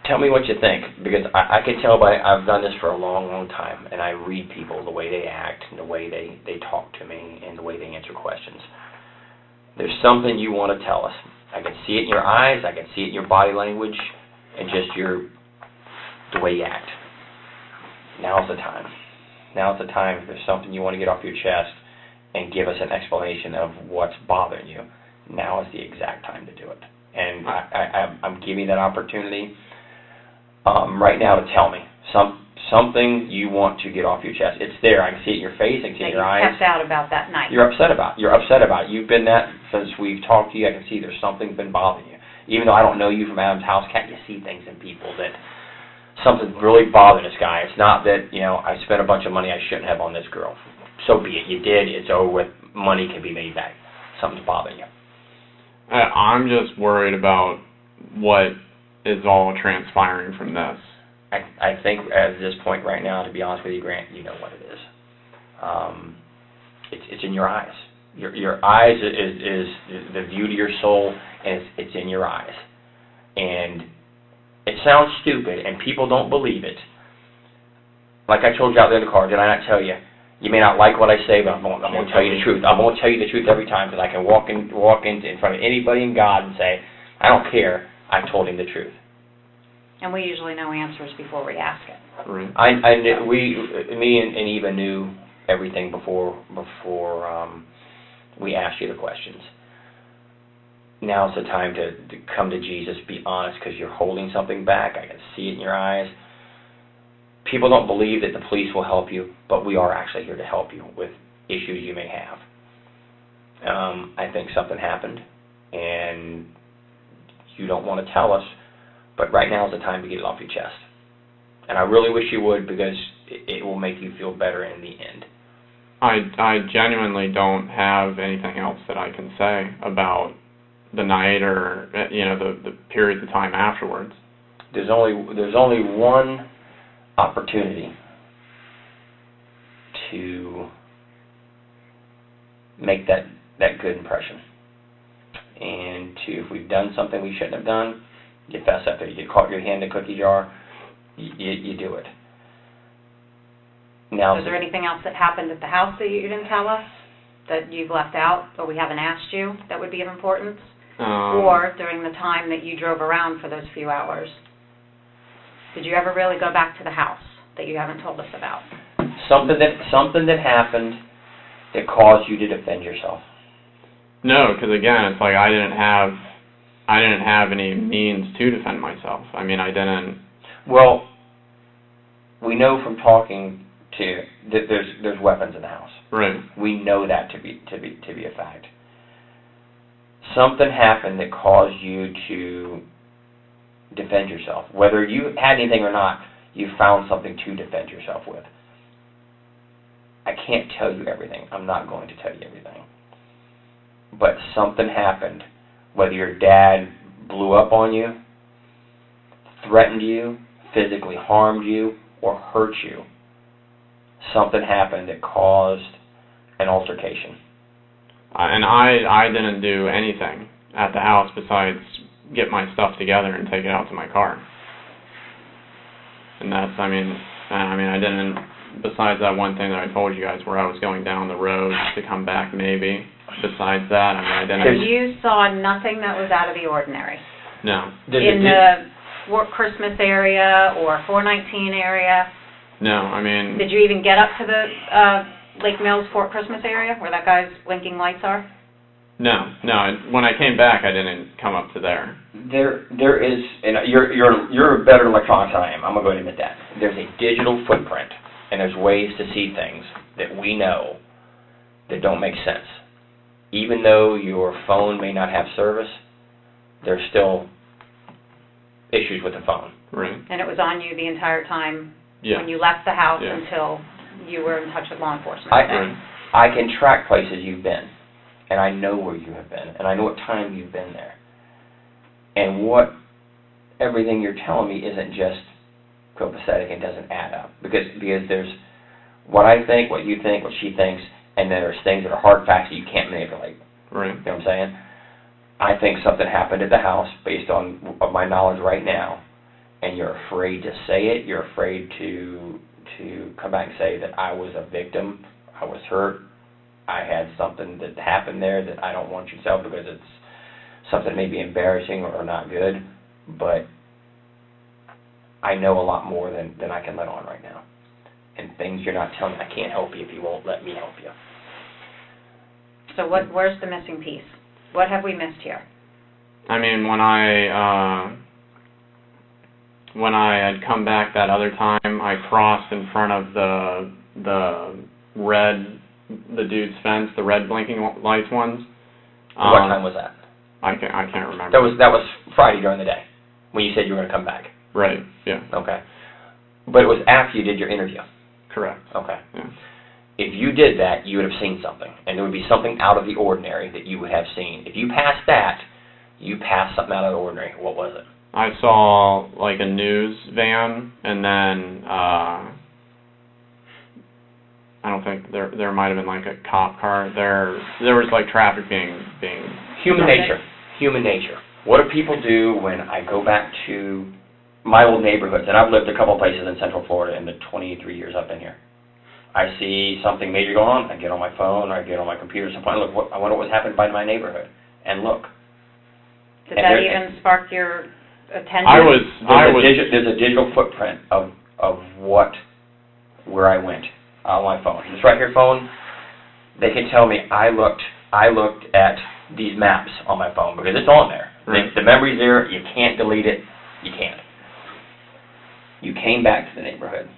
Tell me what you think, because I can tell I've done this for a long, long time, and I read people, the way they act, and the way they talk to me, and the way they answer questions. There's something you want to tell us. I can see it in your eyes, I can see it in your body language, and just the way you act. Now's the time. Now's the time. If there's something you want to get off your chest and give us an explanation of what's bothering you, now is the exact time to do it. And I'm giving you that opportunity right now to tell me something you want to get off your chest. It's there. I can see it in your face. I can see it in your eyes. You kept out about that night. You're upset about it. You've been that since we've talked to you. I can see there's something been bothering you. Even though I don't know you from Adam's house, can't you see things in people that something's really bothering this guy? It's not that, I spent a bunch of money I shouldn't have on this girl. So be it. You did. It's over with. Money can be made back. Something's bothering you. I'm just worried about what is all transpiring from this. I think at this point right now, to be honest with you, Grant, you know what it is. It's in your eyes. Your eyes is the view to your soul, and it's in your eyes. And it sounds stupid, and people don't believe it. Like I told you out there in the car, did I not tell you? You may not like what I say, but I'm going to tell you the truth. I'm going to tell you the truth every time, because I can walk in front of anybody in God and say, I don't care, I told him the truth. And we usually know answers before we ask it. Right. Me and Eva knew everything before we asked you the questions. Now's the time to come to Jesus, be honest, because you're holding something back. I can see it in your eyes. People don't believe that the police will help you, but we are actually here to help you with issues you may have. I think something happened, and you don't want to tell us, but right now is the time to get it off your chest. And I really wish you would, because it will make you feel better in the end. I genuinely don't have anything else that I can say about the night or the period of time afterwards. There's only one opportunity to make that good impression, and if we've done something we shouldn't have done, you fess up to it. You caught your hand in the cookie jar, you do it. Now, is there anything else that happened at the house that you didn't tell us, that you've left out, or we haven't asked you, that would be of importance? Or during the time that you drove around for those few hours, did you ever really go back to the house that you haven't told us about? Something that happened that caused you to defend yourself. No, because again, it's like I didn't have any means to defend myself. I mean, I didn't. Well, we know from talking to that there's weapons in the house. Right. We know that to be a fact. Something happened that caused you to defend yourself. Whether you had anything or not, you found something to defend yourself with. I can't tell you everything. I'm not going to tell you everything. But something happened. Whether your dad blew up on you, threatened you, physically harmed you, or hurt you, something happened that caused an altercation. And I didn't do anything at the house besides get my stuff together and take it out to my car. And that's, I didn't, besides that one thing that I told you guys where I was going down the road to come back maybe, besides that, I didn't. You saw nothing that was out of the ordinary? No. In the Fort Christmas area or 419 area? No, Did you even get up to the Lake Mills Fort Christmas area where that guy's blinking lights are? No. When I came back, I didn't come up to there. There is, and you're better electronics than I am. I'm gonna go ahead and admit that. There's a digital footprint, and there's ways to see things that we know that don't make sense. Even though your phone may not have service, there's still issues with the phone. Right. And it was on you the entire time when you left the house until you were in touch with law enforcement. I can track places you've been, and I know where you have been, and I know what time you've been there. And what everything you're telling me isn't just copacetic and doesn't add up. Because there's what I think, what you think, what she thinks, and then there's things that are hard facts that you can't manipulate. Right. You know what I'm saying? I think something happened at the house based on my knowledge right now, and you're afraid to say it. You're afraid to come back and say that I was a victim, I was hurt, I had something that happened there that I don't want you to tell because it's something maybe embarrassing or not good, but I know a lot more than I can let on right now. And things you're not telling me, I can't help you if you won't let me help you. So where's the missing piece? What have we missed here? I mean, when I had come back that other time, I crossed in front of the dude's fence, the red blinking lights ones. What time was that? I can't remember. That was Friday during the day, when you said you were going to come back. Right, yeah. Okay. But it was after you did your interview. Correct. Okay. Yeah. If you did that, you would have seen something, and there would be something out of the ordinary that you would have seen. If you passed that, you passed something out of the ordinary. What was it? I saw like a news van, and then I don't think there might have been like a cop car. There was like traffic being Human nature. Human nature. What do people do when I go back to my old neighborhoods? And I've lived a couple places in Central Florida in the 23 years I've been here. I see something major going on, I get on my phone or I get on my computer, I wonder what's happened by my neighborhood, and look. Did that even spark your attention? There's a digital footprint of where I went on my phone. This right here phone, they can tell me I looked at these maps on my phone because it's on there. Right. The memory's there, you can't delete it, you can't. You came back to the neighborhood.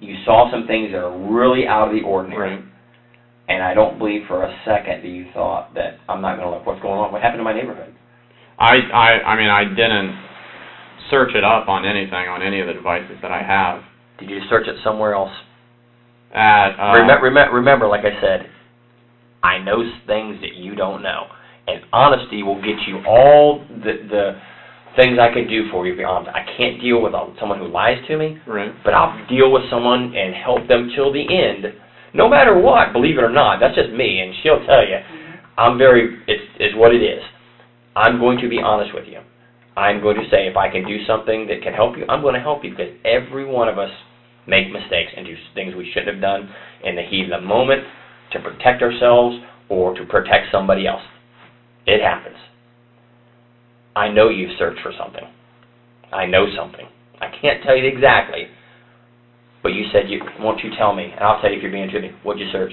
You saw some things that are really out of the ordinary. Right. And I don't believe for a second that you thought that I'm not going to look. What's going on? What happened to my neighborhood? I mean, I didn't search it up on anything, on any of the devices that I have. Did you search it somewhere else? At remember, like I said, I know things that you don't know. And honesty will get you all the things I can do for you. Be honest. I can't deal with someone who lies to me, right. But I'll deal with someone and help them till the end, no matter what. Believe it or not, that's just me, and she'll tell you. It's what it is. I'm going to be honest with you. I'm going to say if I can do something that can help you, I'm going to help you because every one of us make mistakes and do things we shouldn't have done in the heat of the moment to protect ourselves or to protect somebody else. It happens. I know you've searched for something. I know something. I can't tell you exactly, but you said won't you tell me, and I'll tell you if you're being true to me. What'd you search?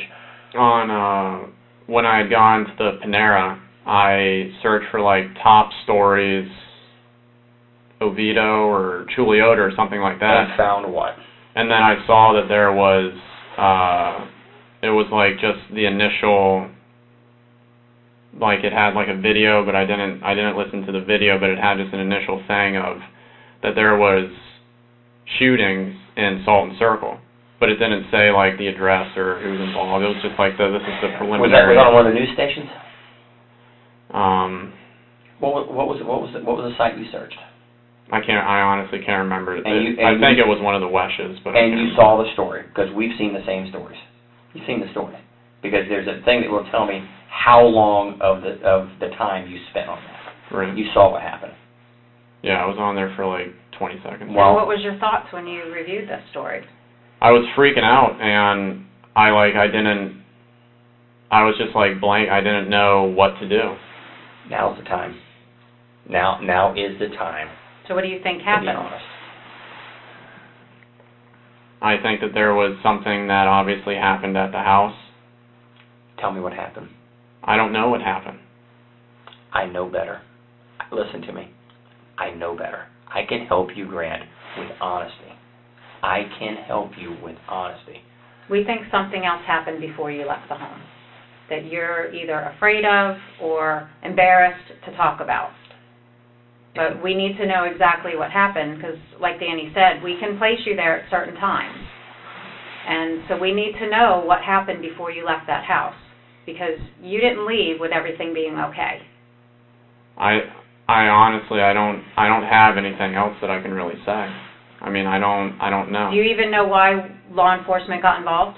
When I had gone to the Panera, I searched for like top stories, Oviedo or Chuliote or something like that. And found what? And then I saw that there was, it was like just the initial. Like it had like a video, but I didn't listen to the video, but it had just an initial thing of that there was shootings in Salt and Circle, but it didn't say like the address or who's involved. It was just like this is the preliminary. Was that on one of the news stations? What was the site you searched? I honestly can't remember. I think it was one of the Weshes, but. And you saw the story because we've seen the same stories. You've seen the story because there's a thing that will tell me how long of the time you spent on that. Right. You saw what happened. Yeah, I was on there for like 20 seconds. Well, what was your thoughts when you reviewed this story? I was freaking out, and I was just like blank. I didn't know what to do. Now's the time. Now is the time. So what do you think happened? To be honest. I think that there was something that obviously happened at the house. Tell me what happened. I don't know what happened. I know better. Listen to me. I know better. I can help you, Grant, with honesty. I can help you with honesty. We think something else happened before you left the home that you're either afraid of or embarrassed to talk about. But we need to know exactly what happened because, like Danny said, we can place you there at certain times. And so we need to know what happened before you left that house. because you didn't leave with everything being okay. I honestly, I don't have anything else that I can really say. I mean, I don't know. Do you even know why law enforcement got involved?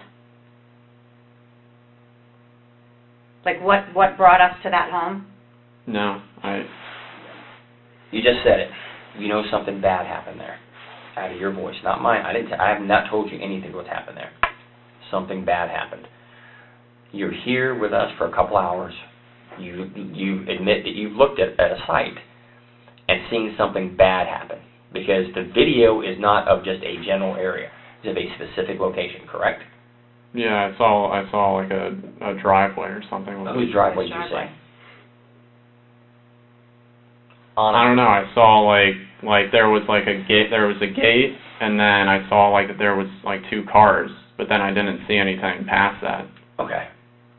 Like, what brought us to that home? No, You just said it. You know something bad happened there. Out of your voice, not mine. I have not told you anything what's happened there. Something bad happened. You're here with us for a couple hours. You admit that you've looked at a site and seen something bad happen, because the video is not of just a general area. It's of a specific location, correct? Yeah, I saw like a driveway or something. Whose driveway did you say? I don't know. I saw like there was like a gate. There was a gate, and then I saw like that there was like 2 cars, but then I didn't see anything past that. Okay.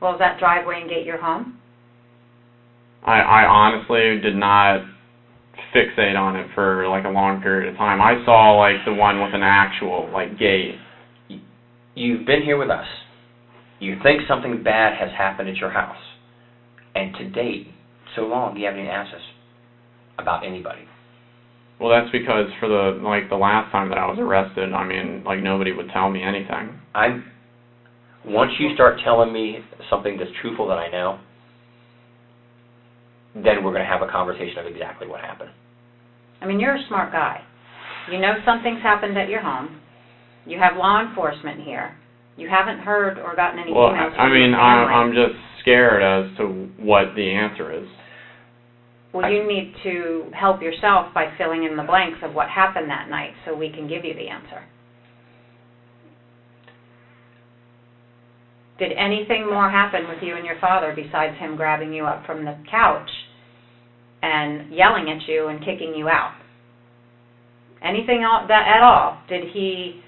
Well, is that driveway and gate your home? I honestly did not fixate on it for like a long period of time. I saw like the one with an actual like gate. You've been here with us. You think something bad has happened at your house, and to date, so long, you haven't even asked us about anybody. Well, that's because for the last time that I was arrested, I mean, like nobody would tell me anything. Once you start telling me something that's truthful that I know, then we're going to have a conversation of exactly what happened. I mean, you're a smart guy. You know something's happened at your home. You have law enforcement here. You haven't heard or gotten any emails from your family. I'm just scared as to what the answer is. Well, you need to help yourself by filling in the blanks of what happened that night so we can give you the answer. Did anything more happen with you and your father besides him grabbing you up from the couch and yelling at you and kicking you out? Anything at all? Did he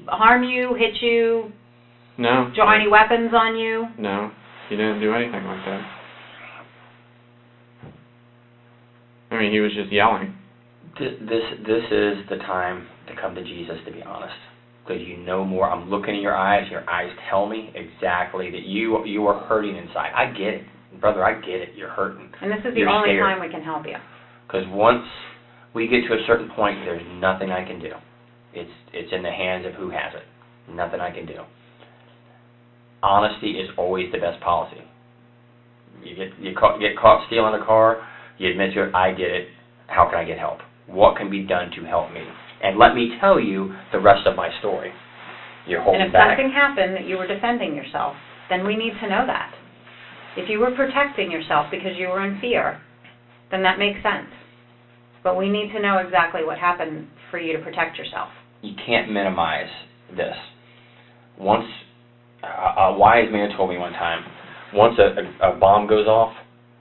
harm you, hit you? No. Draw any weapons on you? No, he didn't do anything like that. I mean, he was just yelling. This is the time to come to Jesus, to be honest, because you know more. I'm looking in your eyes. Your eyes tell me exactly that you are hurting inside. I get it, brother. I get it. You're hurting. And this is the only time we can help you. Because once we get to a certain point, there's nothing I can do. It's in the hands of who has it. Nothing I can do. Honesty is always the best policy. You get caught stealing a car. You admit to it. I get it. How can I get help? What can be done to help me? And let me tell you the rest of my story. You're holding back. And if something happened that you were defending yourself, then we need to know that. If you were protecting yourself because you were in fear, then that makes sense. But we need to know exactly what happened for you to protect yourself. You can't minimize this. Once a wise man told me one time, once a bomb goes off,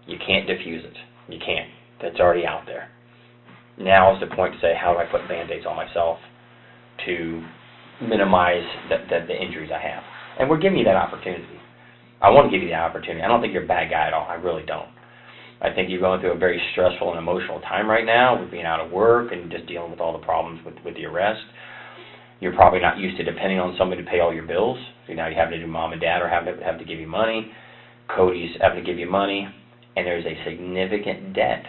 you can't defuse it. You can't. That's already out there. Now is the point to say, how do I put Band-Aids on myself to minimize the injuries I have? And we're giving you that opportunity. I want to give you that opportunity. I don't think you're a bad guy at all. I really don't. I think you're going through a very stressful and emotional time right now with being out of work and just dealing with all the problems with the arrest. You're probably not used to depending on somebody to pay all your bills. So now you have to do mom and dad or have to give you money. Cody's having to give you money. And there's a significant debt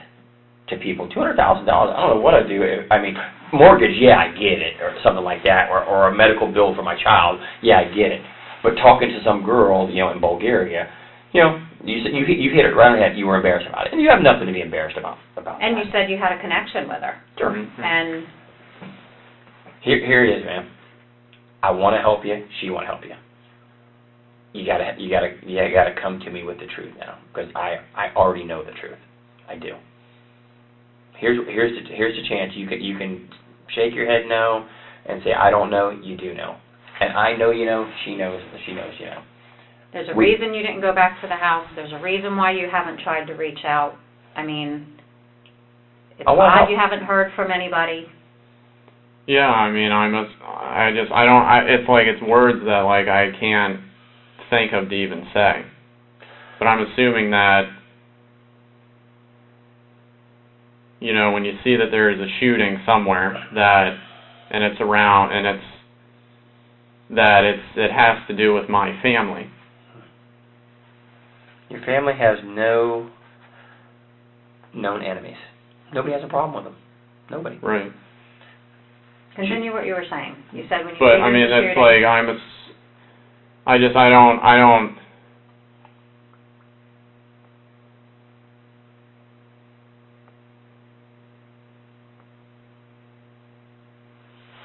to people. $200,000, I don't know what I'd do. I mean, mortgage, yeah, I get it, or something like that, or a medical bill for my child, yeah, I get it. But talking to some girl, in Bulgaria, you hit it right on the head. You were embarrassed about it, and you have nothing to be embarrassed about. And you said you had a connection with her. Sure. And here it is, man. I want to help you. She want to help you. You gotta come to me with the truth now, because I already know the truth. I do. Here's the chance. You can shake your head no and say I don't know. You do know, and I know you know. She knows you know. There's a reason you didn't go back to the house. There's a reason why you haven't tried to reach out. I mean, it's odd you haven't heard from anybody. Yeah, I mean, it's like it's words that like I can't think of to even say. But I'm assuming that, when you see that there is a shooting somewhere and it's around, and that it has to do with my family. Your family has no known enemies. Nobody has a problem with them. Nobody. Right. Continue what you were saying. You said when you But I mean, that's like I don't.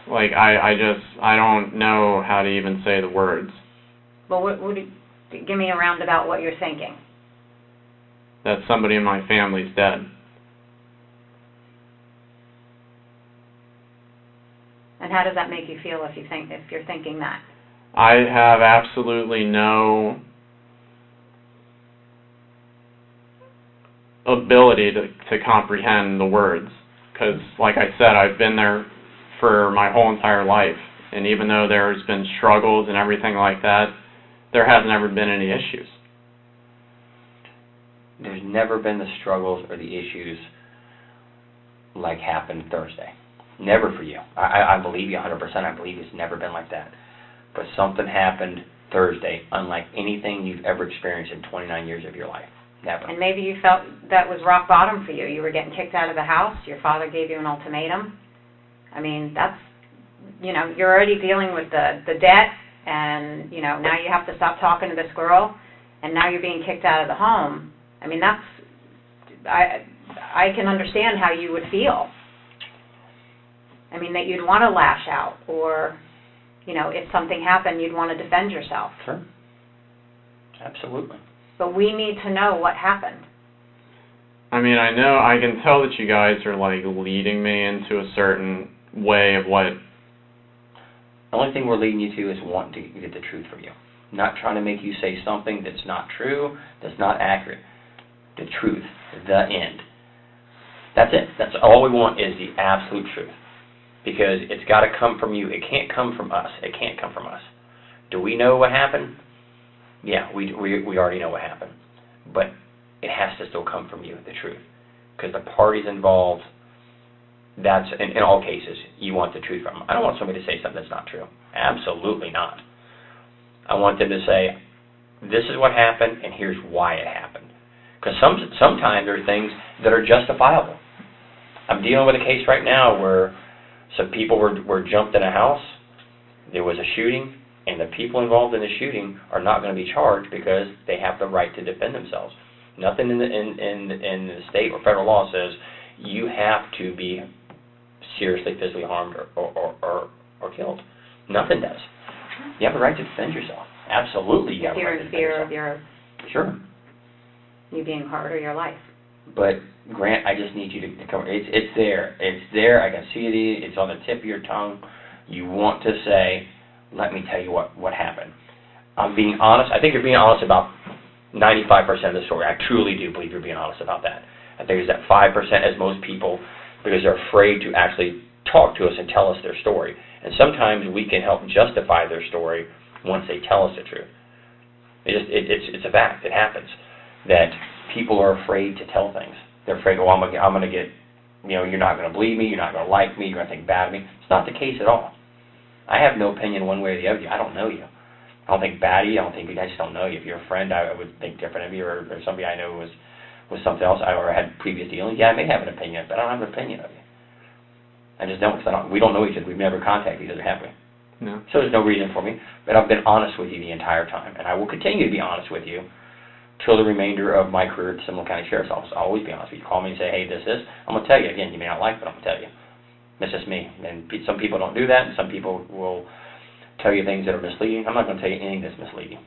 Like I don't know how to even say the words. Well, give me a roundabout what you're thinking. That somebody in my family's dead. And how does that make you feel if you're thinking that? I have absolutely no ability to comprehend the words, because, like I said, I've been there for my whole entire life, and even though there's been struggles and everything like that, there hasn't ever been any issues. There's never been the struggles or the issues like happened Thursday. Never for you. I believe you 100%. I believe it's never been like that. But something happened Thursday unlike anything you've ever experienced in 29 years of your life. Never. And maybe you felt that was rock bottom for you. You were getting kicked out of the house. Your father gave you an ultimatum. I mean, that's, you're already dealing with the debt, and, now you have to stop talking to this girl, and now you're being kicked out of the home. I mean, I can understand how you would feel. I mean, that you'd want to lash out, or, if something happened, you'd want to defend yourself. Sure. Absolutely. But we need to know what happened. I mean, I can tell that you guys are, like, leading me into a certain way of what... The only thing we're leading you to is wanting to get the truth from you. Not trying to make you say something that's not true, that's not accurate. The truth, the end. That's it. That's all we want is the absolute truth. Because it's got to come from you. It can't come from us. It can't come from us. Do we know what happened? Yeah, we already know what happened. But it has to still come from you, the truth. Because the parties involved, that's, in all cases, you want the truth from them. I don't want somebody to say something that's not true. Absolutely not. I want them to say, this is what happened, and here's why it happened. Because sometimes there are things that are justifiable. I'm dealing with a case right now where some people were jumped in a house, there was a shooting, and the people involved in the shooting are not going to be charged because they have the right to defend themselves. Nothing in the state or federal law says you have to be seriously physically harmed or killed. Nothing does. You have the right to defend yourself. Absolutely, you have the right to defend yourself. If you're in fear of you being hurt or your life. But, Grant, I just need you to come. It's there. It's there. I can see it. It's on the tip of your tongue. You want to say, let me tell you what happened. I'm being honest. I think you're being honest about 95% of the story. I truly do believe you're being honest about that. I think it's that 5% as most people, because they're afraid to actually talk to us and tell us their story. And sometimes we can help justify their story once they tell us the truth. It's a fact. It happens that people are afraid to tell things. They're afraid, I'm going to get, you're not going to believe me, you're not going to like me, you're going to think bad of me. It's not the case at all. I have no opinion one way or the other. I don't know you. I don't think bad of you. I just don't know you. If you're a friend, I would think different of you, or somebody I know was something else, or had previous dealings. Yeah, I may have an opinion, but I don't have an opinion of you. I just don't, because we don't know each other. We've never contacted each other, have we? No. So there's no reason for me. But I've been honest with you the entire time, and I will continue to be honest with you till the remainder of my career at the Seminole County Sheriff's Office. I'll always be honest with you. Call me and say, hey, this is. I'm going to tell you. Again, you may not like it, but I'm going to tell you. That's just me. And some people don't do that, and some people will tell you things that are misleading. I'm not going to tell you anything that's misleading,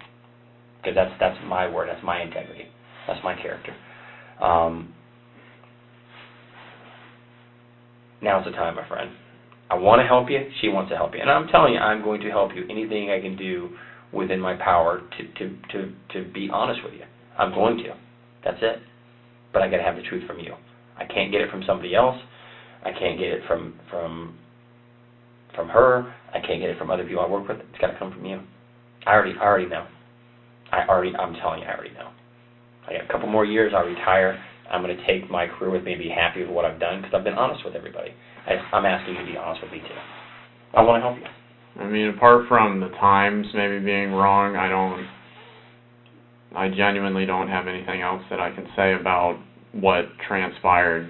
because that's my word. That's my integrity. That's my character. Now's the time, my friend. I want to help you. She wants to help you. And I'm telling you, I'm going to help you. Anything I can do within my power to be honest with you. I'm going to. That's it. But I got to have the truth from you. I can't get it from somebody else. I can't get it from her. I can't get it from other people I work with. It's got to come from you. I already know. I'm telling you, I already know. I got a couple more years. I'll retire. I'm going to take my career with me and be happy with what I've done because I've been honest with everybody. I'm asking you to be honest with me too. I want to help you. I mean, apart from the times maybe being wrong, I genuinely don't have anything else that I can say about what transpired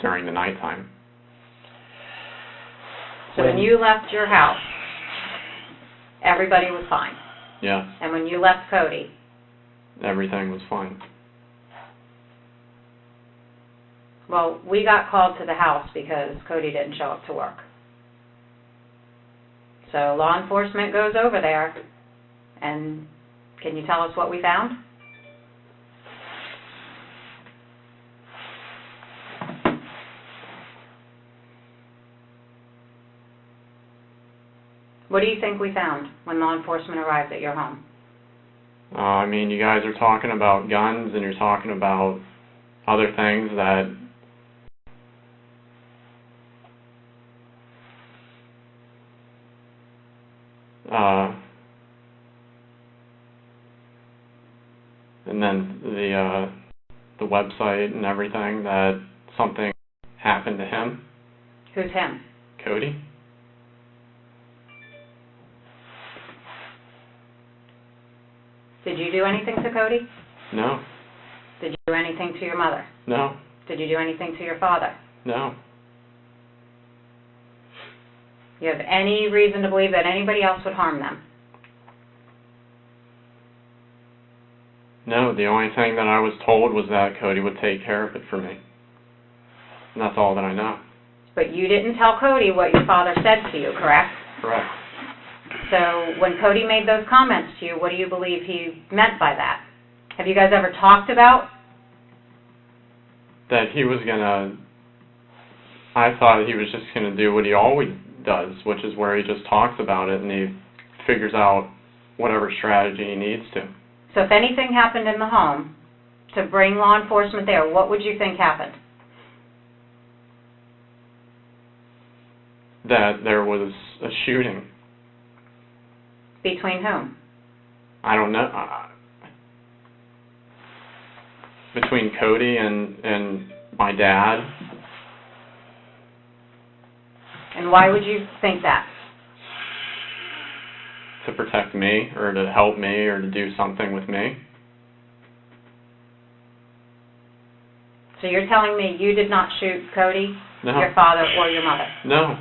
during the nighttime. So when you left your house, everybody was fine. Yeah. And when you left Cody, everything was fine. Well, we got called to the house because Cody didn't show up to work. So law enforcement goes over there, and can you tell us what we found? What do you think we found when law enforcement arrived at your home? I mean, you guys are talking about guns, and you're talking about other things that and then the website and everything, that something happened to him. Who's him? Cody. Did you do anything to Cody? No. Did you do anything to your mother? No. Did you do anything to your father? No. You have any reason to believe that anybody else would harm them? No, the only thing that I was told was that Cody would take care of it for me. And that's all that I know. But you didn't tell Cody what your father said to you, correct? Correct. So when Cody made those comments to you, what do you believe he meant by that? Have you guys ever talked about? That he was gonna, I thought he was just gonna do what he always does, which is where he just talks about it and he figures out whatever strategy he needs to. So if anything happened in the home to bring law enforcement there, what would you think happened? That there was a shooting. Between whom? I don't know. Between Cody and my dad. And why would you think that? To protect me, or to help me, or to do something with me. So you're telling me you did not shoot Cody, No. your father, or your mother? No.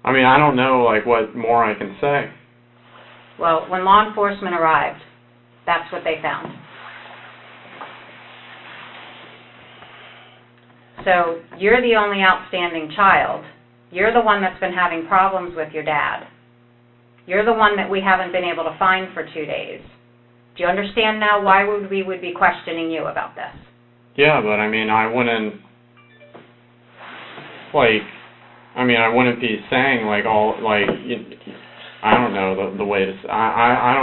I mean, I don't know, like, what more I can say. Well, when law enforcement arrived, that's what they found. So you're the only outstanding child. You're the one that's been having problems with your dad. You're the one that we haven't been able to find for 2 days. Do you understand now why we would be questioning you about this? Yeah, but I mean, I wouldn't, like, I wouldn't be saying, like, all, like, I don't know the way to say, I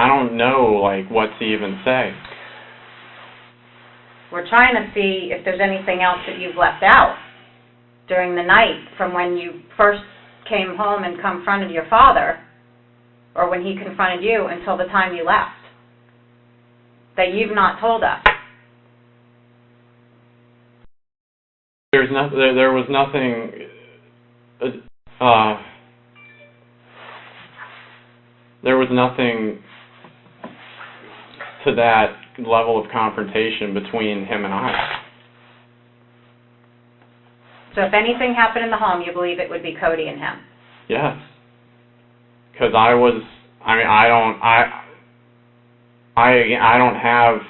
don't know, like, what to even say. We're trying to see if there's anything else that you've left out during the night from when you first came home and confronted your father, or when he confronted you, until the time you left, that you've not told us. There was nothing, there was nothing to that level of confrontation between him and I. So if anything happened in the home, you believe it would be Cody and him? Yes. Because I don't have,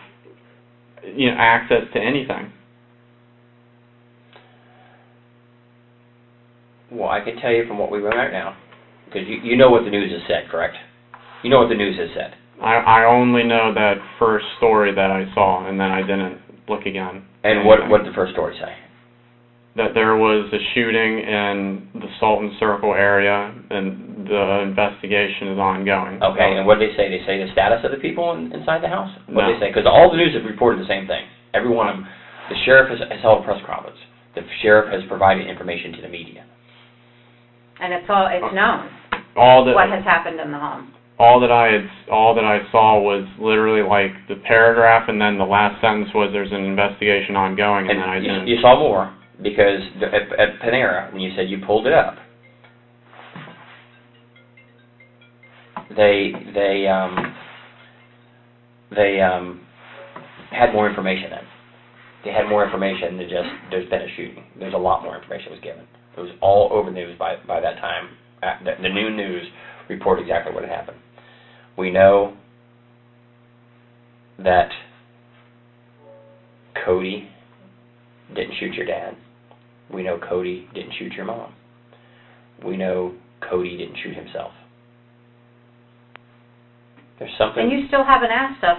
access to anything. Well, I can tell you from what we read right now, because you know what the news has said, correct? You know what the news has said. I only know that first story that I saw, and then I didn't look again. And what did the first story say? That there was a shooting in the Salton Circle area, and the investigation is ongoing. Okay, and what did they say? They say the status of the people inside the house? What No. did they say? Because all the news have reported the same thing. Every one of them. The sheriff has held a press conference. The sheriff has provided information to the media. And it's known what has happened in the home. All that I saw was literally like the paragraph, and then the last sentence was there's an investigation ongoing, and then I didn't. You saw more. Because at Panera, when you said you pulled it up, they had more information then. They had more information than just there's been a shooting. There's a lot more information was given. It was all over the news by that time. The noon news reported exactly what had happened. We know that Cody didn't shoot your dad. We know Cody didn't shoot your mom. We know Cody didn't shoot himself. There's something. And you still haven't asked us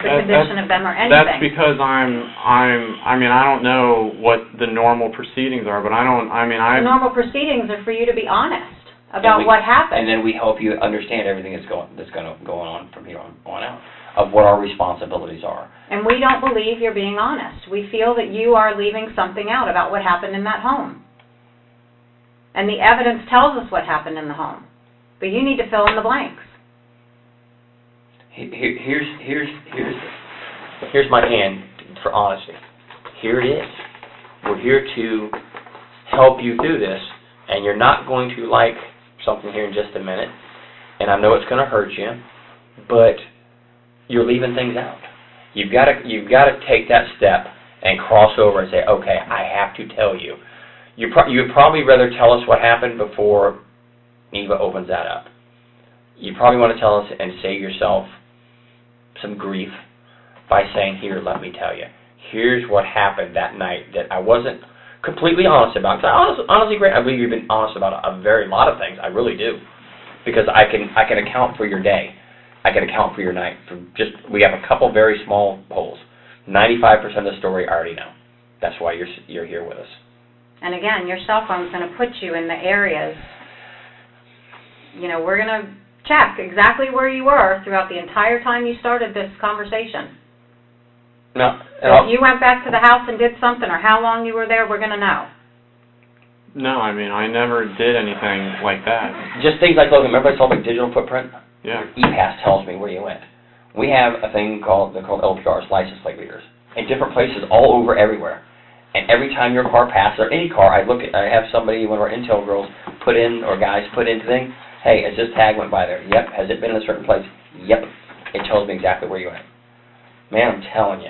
the condition of them or anything. That's because I mean, I don't know what the normal proceedings are, but the normal proceedings are for you to be honest about what happened. And then we help you understand everything that's going on from here on out, of what our responsibilities are. And we don't believe you're being honest. We feel that you are leaving something out about what happened in that home. And the evidence tells us what happened in the home. But you need to fill in the blanks. Here's my hand for honesty. Here it is. We're here to help you through this, and you're not going to like something here in just a minute, and I know it's going to hurt you, but you're leaving things out. You've got to take that step and cross over and say, okay, I have to tell you. You'd probably rather tell us what happened before Eva opens that up. You probably want to tell us and save yourself some grief by saying, here, let me tell you. Here's what happened that night that I wasn't completely honest about. Because honestly, Grant, I believe you've been honest about a very lot of things. I really do. Because I can account for your day. I can account for your night. We have a couple very small holes. 95% of the story I already know. That's why you're here with us. And again, your cell phone's going to put you in the areas. We're going to check exactly where you were throughout the entire time you started this conversation. No. So if you went back to the house and did something, or how long you were there, we're going to know. No, I mean, I never did anything like that. Just things like, Logan, remember I told you digital footprint? Yeah. Your e-pass tells me where you went. We have a thing called LPRs, license plate readers, in different places all over everywhere. And every time your car passes, or any car, I have somebody, one of our Intel girls, put in thing. Hey, has this tag went by there? Yep. Has it been in a certain place? Yep. It tells me exactly where you went. Man, I'm telling you.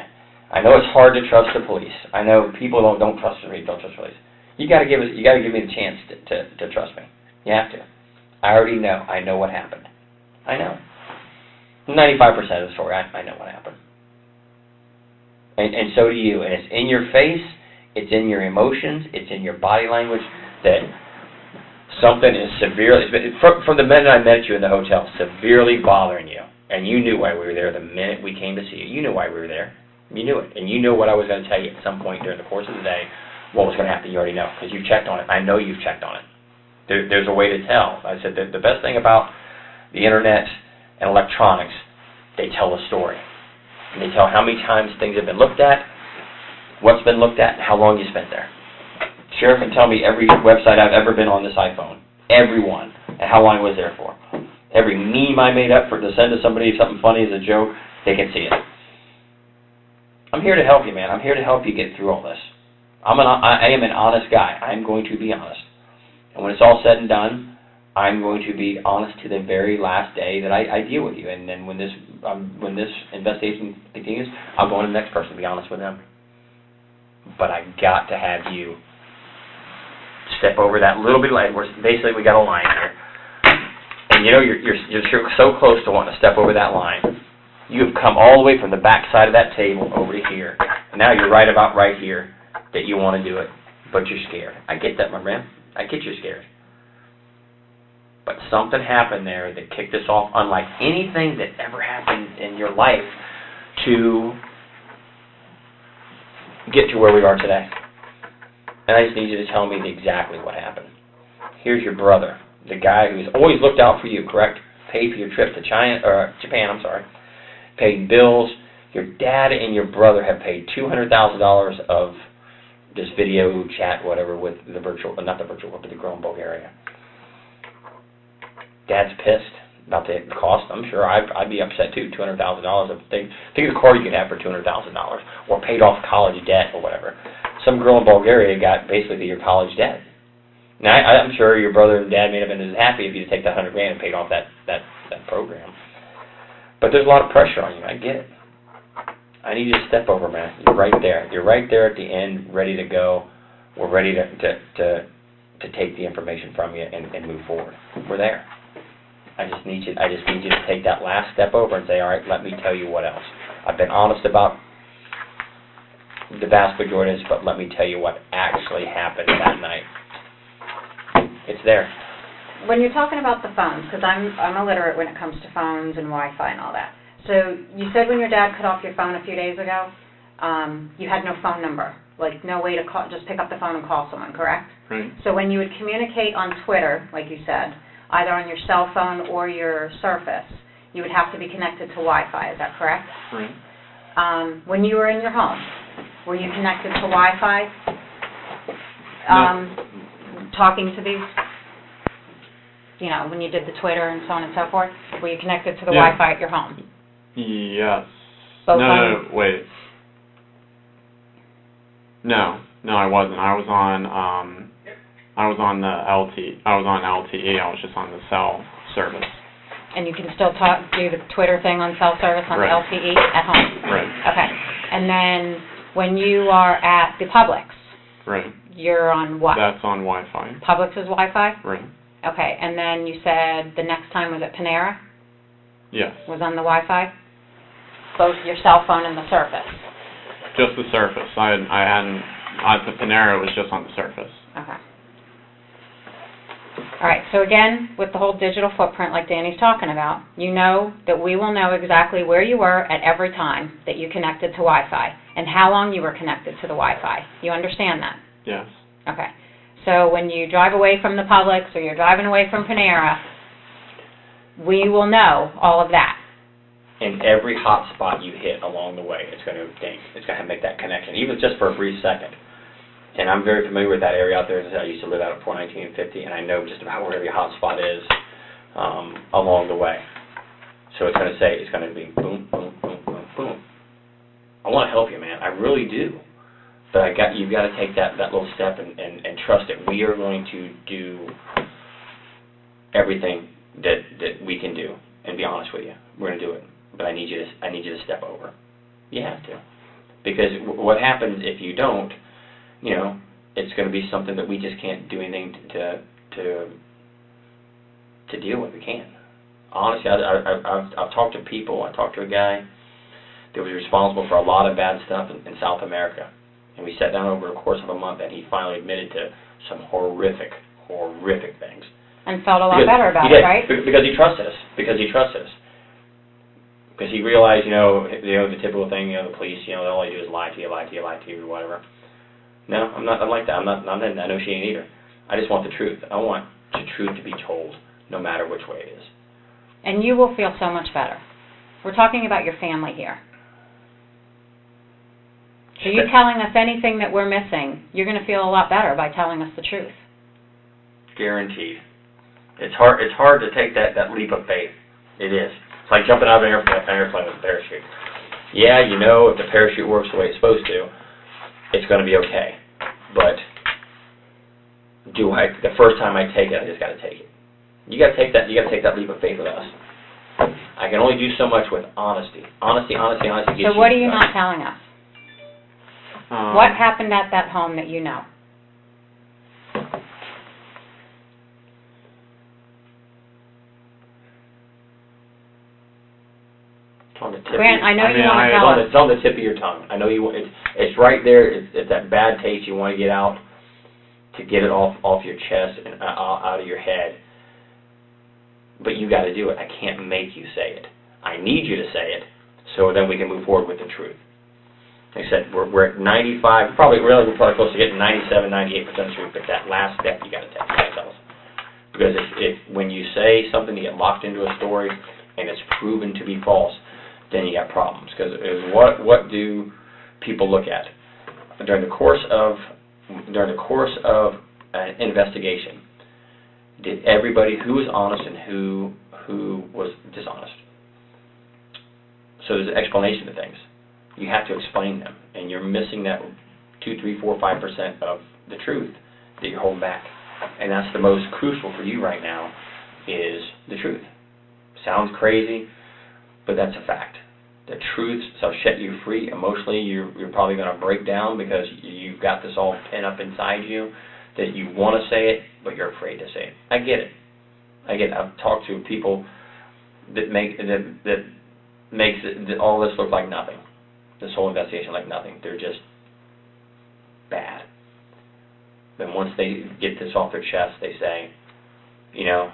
I know it's hard to trust the police. I know people don't trust the police. You got to give me the chance to trust me. You have to. I already know. I know what happened. I know. 95% of the story, I know what happened. And so do you. And it's in your face. It's in your emotions. It's in your body language that something is severely, from the minute I met you in the hotel, severely bothering you. And you knew why we were there the minute we came to see you. You knew why we were there. You knew it. And you knew what I was going to tell you at some point during the course of the day, what was going to happen. You already know, because you checked on it. I know you've checked on it. There's a way to tell. I said that the best thing about the internet and electronics, they tell a story. And they tell how many times things have been looked at, what's been looked at, and how long you spent there. Sheriff can tell me every website I've ever been on this iPhone. Every one. And how long I was there for. Every meme I made up to send to somebody, something funny as a joke, they can see it. I'm here to help you, man. I'm here to help you get through all this. I am an honest guy. I'm going to be honest. And when it's all said and done, I'm going to be honest to the very last day that I deal with you. And then when this investigation continues, I'll go on to the next person and be honest with them. But I got to have you step over that little bit of line. Basically, we got a line here. And you're so close to wanting to step over that line. You have come all the way from the back side of that table over to here. And now you're right about right here that you want to do it, but you're scared. I get that, my man. I get you're scared. But something happened there that kicked us off unlike anything that ever happened in your life to get to where we are today. And I just need you to tell me exactly what happened. Here's your brother, the guy who's always looked out for you, correct? Paid for your trip to Japan, paid bills. Your dad and your brother have paid $200,000 of this video chat, whatever, with the virtual, not the virtual, but the girl in Bulgaria. Dad's pissed about the cost. I'm sure I'd be upset too. $200,000. Think of the car you could have for $200,000, or paid off college debt or whatever. some girl in Bulgaria got basically your college debt. Now, I'm sure your brother and dad may have been as happy if you'd take that $100,000 and paid off that program. But there's a lot of pressure on you. I get it. I need you to step over, man. You're right there. You're right there at the end, ready to go. We're ready to take the information from you and move forward. We're there. I just need you to take that last step over and say, all right, let me tell you what else. I've been honest about the vast majority of this, but let me tell you what actually happened that night. It's there. When you're talking about the phones, because I'm illiterate when it comes to phones and Wi-Fi and all that. So you said when your dad cut off your phone a few days ago, you had no phone number, like no way to call, just pick up the phone and call someone, correct? Right. So when you would communicate on Twitter, like you said, either on your cell phone or your Surface, you would have to be connected to Wi-Fi, is that correct? Right. When you were in your home, were you connected to Wi-Fi? No. Talking to these, you know, when you did the Twitter and so on and so forth, were you connected to the Wi-Fi at your home? Yes. Both No, wait. No, I wasn't. I was on the LTE. I was on LTE. I was just on the cell service. And you can still do the Twitter thing on cell service on the LTE at home? Right. Okay. And then when you are at the Publix, right, you're on what? That's on Wi-Fi. Publix is Wi-Fi? Right. Okay. And then you said the next time was at Panera? Yes. Was on the Wi-Fi? Both your cell phone and the Surface? Just the Surface. I hadn't, at the Panera, it was just on the Surface. Okay. All right, so again, with the whole digital footprint like Danny's talking about, you know that we will know exactly where you were at every time that you connected to Wi-Fi and how long you were connected to the Wi-Fi. You understand that? Yes. Okay. So when you drive away from the Publix or you're driving away from Panera, we will know all of that. And every hot spot you hit along the way, it's going to ding. It's going to make that connection, even just for a brief second. And I'm very familiar with that area out there. I used to live out at 419 and 50, and I know just about where every hot spot is along the way. So it's going to be boom, boom, boom, boom, boom. I want to help you, man. I really do. But you've got to take that little step and trust that we are going to do everything that we can do. And be honest with you, we're going to do it. But I need you to step over. You have to, because what happens if you don't? You know, it's going to be something that we just can't do anything to deal with. We can't. Honestly, I've talked to people. I talked to a guy that was responsible for a lot of bad stuff in South America, and we sat down over the course of a month, and he finally admitted to some horrific things. And felt a lot better about it, right? Because he trusted us. Because he realized, the typical thing, the police, all they do is lie to you, or whatever. No, I'm not like that. I'm not. I know she ain't either. I just want the truth. I want the truth to be told, no matter which way it is. And you will feel so much better. We're talking about your family here. So you telling us anything that we're missing, you're going to feel a lot better by telling us the truth. Guaranteed. It's hard to take that leap of faith. It is. It's like jumping out of an airplane with a parachute. Yeah, if the parachute works the way it's supposed to, it's going to be okay. But the first time I take it, I just got to take it. You got to take that. You got to take that leap of faith with us. I can only do so much with honesty. Honesty. So what are you not telling us? What happened at that home that you know? Grant, I know you want to tell us. It's on the tip of your tongue. I know you. It's right there. It's that bad taste you want to get out, to get it off your chest and out of your head. But you got to do it. I can't make you say it. I need you to say it, so then we can move forward with the truth. Like I said, we're at 95. We're probably close to getting 97, 98% truth. But that last step you got to take. You got to tell us. Because if when you say something, you get locked into a story, and it's proven to be false, then you got problems. Because what do people look at during the course of an investigation? Did everybody who was honest and who was dishonest? So there's an explanation to things. You have to explain them, and you're missing that 2, 3, 4, 5% of the truth that you're holding back. And that's the most crucial for you right now, is the truth. Sounds crazy, but that's a fact. The truth shall set you free. Emotionally, you're probably going to break down because you've got this all pent up inside you that you want to say it, but you're afraid to say it. I get it. I've talked to people that makes all this look like nothing. This whole investigation like nothing. They're just bad. Then once they get this off their chest, they say, you know,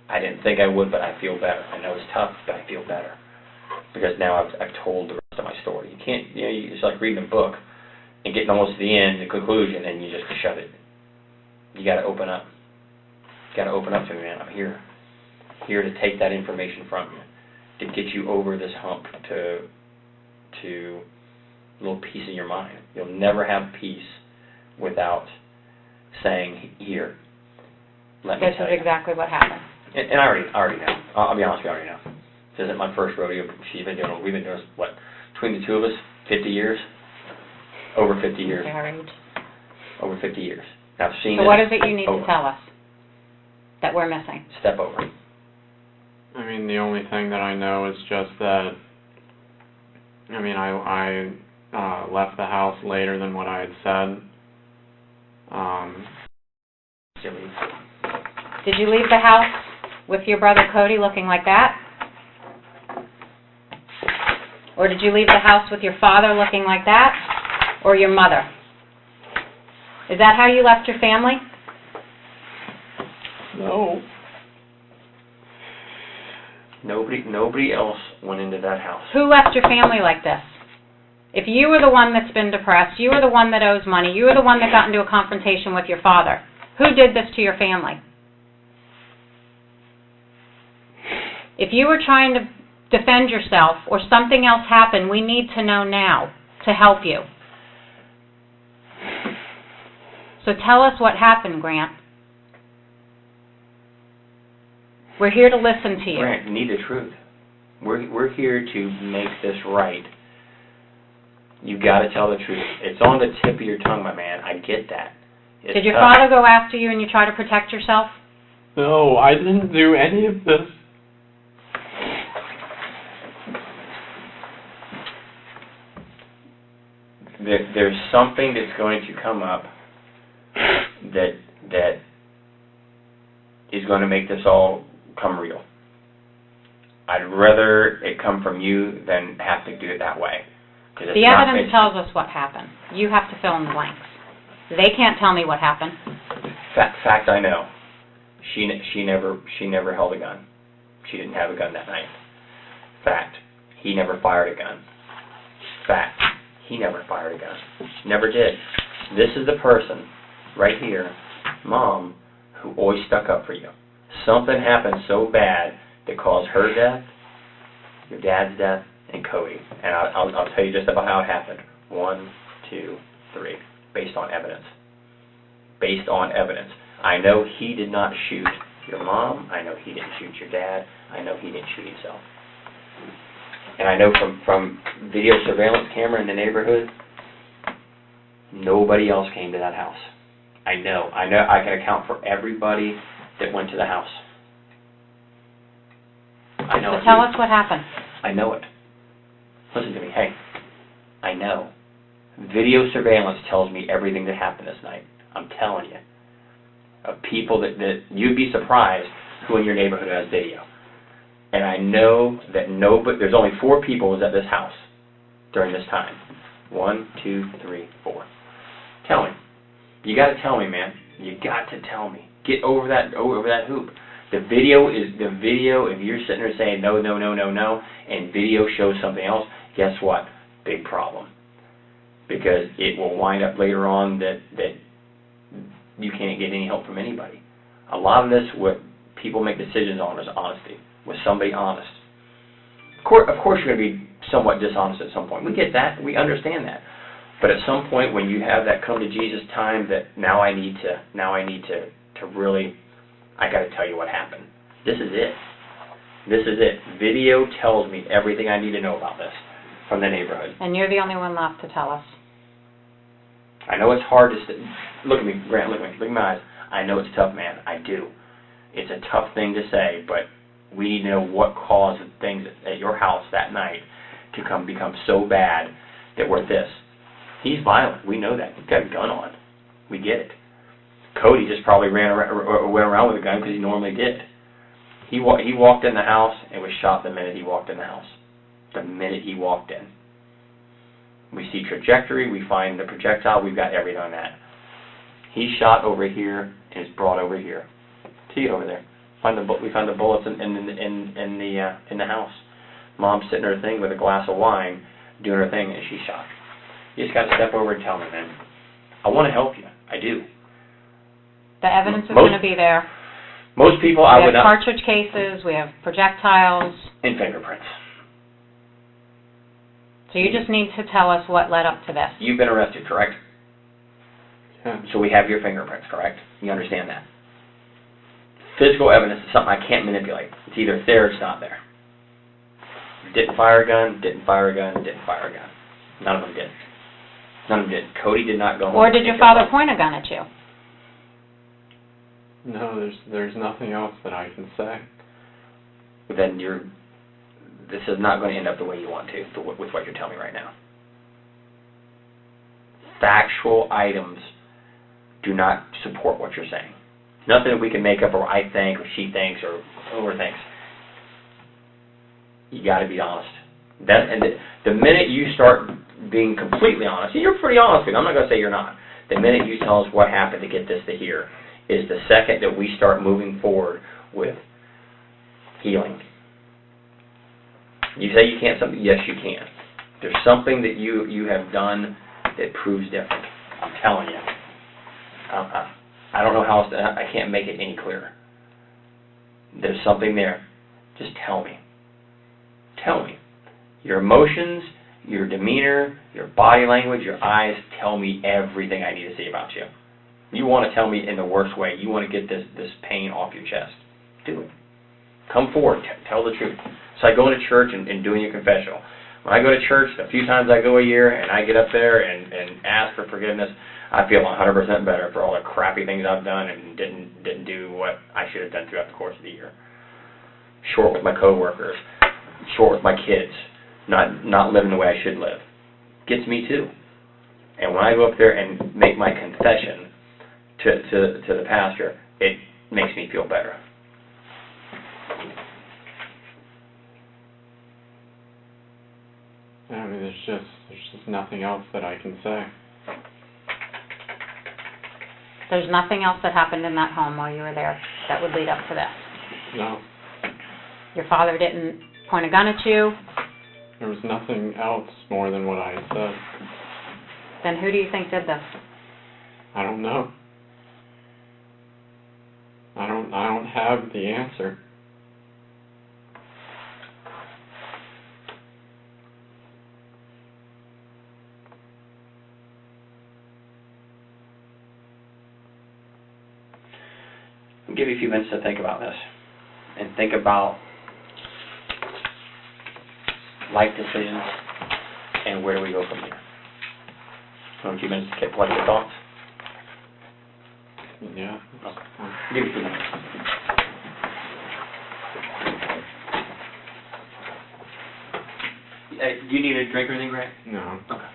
I didn't think I would, but I feel better. I know it's tough, but I feel better. Because now I've told the rest of my story. You can't, you know, it's like reading a book and getting almost to the end, the conclusion, and you just shut it. You got to open up. You got to open up to me, man. I'm here to take that information from you, to get you over this hump, to a little peace in your mind. You'll never have peace without saying, here, let me tell you. This is exactly what happened. And I already know. I'll be honest with you, I already know. This isn't my first rodeo. We've been doing this, what, between the two of us, 50 years? Over 50 years. Over 50 years. I've seen So what is it you need over. to tell us that we're missing? Step over. I mean, the only thing that I know is just that, I mean, I left the house later than what I had said. Did you leave the house with your brother Cody looking like that? Or did you leave the house with your father looking like that? Or your mother? Is that how you left your family? No. Nobody else went into that house. Who left your family like this? If you were the one that's been depressed, you were the one that owes money, you were the one that got into a confrontation with your father, who did this to your family? If you were trying to defend yourself or something else happened, we need to know now to help you. So tell us what happened, Grant. We're here to listen to you. Grant, you need the truth. We're here to make this right. You got to tell the truth. It's on the tip of your tongue, my man. I get that. It's Did your tough. father go after you and you try to protect yourself? No, I didn't do any of this. There's something that's going to come up that is going to make this all come real. I'd rather it come from you than have to do it that way. The evidence tells us what happened. You have to fill in the blanks. They can't tell me what happened. Fact, I know. She never held a gun. She didn't have a gun that night. Fact, he never fired a gun. Fact, he never fired a gun. Never did. This is the person right here, Mom, who always stuck up for you. Something happened so bad that caused her death, your dad's death, and Cody. And I'll tell you just about how it happened. 1, 2, 3. Based on evidence. Based on evidence. I know he did not shoot your mom. I know he didn't shoot your dad. I know he didn't shoot himself. And I know from video surveillance camera in the neighborhood, nobody else came to that house. I know. I can account for everybody that went to the house. I know. So tell us what happened. I know it. Listen to me. Hey, I know. Video surveillance tells me everything that happened this night. I'm telling you. Of people that you'd be surprised who in your neighborhood has video. And I know that there's only 4 people was at this house during this time. 1, 2, 3, 4. Tell me. You got to tell me, man. You got to tell me. Get over that hoop. The video, if you're sitting there saying no, and video shows something else, guess what? Big problem. Because it will wind up later on that you can't get any help from anybody. A lot of this, what people make decisions on, is honesty. With somebody honest. Of course you're going to be somewhat dishonest at some point. We get that. We understand that. But at some point when you have that come to Jesus time that now I need to really, I got to tell you what happened. This is it. This is it. Video tells me everything I need to know about this from the neighborhood. And you're the only one left to tell us. I know it's hard to look at me, Grant, look at my eyes. I know it's tough, man. I do. It's a tough thing to say, but we need to know what caused things at your house that night to become so bad that we're this. He's violent. We know that. He's got a gun on. We get it. Cody just probably went around with a gun because he normally did. He walked in the house and was shot the minute he walked in the house. The minute he walked in. We see trajectory, we find the projectile, we've got everything on that. He's shot over here and is brought over here. See it over there. We find the bullets in the house. Mom's sitting her thing with a glass of wine, doing her thing, and she's shot. You just got to step over and tell me, man. I want to help you. I do. The evidence is going to be there. Most people, I would not. We have cartridge cases, we have projectiles. And fingerprints. So you just need to tell us what led up to this. You've been arrested, correct? Yeah. So we have your fingerprints, correct? You understand that? Physical evidence is something I can't manipulate. It's either there or it's not there. Didn't fire a gun, didn't fire a gun, didn't fire a gun. None of them did. None of them did. Cody did not go home. Or did your father point a gun at you? No, there's nothing else that I can say. Then this is not going to end up the way you want to with what you're telling me right now. Factual items do not support what you're saying. Nothing that we can make up, or I think, or she thinks, or whoever thinks. You got to be honest. The minute you start being completely honest, and you're pretty honest with me, I'm not going to say you're not. The minute you tell us what happened to get this to here is the second that we start moving forward with healing. You say you can't something? Yes, you can. There's something that you have done that proves different. I'm telling you. I don't know how else I can't make it any clearer. There's something there. Just tell me. Tell me. Your emotions, your demeanor, your body language, your eyes tell me everything I need to see about you. You want to tell me in the worst way. You want to get this pain off your chest. Do it. Come forward. Tell the truth. It's like going to church and doing your confessional. When I go to church, a few times I go a year, and I get up there and ask for forgiveness, I feel 100% better for all the crappy things I've done and didn't do what I should have done throughout the course of the year. Short with my coworkers, short with my kids, not living the way I should live. Gets me too. And when I go up there and make my confession to the pastor, it makes me feel better. I mean, there's just nothing else that I can say. There's nothing else that happened in that home while you were there that would lead up to this? No. Your father didn't point a gun at you? There was nothing else more than what I had said. Then who do you think did this? I don't know. I don't have the answer. I'll give you a few minutes to think about this and think about life decisions and where do we go from here. A few minutes to collect your thoughts. Yeah. Okay. Give me a few minutes. Do you need a drink or anything, Grant? No. Okay.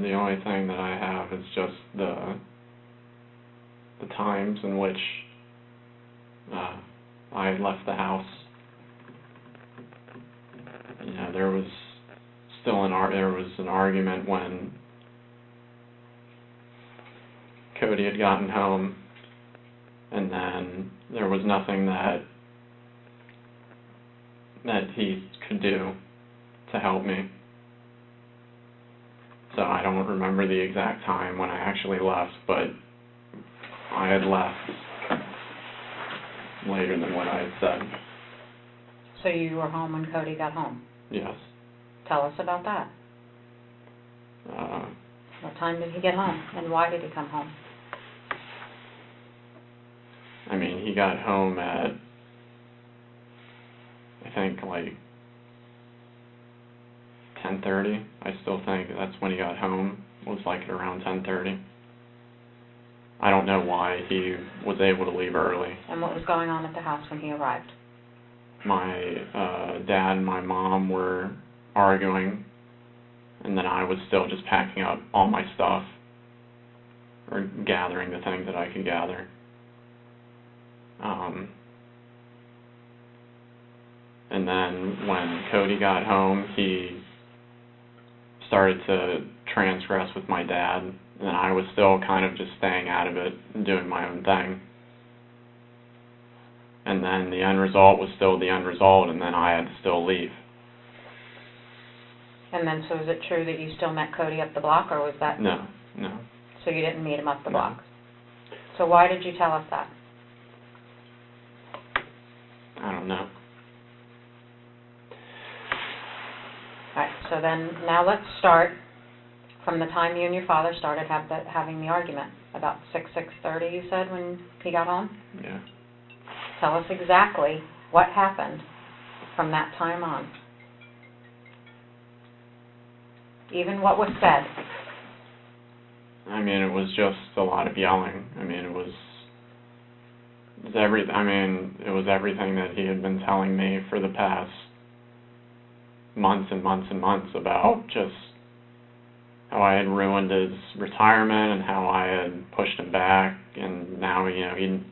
The only thing that I have is just the times in which I had left the house. There was still there was an argument when Cody had gotten home, and then there was nothing that he could do to help me. So I don't remember the exact time when I actually left, but I had left later than what I had said. So you were home when Cody got home? Yes. Tell us about that. What time did he get home, and why did he come home? I mean, he got home at, I think, like 10:30. I still think that's when he got home, was like at around 10:30. I don't know why he was able to leave early. And what was going on at the house when he arrived? My dad and my mom were arguing, and then I was still just packing up all my stuff, or gathering the things that I could gather. And then when Cody got home, he started to transgress with my dad, and I was still kind of just staying out of it and doing my own thing. And then the end result was still the end result, and then I had to still leave. And then, so is it true that you still met Cody up the block, or was that... No. So you didn't meet him up the block? So why did you tell us that? I don't know. All right, so then, now let's start from the time you and your father started having the argument, about 6:30, you said, when he got home? Yeah. Tell us exactly what happened from that time on. Even what was said. I mean, it was just a lot of yelling. I mean, it was everything that he had been telling me for the past months and months and months about just how I had ruined his retirement and how I had pushed him back, and now, he'd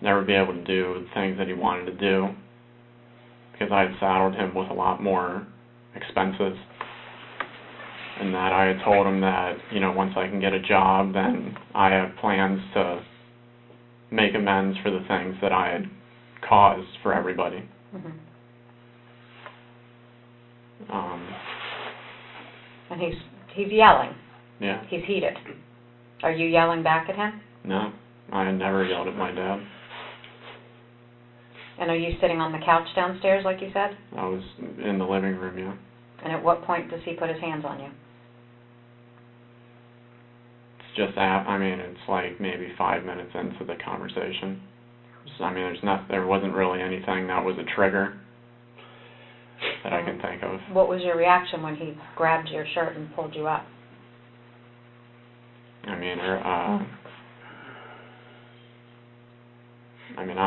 never be able to do the things that he wanted to do because I had saddled him with a lot more expenses, and that I had told him that, once I can get a job, then I have plans to make amends for the things that I had caused for everybody. Mm-hmm. And he's yelling. Yeah. He's heated. Are you yelling back at him? No, I had never yelled at my dad. And are you sitting on the couch downstairs, like you said? I was in the living room, yeah. And at what point does he put his hands on you? It's just, it's like maybe 5 minutes into the conversation. There wasn't really anything that was a trigger that I can think of. What was your reaction when he grabbed your shirt and pulled you up? I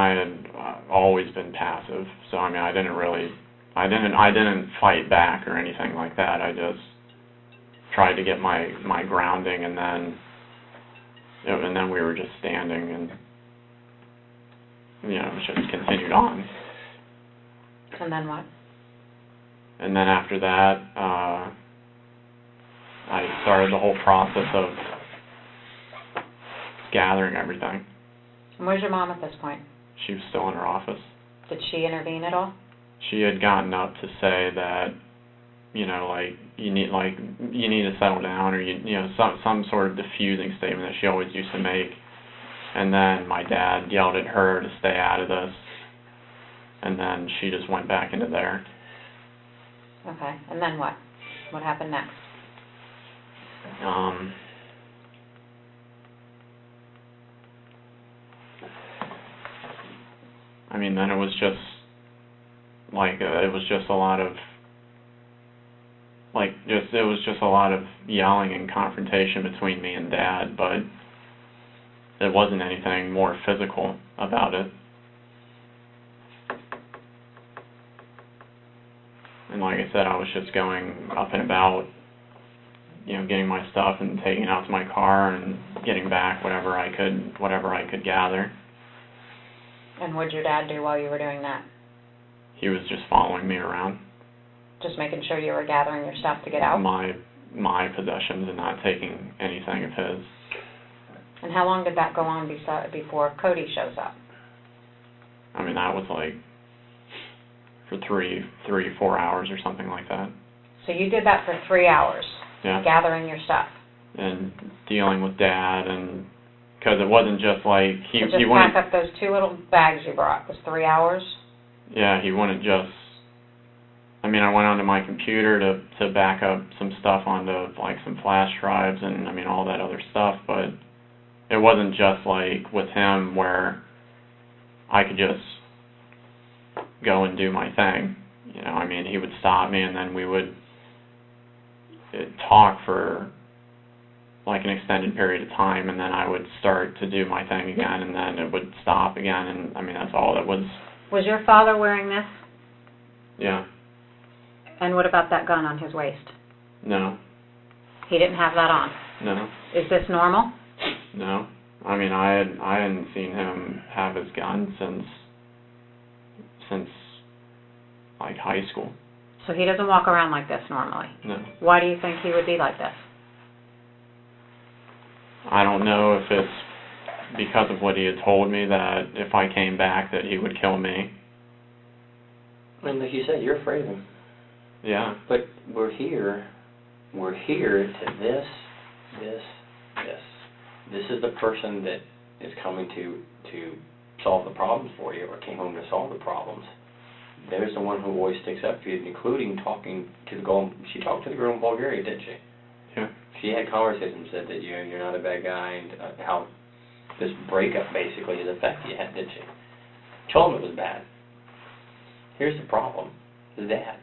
had always been passive, so I didn't fight back or anything like that. I just tried to get my grounding, and then and then we were just standing, and it just continued on. And then what? And then after that, I started the whole process of gathering everything. And where's your mom at this point? She was still in her office. Did she intervene at all? She had gotten up to say that, you need to settle down, or some sort of diffusing statement that she always used to make. And then my dad yelled at her to stay out of this, and then she just went back into there. Okay, and then what? What happened next? Then it was just a lot of yelling and confrontation between me and Dad, but there wasn't anything more physical about it. And like I said, I was just going up and about, getting my stuff and taking it out to my car and getting back whatever I could gather. And what did your dad do while you were doing that? He was just following me around. Just making sure you were gathering your stuff to get out? My possessions, and not taking anything of his. And how long did that go on before Cody shows up? That was for 4 hours or something like that. So you did that for 3 hours? Yeah. Gathering your stuff? And dealing with Dad, and because it wasn't just like he wouldn't pack up those 2 little bags you brought. Was 3 hours? Yeah, he wouldn't just. I went onto my computer to back up some stuff onto some flash drives and all that other stuff, but it wasn't just with him where I could just go and do my thing. He would stop me, and then we would talk for an extended period of time, and then I would start to do my thing again, and then it would stop again, and that's all it was. Was your father wearing this? Yeah. And what about that gun on his waist? No. He didn't have that on? No. Is this normal? No. I hadn't seen him have his gun since high school. So he doesn't walk around like this normally? No. Why do you think he would be like this? I don't know if it's because of what he had told me, that if I came back that he would kill me. Like you said, you're afraid of him. Yeah. But we're here to this. This is the person that is coming to solve the problems for you, or came home to solve the problems. There's the one who always sticks up for you, including talking to the girl. She talked to the girl in Bulgaria, didn't she? Yeah. She had conversations, said that you're not a bad guy, and how this breakup basically has affected you, didn't she? Told him it was bad. Here's the problem: his dad.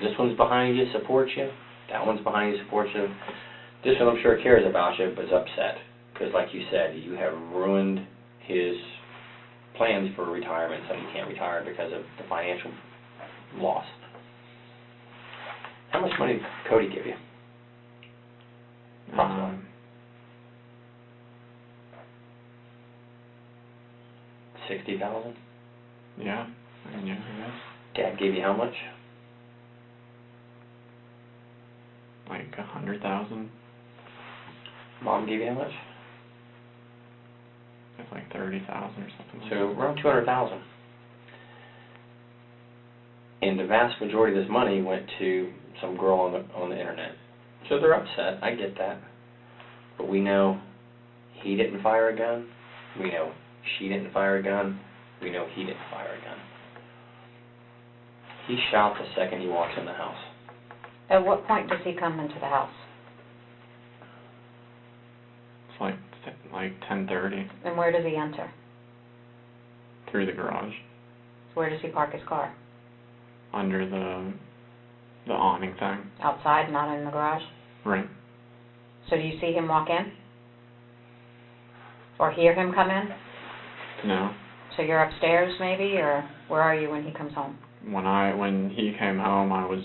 This one's behind you, supports you. That one's behind you, supports you. This one, I'm sure, cares about you, but is upset because, like you said, you have ruined his plans for retirement, so he can't retire because of the financial loss. How much money did Cody give you? Approximately. $60,000? Yeah. I guess. Dad gave you how much? $100,000. Mom gave you how much? It's $30,000 or something. So around $200,000. And the vast majority of this money went to some girl on the internet. So they're upset. I get that. But we know he didn't fire a gun. We know she didn't fire a gun. We know he didn't fire a gun. He shot the second he walks in the house. At what point does he come into the house? It's like 10:30. And where does he enter? Through the garage. So where does he park his car? Under the awning thing. Outside, not in the garage? Right. So do you see him walk in? Or hear him come in? No. So you're upstairs maybe, or where are you when he comes home? When he came home, I was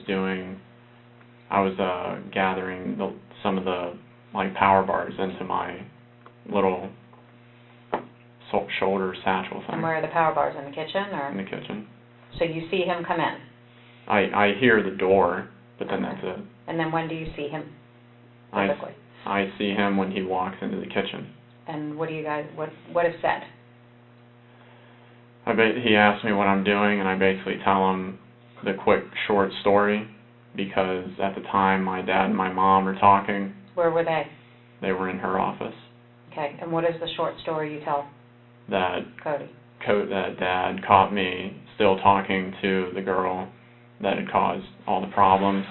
gathering some of the power bars into my little shoulder satchel thing. And where are the power bars, in the kitchen, or? In the kitchen. So you see him come in? I hear the door, but then that's it. And then when do you see him typically? I see him when he walks into the kitchen. And what do you guys, what is said? He asks me what I'm doing, and I basically tell him the quick, short story, because at the time my dad and my mom were talking. Where were they? They were in her office. Okay, and what is the short story you tell That Cody? That Dad caught me still talking to the girl that had caused all the problems,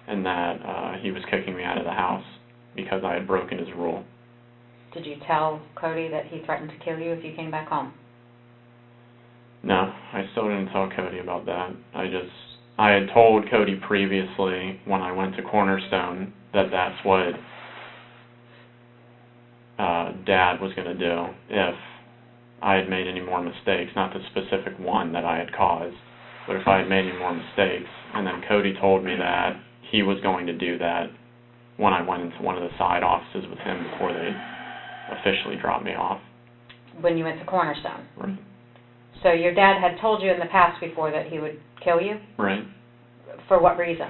and that he was kicking me out of the house because I had broken his rule. Did you tell Cody that he threatened to kill you if you came back home? No, I still didn't tell Cody about that. I had told Cody previously when I went to Cornerstone that that's what Dad was going to do if I had made any more mistakes, not the specific one that I had caused, but if I had made any more mistakes. And then Cody told me that he was going to do that when I went into one of the side offices with him before they officially dropped me off. When you went to Cornerstone? Right. So your dad had told you in the past before that he would kill you? Right. For what reason?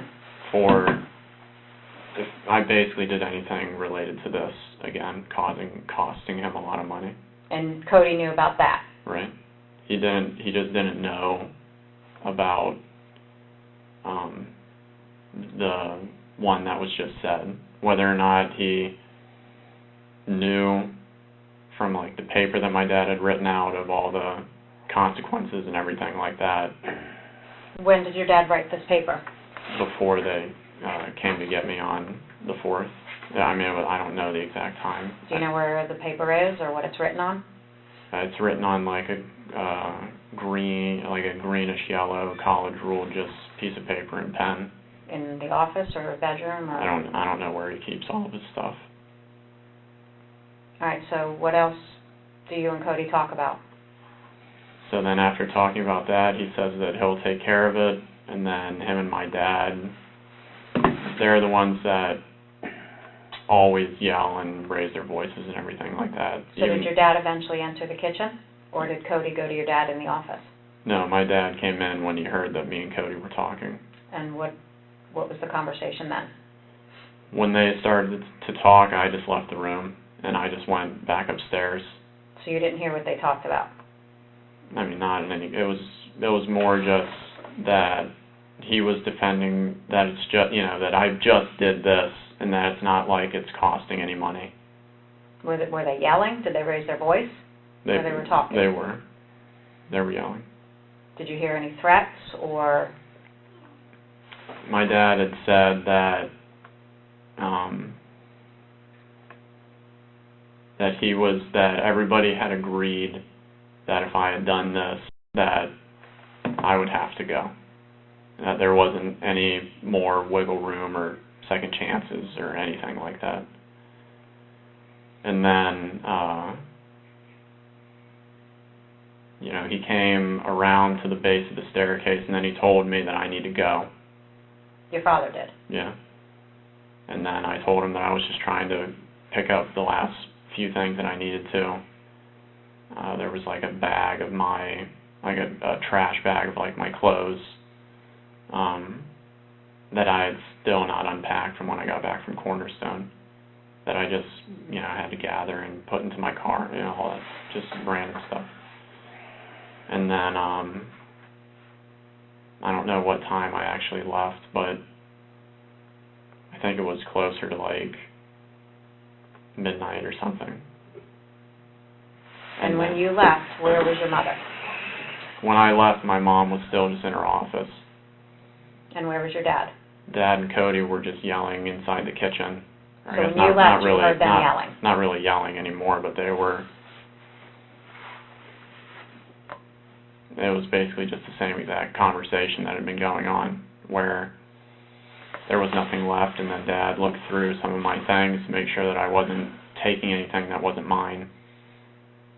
If I basically did anything related to this, again, costing him a lot of money. And Cody knew about that? Right. He just didn't know about the one that was just said. Whether or not he knew from like the paper that my dad had written out of all the consequences and everything like that. When did your dad write this paper? Before they came to get me on the 4th. I mean, I don't know the exact time. Do you know where the paper is or what it's written on? It's written on like a greenish yellow college ruled just piece of paper and pen. In the office or bedroom? Or? I don't know where he keeps all of his stuff. All right. So what else do you and Cody talk about? So then after talking about that, he says that he'll take care of it, and then him and my dad, they're the ones that always yell and raise their voices and everything like that. So did your dad eventually enter the kitchen, or did Cody go to your dad in the office? No, my dad came in when he heard that me and Cody were talking. And what was the conversation then? When they started to talk, I just left the room, and I just went back upstairs. So you didn't hear what they talked about? I mean, not in any. It was more just that he was defending that it's just that I just did this and that it's not like it's costing any money. Were they yelling? Did they raise their voice? Or they were talking? They were yelling. Did you hear any threats or? My dad had said that that everybody had agreed that if I had done this, that I would have to go. That there wasn't any more wiggle room or second chances or anything like that. And then, he came around to the base of the staircase, and then he told me that I need to go. Your father did? Yeah. And then I told him that I was just trying to pick up the last few things that I needed to. There was like a bag of a trash bag of like my clothes that I had still not unpacked from when I got back from Cornerstone, that I just, had to gather and put into my car, all that just random stuff. And then, I don't know what time I actually left, but I think it was closer to like midnight or something. And when you left, where was your mother? When I left, my mom was still just in her office. And where was your dad? Dad and Cody were just yelling inside the kitchen. So when you left, you heard them yelling? Not really yelling anymore, but they were. It was basically just the same exact conversation that had been going on, where there was nothing left, and then Dad looked through some of my things to make sure that I wasn't taking anything that wasn't mine.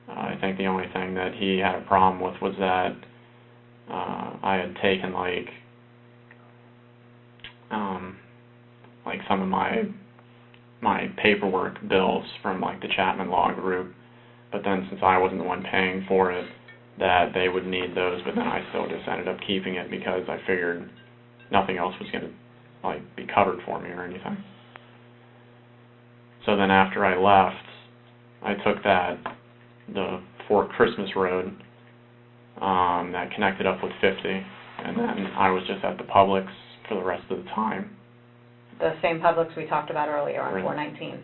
I think the only thing that he had a problem with was that I had taken like some of my my paperwork bills from like the Chapman Law Group, but then since I wasn't the one paying for it, that they would need those, but then I still just ended up keeping it because I figured nothing else was going to like be covered for me or anything. So then after I left, I took the Fort Christmas Road that connected up with 50, and then I was just at the Publix for the rest of the time. The same Publix we talked about earlier on Right. 419.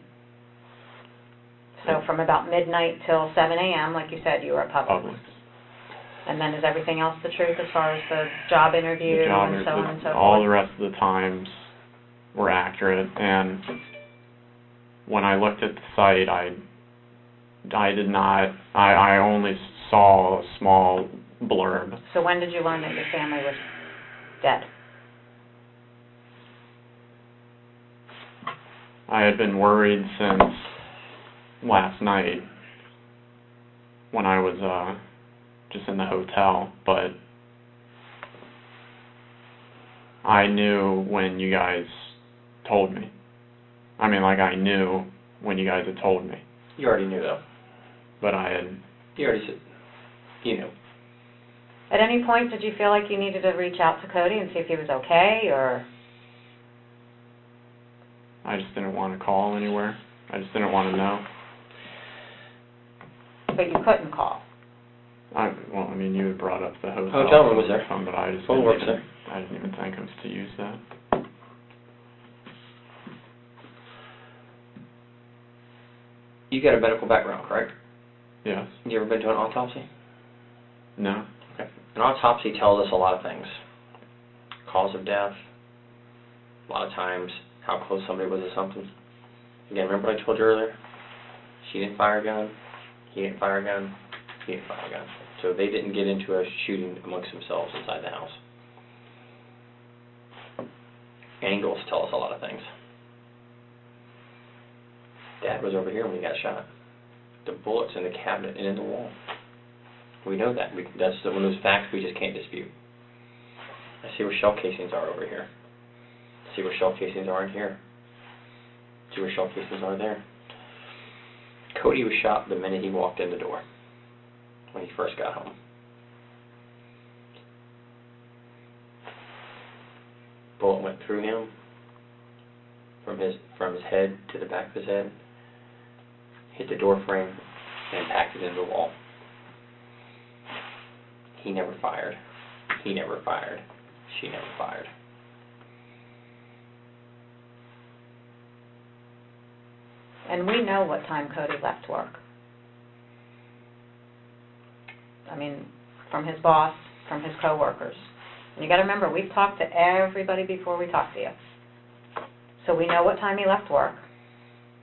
So from about midnight till 7 a.m., like you said, you were at Publix. And then is everything else the truth as far as the job interview and so on and so forth? All the rest of the times were accurate, and when I looked at the site, I only saw a small blurb. So when did you learn that your family was dead? I had been worried since last night when I was just in the hotel, but I knew when you guys told me. I mean, like, I knew when you guys had told me. You already knew, though. But I had... You already said... You knew. At any point, did you feel like you needed to reach out to Cody and see if he was okay, or... I just didn't want to call anywhere. I just didn't want to know. But you couldn't call. Well, I mean, you had brought up the hotel. Hotel room was there. Phone, but I just Phone works there. I didn't even think of to use that. You got a medical background, correct? Yes. You ever been to an autopsy? No. Okay. An autopsy tells us a lot of things. Cause of death, a lot of times how close somebody was to something. Again, remember what I told you earlier? She didn't fire a gun, he didn't fire a gun, he didn't fire a gun. So they didn't get into a shooting amongst themselves inside the house. Angles tell us a lot of things. Dad was over here when he got shot. The bullet's in the cabinet and in the wall. We know that. That's one of those facts we just can't dispute. I see where shell casings are over here. I see where shell casings are in here. I see where shell casings are there. Cody was shot the minute he walked in the door when he first got home. Bullet went through him from his head to the back of his head, hit the door frame, and impacted into the wall. He never fired. He never fired. She never fired. And we know what time Cody left work. I mean, from his boss, from his coworkers. And you got to remember, we've talked to everybody before we talked to you. So we know what time he left work.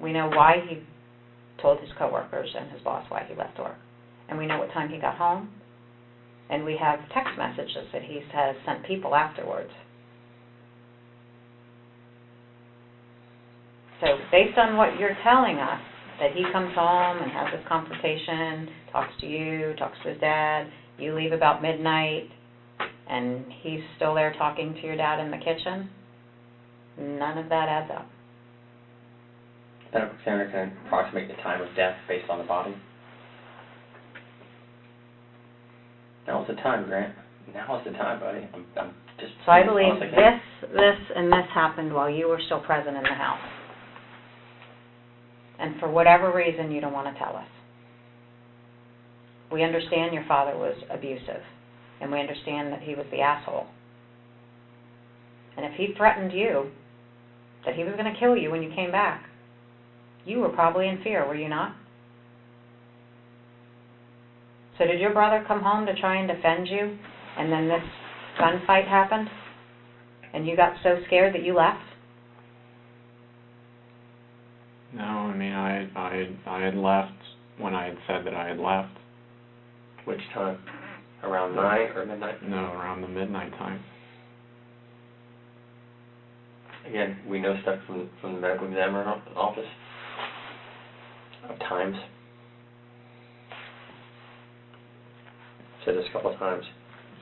We know why he told his coworkers and his boss why he left work. And we know what time he got home. And we have text messages that he has sent people afterwards. So based on what you're telling us, that he comes home and has this confrontation, talks to you, talks to his dad, you leave about midnight, and he's still there talking to your dad in the kitchen, none of that adds up. Medical examiner can approximate the time of death based on the body. Now's the time, Grant. Now is the time, buddy. I'm just... So I believe this, and this happened while you were still present in the house. And for whatever reason, you don't want to tell us. We understand your father was abusive, and we understand that he was the asshole. And if he threatened you, that he was going to kill you when you came back, you were probably in fear, were you not? So did your brother come home to try and defend you, and then this gunfight happened, and you got so scared that you left? No, I mean, I had left when I had said that I had left. Which time? Around 9 or midnight? No, around the midnight time. Again, we know stuff from the medical examiner office of times. Said this a couple of times.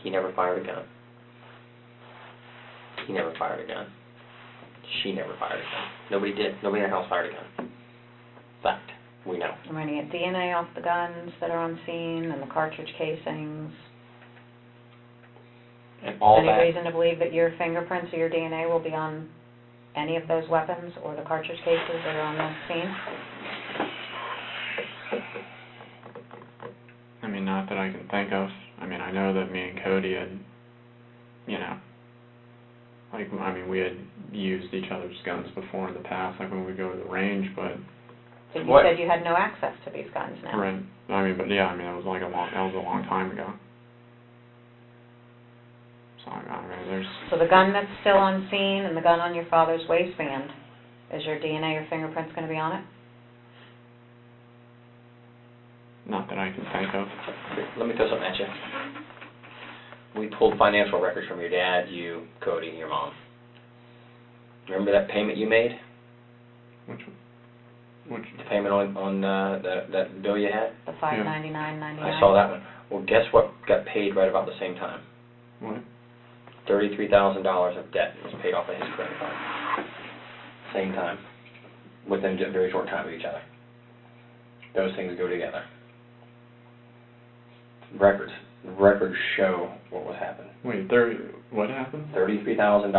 He never fired a gun. He never fired a gun. She never fired a gun. Nobody did. Nobody in the house fired a gun. Fact. We know. I'm going to get DNA off the guns that are on scene and the cartridge casings. And all Any that. reason to believe that your fingerprints or your DNA will be on any of those weapons or the cartridge cases that are on the scene? I mean, not that I can think of. I mean, I know that me and Cody had, you know, like, I mean, we had used each other's guns before in the past, like when we go to the range, but... So you said you had no access to these guns now. Right. I mean, but yeah, I mean, that was a long time ago. So, I mean, there's... So the gun that's still on scene and the gun on your father's waistband, is your DNA or fingerprints going to be on it? Not that I can think of. Let me throw something at you. We pulled financial records from your dad, you, Cody, and your mom. Remember that payment you made? Which one? The payment on that bill you had? The $599.99. I saw that one. Well, guess what got paid right about the same time? What? $33,000 of debt was paid off of his credit card. Same time. Within a very short time of each other. Those things go together. Records show what was happening. Wait, what happened? $33,000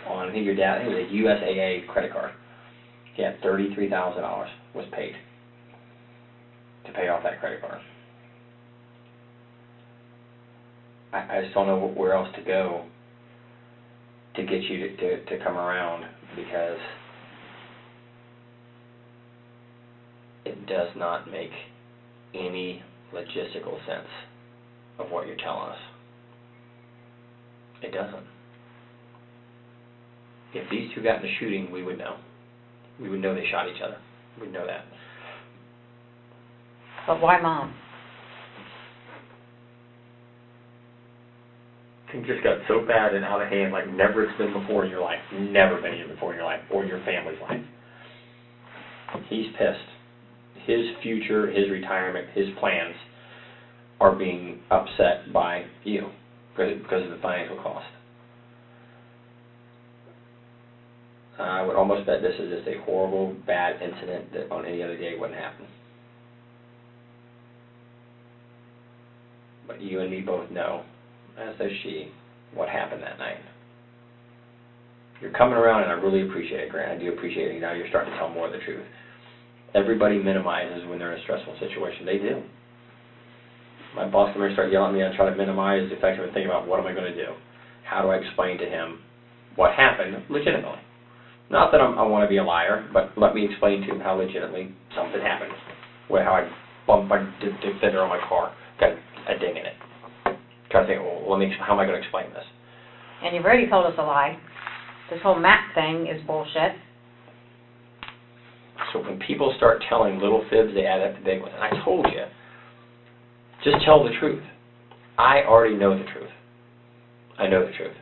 on, I think your dad, it was a USAA credit card. He had $33,000 was paid to pay off that credit card. I just don't know where else to go to get you to come around, because it does not make any logistical sense of what you're telling us. It doesn't. If these two got in a shooting, we would know. We would know they shot each other. We'd know that. But why Mom? Things just got so bad and out of hand like never it's been before in your life. Never been here before in your life or your family's life. He's pissed. His future, his retirement, his plans are being upset by you because of the financial cost. I would almost bet this is just a horrible, bad incident that on any other day wouldn't happen. But you and me both know, as does she, what happened that night. You're coming around, and I really appreciate it, Grant. I do appreciate it. Now you're starting to tell more of the truth. Everybody minimizes when they're in a stressful situation. They do. My boss can start yelling at me, and I try to minimize the effect of it, think about what am I going to do? How do I explain to him what happened legitimately? Not that I want to be a liar, but let me explain to him how legitimately something happened. How I bumped my fender on my car, got a ding in it. Try to think, well, how am I going to explain this? And you've already told us a lie. This whole map thing is bullshit. So when people start telling little fibs, they add up to big ones. And I told you, just tell the truth. I already know the truth. I know the truth.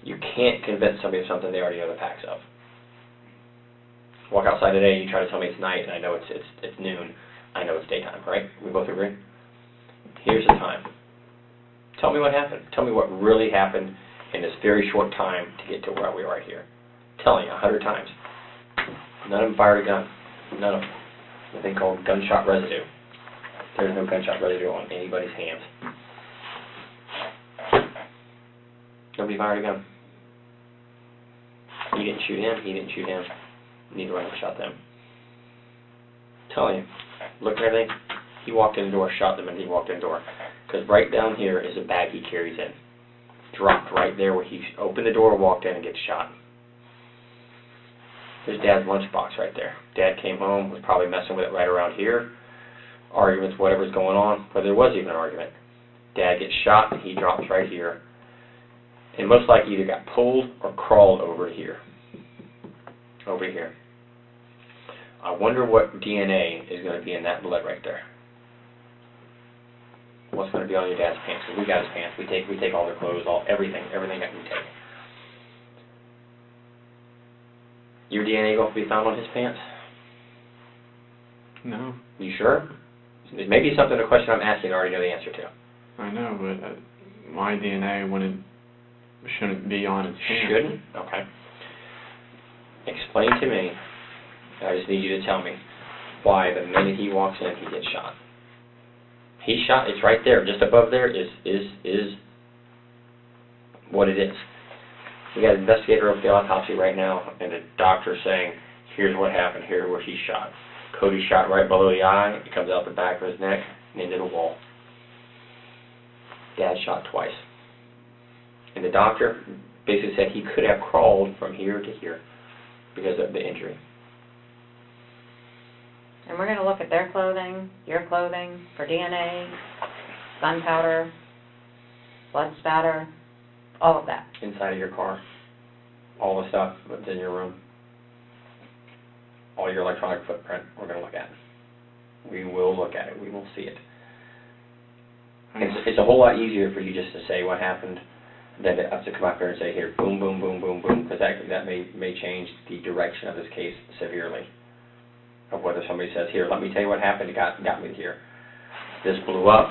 You can't convince somebody of something they already know the facts of. Walk outside today and you try to tell me it's night and I know it's noon. I know it's daytime, right? We both agree? Here's the time. Tell me what happened. Tell me what really happened in this very short time to get to where we are here. I'm telling you 100 times. None of them fired a gun. None of them. A thing called gunshot residue. There's no gunshot residue on anybody's hands. Nobody fired a gun. You didn't shoot him. He didn't shoot him. Neither one of them shot them. I'm telling you. Look at everything. He walked in the door, shot them, and he walked in the door. Because right down here is a bag he carries in. Dropped right there where he opened the door, walked in, and gets shot. There's Dad's lunchbox right there. Dad came home, was probably messing with it right around here. Arguments, whatever's going on, whether there was even an argument. Dad gets shot, and he drops right here. And most likely either got pulled or crawled over here. Over here. I wonder what DNA is going to be in that blood right there. What's going to be on your dad's pants? Because we got his pants. We take all their clothes, everything that we take. Your DNA going to be found on his pants? No. You sure? Maybe something, a question I'm asking, I already know the answer to. I know, but my DNA shouldn't be on his pants. Shouldn't? Okay. Explain to me, I just need you to tell me, why the minute he walks in, he gets shot. He's shot, it's right there, just above there is what it is. We got an investigator over the autopsy right now, and the doctor's saying, here's what happened, here's where he shot. Cody shot right below the eye, it comes out the back of his neck, and into the wall. Dad shot twice. And the doctor basically said he could have crawled from here to here because of the injury. And we're going to look at their clothing, your clothing, for DNA, gunpowder, blood spatter, all of that. Inside of your car, all the stuff that's in your room, all your electronic footprint, we're going to look at. We will look at it. We will see it. It's a whole lot easier for you just to say what happened than to have to come up here and say, here, boom, boom, boom, boom, boom, because that may change the direction of this case severely. Of whether somebody says, here, let me tell you what happened, it got me here. This blew up,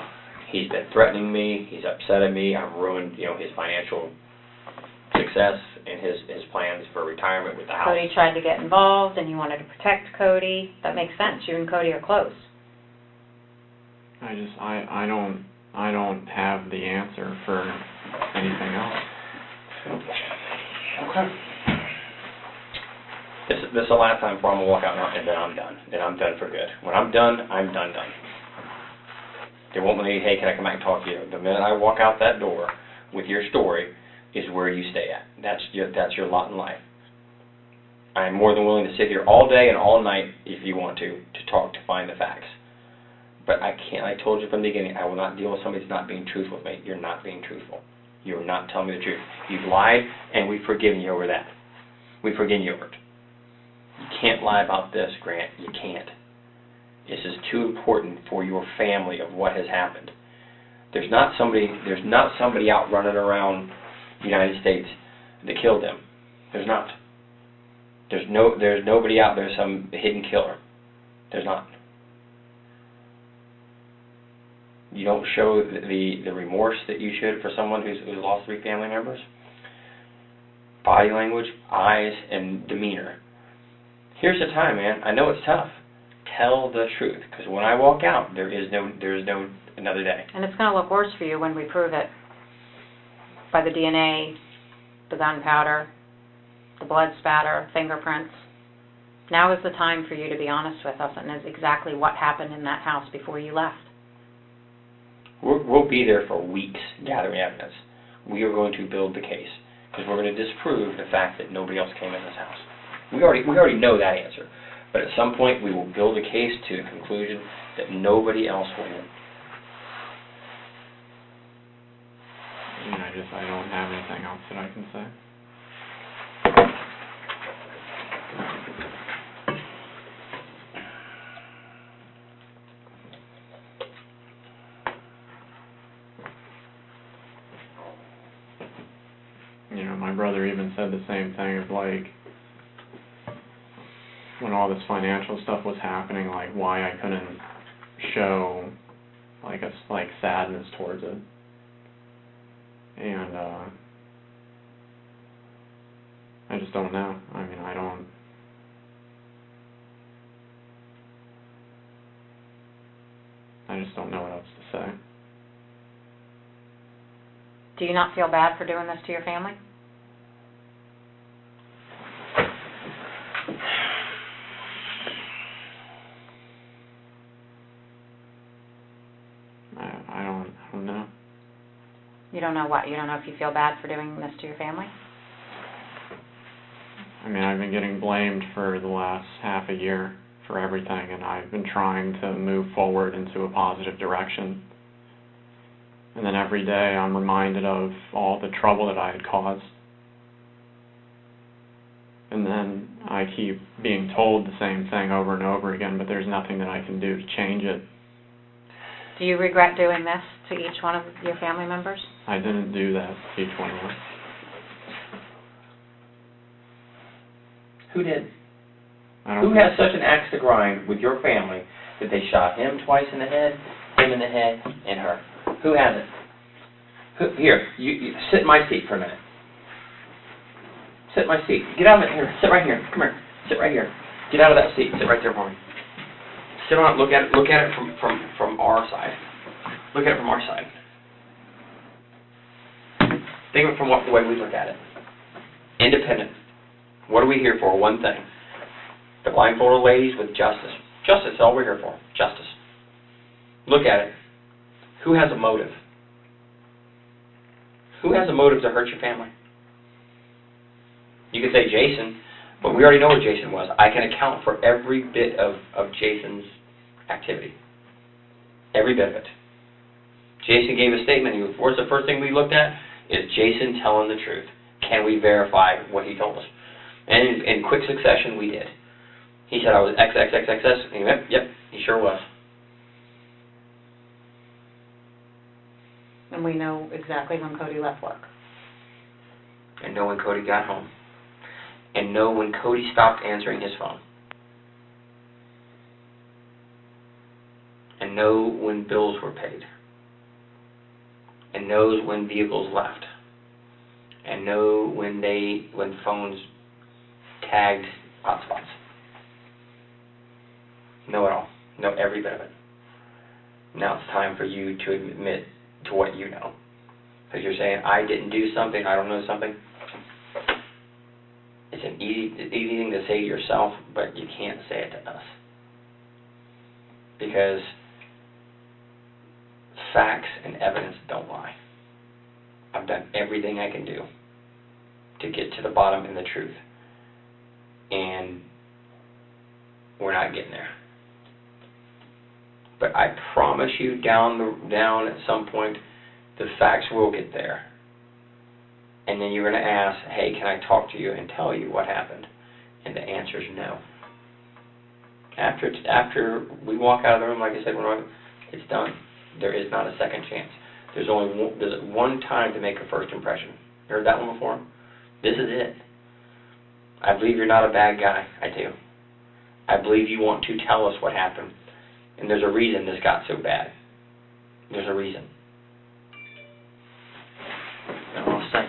he's been threatening me, he's upset at me, I've ruined, his financial success and his plans for retirement with the house. Cody tried to get involved and you wanted to protect Cody. That makes sense. You and Cody are close. I don't have the answer for anything else. Okay. This is the last time before I'm going to walk out now, and then I'm done. Then I'm done for good. When I'm done, I'm done. They won't let me, hey, can I come back and talk to you? The minute I walk out that door with your story is where you stay at. That's your lot in life. I am more than willing to sit here all day and all night, if you want to talk, to find the facts. But I can't, I told you from the beginning, I will not deal with somebody who's not being truthful with me. You're not being truthful. You're not telling me the truth. You've lied, and we've forgiven you over that. We've forgiven you over it. You can't lie about this, Grant. You can't. This is too important for your family of what has happened. There's not somebody out running around the United States that killed them. There's not. There's nobody out there, some hidden killer. There's not. You don't show the remorse that you should for someone who's lost 3 family members. Body language, eyes, and demeanor. Here's the time, man. I know it's tough. Tell the truth, because when I walk out, there is no another day. And it's going to look worse for you when we prove it by the DNA, the gunpowder, the blood spatter, fingerprints. Now is the time for you to be honest with us and is exactly what happened in that house before you left. We'll be there for weeks gathering evidence. We are going to build the case because we're going to disprove the fact that nobody else came in this house. We already know that answer. But at some point, we will build a case to the conclusion that nobody else went in. I don't have anything else that I can say. My brother even said the same thing of when all this financial stuff was happening, why I couldn't show sadness towards it. And I just don't know. I just don't know what else to say. Do you not feel bad for doing this to your family? I don't know. You don't know what? You don't know if you feel bad for doing this to your family? I've been getting blamed for the last half a year for everything, and I've been trying to move forward into a positive direction. And then every day I'm reminded of all the trouble that I had caused. And then I keep being told the same thing over and over again, but there's nothing that I can do to change it. Do you regret doing this to each one of your family members? I didn't do that to each one of them. Who did? Who has such an axe to grind with your family that they shot him twice in the head, him in the head, and her? Who has it? Here, you sit in my seat for a minute. Sit in my seat. Get out of it. Here. Sit right here. Come here. Sit right here. Get out of that seat. Sit right there for me. Sit on it. Look at it from our side. Look at it from our side. Think of it from the way we look at it. Independent. What are we here for? One thing. The blindfolded ladies with justice. Justice is all we're here for. Justice. Look at it. Who has a motive? Who has a motive to hurt your family? You could say Jason, but we already know what Jason was. I can account for every bit of Jason's activity. Every bit of it. Jason gave a statement. What's the first thing we looked at? Is Jason telling the truth? Can we verify what he told us? And in quick succession, we did. He said I was XXXXS. And he went, yep, he sure was. And we know exactly when Cody left work. And know when Cody got home. And know when Cody stopped answering his phone. And know when bills were paid. And knows when vehicles left. And know when phones tagged hotspots. Know it all. Know every bit of it. Now it's time for you to admit to what you know. Because you're saying, I didn't do something, I don't know something. It's an easy thing to say to yourself, but you can't say it to us. Because facts and evidence don't lie. I've done everything I can do to get to the bottom and the truth. And we're not getting there. But I promise you down at some point, the facts will get there. And then you're going to ask, hey, can I talk to you and tell you what happened? And the answer is no. After we walk out of the room, like I said, it's done. There is not a second chance. There's one time to make a first impression. You heard that one before? This is it. I believe you're not a bad guy. I do. I believe you want to tell us what happened. And there's a reason this got so bad. There's a reason. That's all I'll say.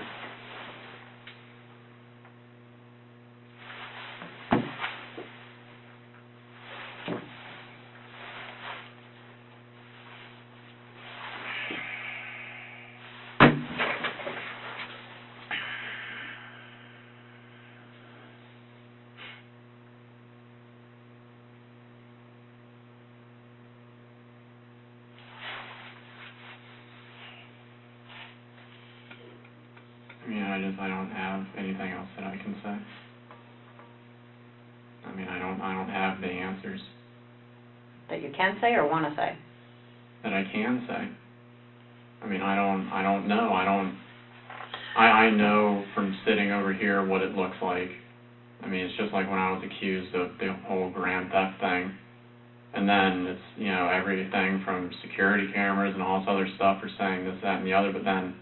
I don't have anything else that I can say. I mean, I don't have the answers. That you can say or want to say? That I can say. I mean, I don't know. I know from sitting over here what it looks like. I mean, it's just like when I was accused of the whole grand theft thing. And then it's, everything from security cameras and all this other stuff for saying this, that, and the other, but then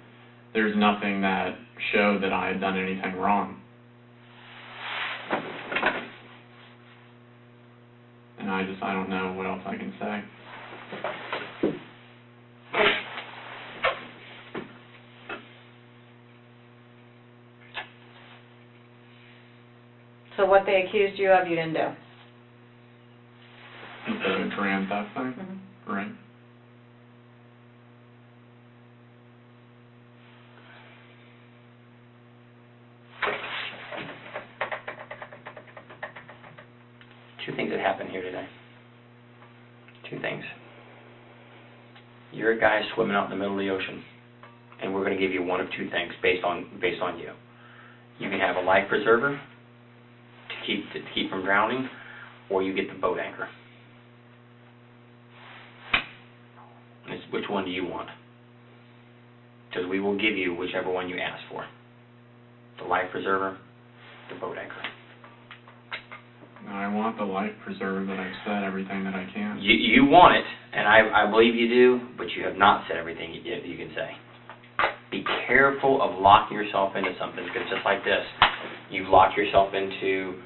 there's nothing that showed that I had done anything wrong. And I don't know what else I can say. So what they accused you of, you didn't do? The grand theft thing? Mm-hmm. Right. Two things that happened here today. Two things. You're a guy swimming out in the middle of the ocean, and we're going to give you one of two things based on you. You can have a life preserver to keep from drowning, or you get the boat anchor. Which one do you want? Because we will give you whichever one you ask for. The life preserver, the boat anchor. I want the life preserver, but I've said everything that I can. You want it, and I believe you do, but you have not said everything you can say. Be careful of locking yourself into something, because just like this, you've locked yourself into,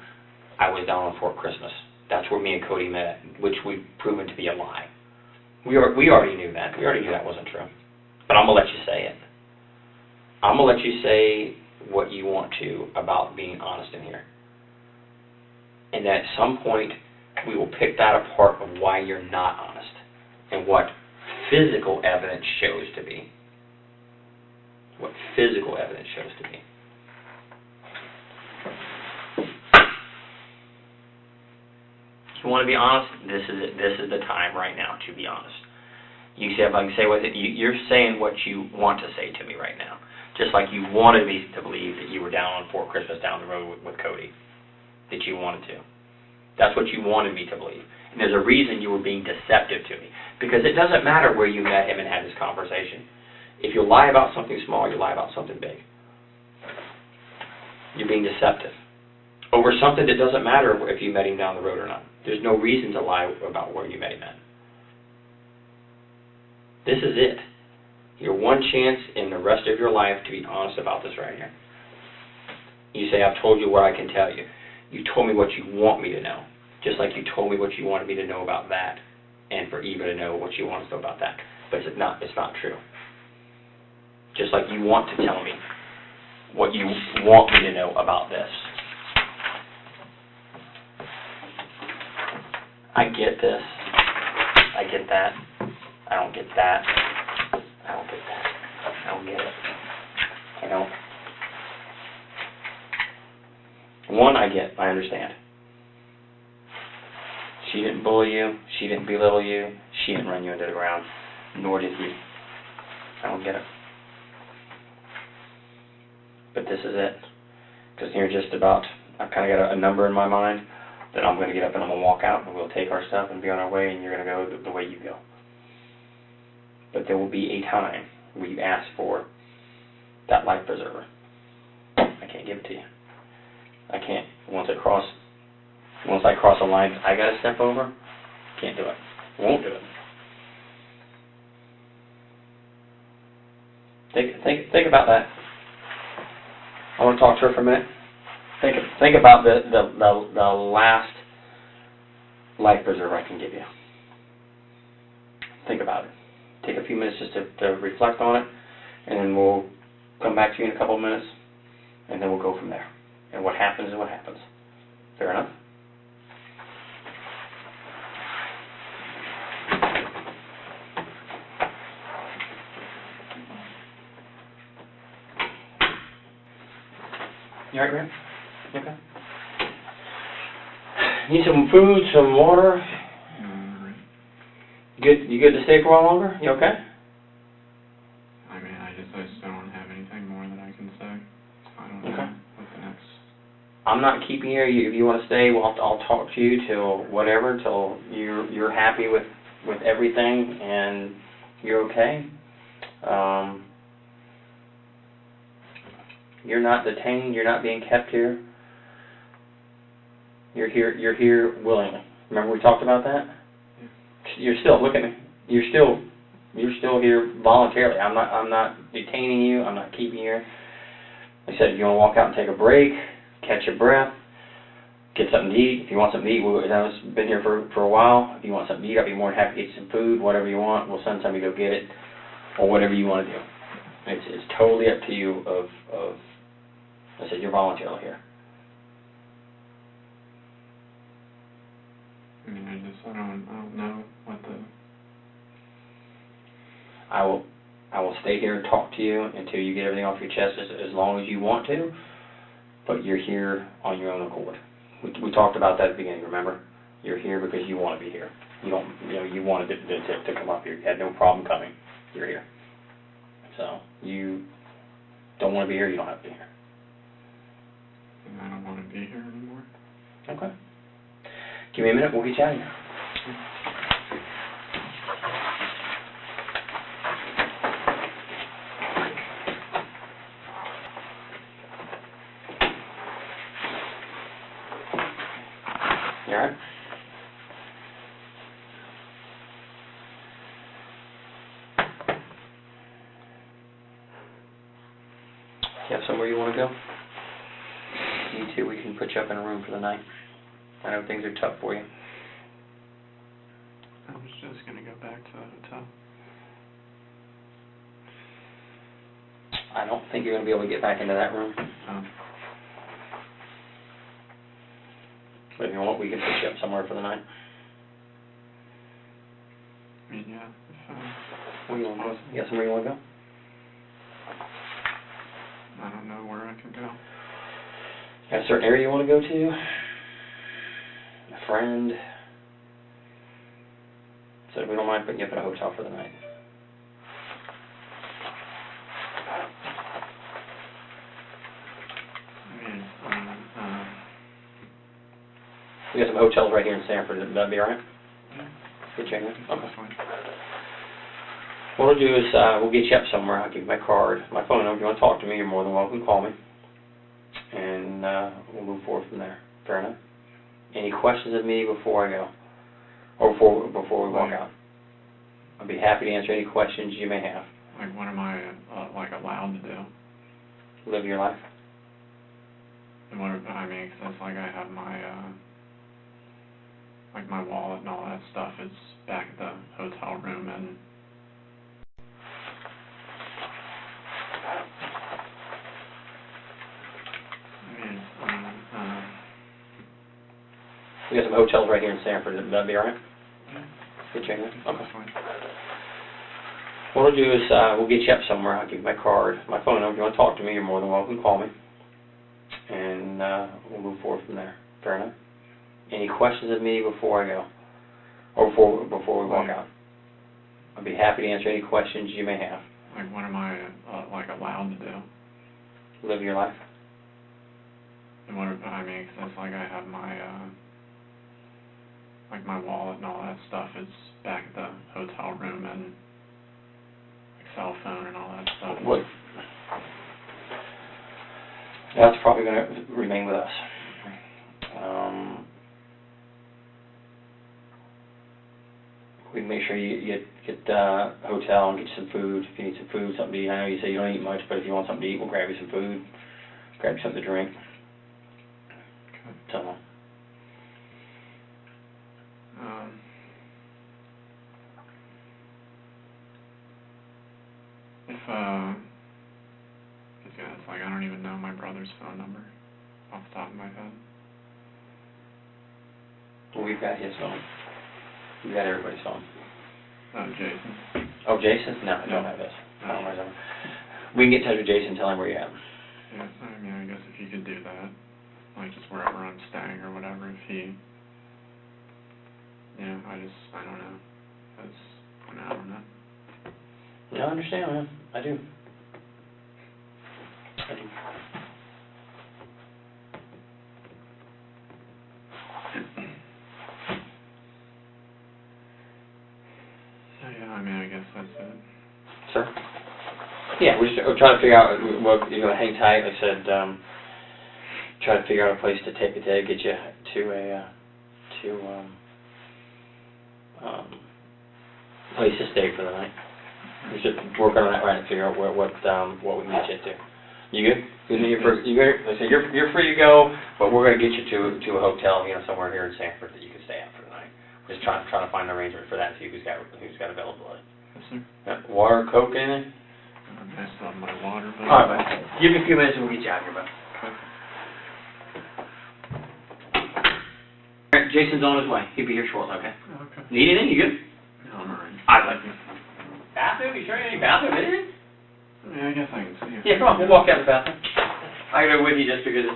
I was down on Fort Christmas. That's where me and Cody met, which we've proven to be a lie. We already knew that. We already knew that wasn't true. But I'm going to let you say it. I'm going to let you say what you want to about being honest in here. And at some point, we will pick that apart of why you're not honest and what physical evidence shows to be. What physical evidence shows to be. If you want to be honest, this is it. This is the time right now to be honest. You see, if I can say with it, you're saying what you want to say to me right now. Just like you wanted me to believe that you were down on Fort Christmas down the road with Cody. That you wanted to. That's what you wanted me to believe. And there's a reason you were being deceptive to me. Because it doesn't matter where you met him and had this conversation. If you lie about something small, you lie about something big. You're being deceptive. Over something that doesn't matter if you met him down the road or not. There's no reason to lie about where you met him at. This is it. Your one chance in the rest of your life to be honest about this right here. You say, I've told you what I can tell you. You told me what you want me to know. Just like you told me what you wanted me to know about that. And for Eva to know what you want to know about that. But it's not true. Just like you want to tell me what you want me to know about this. I get this. I get that. I don't get that. I don't get that. I don't get it. I don't. One, I get. I understand. She didn't bully you. She didn't belittle you. She didn't run you into the ground. Nor did he. I don't get it. But this is it. Because you're just about, I've kind of got a number in my mind that I'm going to get up and I'm going to walk out and we'll take our stuff and be on our way and you're going to go the way you go. But there will be a time where you ask for that life preserver. I can't give it to you. I can't. Once I cross a line I got to step over, can't do it. Won't do it. Think about that. I want to talk to her for a minute. Think about the last life preserver I can give you. Think about it. Take a few minutes just to reflect on it, and then we'll come back to you in a couple of minutes, and then we'll go from there. And what happens is what happens. Fair enough? You alright, Grant? Okay. Need some food, some water? You good to stay for a while longer? You okay? I mean, I just don't have anything more that I can say. I don't know what the next... I'm not keeping you. If you want to stay, I'll talk to you till whatever, till you're happy with everything and you're okay. You're not detained. You're not being kept here. You're here willingly. Remember we talked about that? You're still, look at me. You're still here voluntarily. I'm not detaining you. I'm not keeping you here. Like I said, if you want to walk out and take a break, catch your breath, get something to eat. If you want something to eat, I've been here for a while. If you want something to eat, I'll be more than happy to get you some food, whatever you want. We'll send somebody to go get it, or whatever you want to do. It's totally up to you. I said you're voluntarily here. I mean, I don't know what the... I will stay here and talk to you until you get everything off your chest as long as you want to, but you're here on your own accord. We talked about that at the beginning, remember? You're here because you want to be here. You wanted to come up here. You had no problem coming. You're here. So, you don't want to be here, you don't have to be here. And I don't want to be here anymore. Okay. Give me a minute, we'll get you out of here. You alright? You have somewhere you want to go? Me too, we can put you up in a room for the night. I know things are tough for you. I was just going to go back to the hotel. I don't think you're going to be able to get back into that room. But if you want, we can put you up somewhere for the night. I mean, yeah. Where you want to go? You got somewhere you want to go? I don't know where I can go. Got a certain area you want to go to? A friend? So we don't mind putting you up in a hotel for the night. We got some hotels right here in Sanford. Would that be all right? Get you in there? Okay. That's fine. What we'll do is we'll get you up somewhere. I'll give you my card, my phone number. If you want to talk to me, you're more than welcome to call me. And we'll move forward from there. Fair enough? Any questions of me before I go? Or before we walk out? I'll be happy to answer any questions you may have. Like, what am I, allowed to do? Live your life. And what, I mean, 'cause it's like I have my, my wallet and all that stuff is back at the hotel room, and we got some hotels right here in Sanford. Would that be all right? Get you in there? Okay. That's fine. What we'll do is we'll get you up somewhere. I'll give you my card, my phone number. If you want to talk to me, you're more than welcome to call me. And we'll move forward from there. Fair enough? Any questions of me before I go? Or before we walk out? I'll be happy to answer any questions you may have. Like, what am I, allowed to do? Live your life. And what, I mean, 'cause it's like I have my, my wallet and all that stuff is back at the hotel room, and cell phone and all that stuff. What? That's probably going to remain with us. We can make sure you get a hotel and get you some food. If you need some food, something to eat. I know you say you don't eat much, but if you want something to eat, we'll grab you some food, grab you something to drink. Okay. So. It's like I don't even know my brother's phone number off the top of my head. Well, we've got his phone. We've got everybody's phone. Jason. Oh, Jason? No, I don't have his. I don't know his number. We can get in touch with Jason and tell him where you're at. Yeah, I mean, I guess if you could do that, like just wherever I'm staying or whatever, if he, I don't know. I don't know. Yeah, I understand, man. I do. Yeah, I mean, I guess that's it. Sir? Yeah, we're just trying to figure out, well, you're going to hang tight. Like I said, try to figure out a place to get you to a place to stay for the night. We're just working on that right and figure out what we can get you to. You good? You good? Like I said, you're free to go, but we're going to get you to a hotel, somewhere here in Sanford that you can stay at for the night. Just trying to find an arrangement for that. See who's got availability. Yes, sir. Water, Coke, anything? I still have my water, but... All right, bud. Give me a few minutes and we'll get you out here, bud. Okay. Jason's on his way. He'll be here shortly, okay? Okay. Need anything? You good? No, I'm alright. I'd like to. Bathroom? You sure you need bathroom? Anything? Yeah, I guess I can see you. Yeah, come on. We'll walk out the bathroom. I gotta go with you just because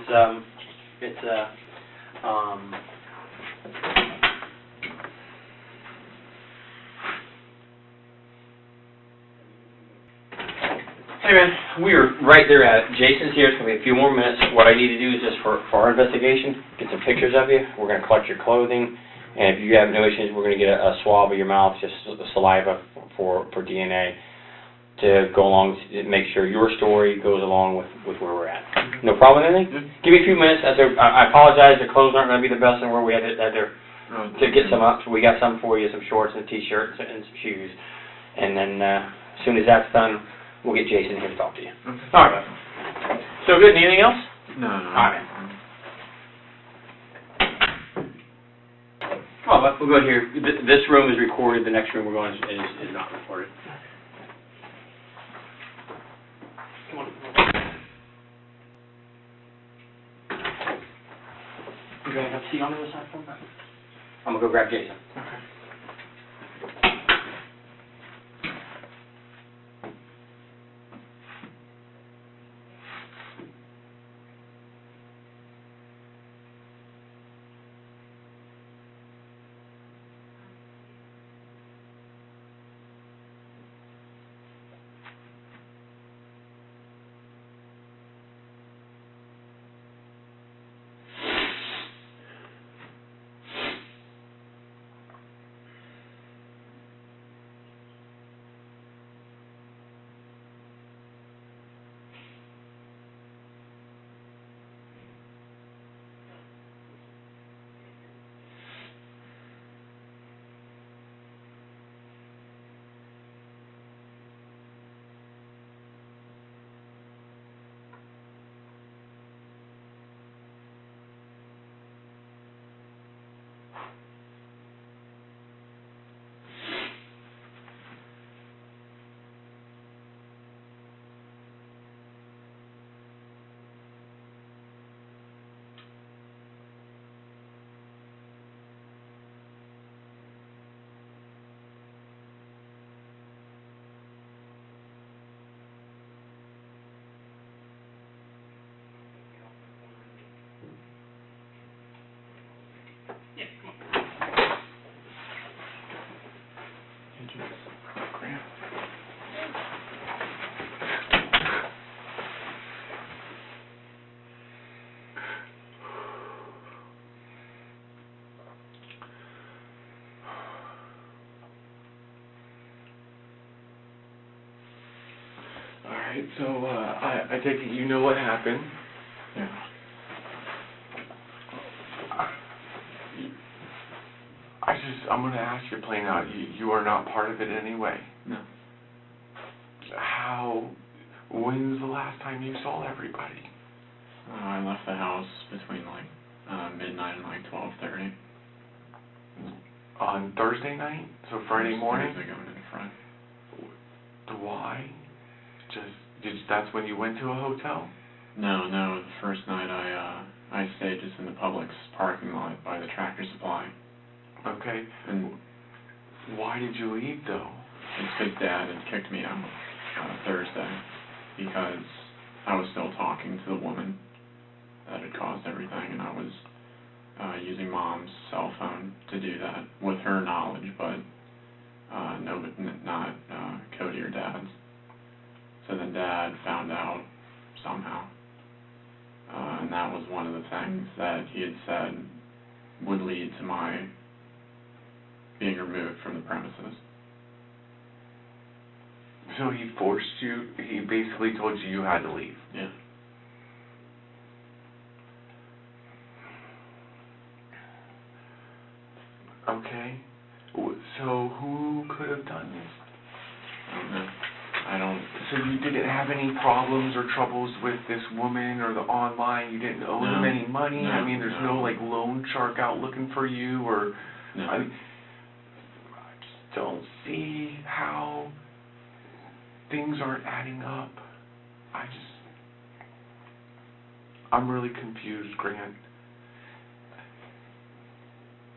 Hey man, we are right there at it. Jason's here. It's going to be a few more minutes. What I need to do is just for our investigation, get some pictures of you. We're going to collect your clothing. And if you have no issues, we're going to get a swab of your mouth, just the saliva for DNA to go along, make sure your story goes along with where we're at. No problem with anything? Give me a few minutes. I apologize. The clothes aren't going to be the best in the world. We had to get some up. We got some for you, some shorts and a T-shirt and some shoes. And then as soon as that's done, we'll get Jason here to talk to you. Okay. All right. So good. Anything else? No. All right, man. Come on, bud. We'll go here. This room is recorded. The next room we're going is not recorded. Come on. seat on the other side for me? I'm gonna go grab Jason. Okay. Grant. Alright, so I take it you know what happened. Yeah. I'm going to ask you plain out, you are not part of it anyway. No. When's the last time you saw everybody? I left the house between like midnight and like 12:30. On Thursday night? So Friday morning? Thursday going into Friday. Why? That's when you went to a hotel? No, the first night I stayed just in the Publix parking lot by the Tractor Supply. Okay. And why did you leave though? it's because Dad had kicked me out Thursday because I was still talking to the woman that had caused everything, and I was using Mom's cell phone to do that with her knowledge, but not Cody or Dad's. So then Dad found out somehow, and that was one of the things that he had said would lead to my being removed from the premises. So he forced you, he basically told you had to leave? Yeah. Okay. So who could have done this? I don't know. I don't... So you didn't have any problems or troubles with this woman or the online? You didn't owe him any money? No, I mean, there's no like loan shark out looking for you or... No. I mean, I just don't see how things aren't adding up. I'm really confused, Grant.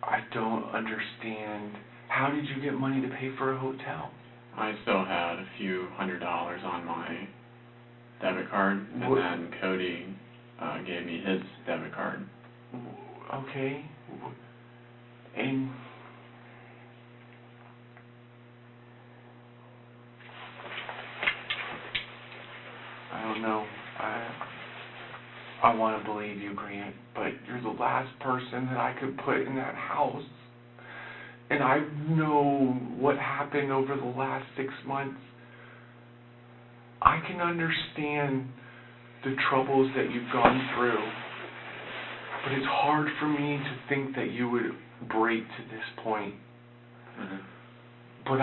I don't understand. How did you get money to pay for a hotel? I still had a few $100s on my debit card, and then Cody gave me his debit card. Okay. And I don't know. I want to believe you, Grant, but you're the last person that I could put in that house. And I know what happened over the last 6 months. I can understand the troubles that you've gone through, but it's hard for me to think that you would break to this point. Mm-hmm. But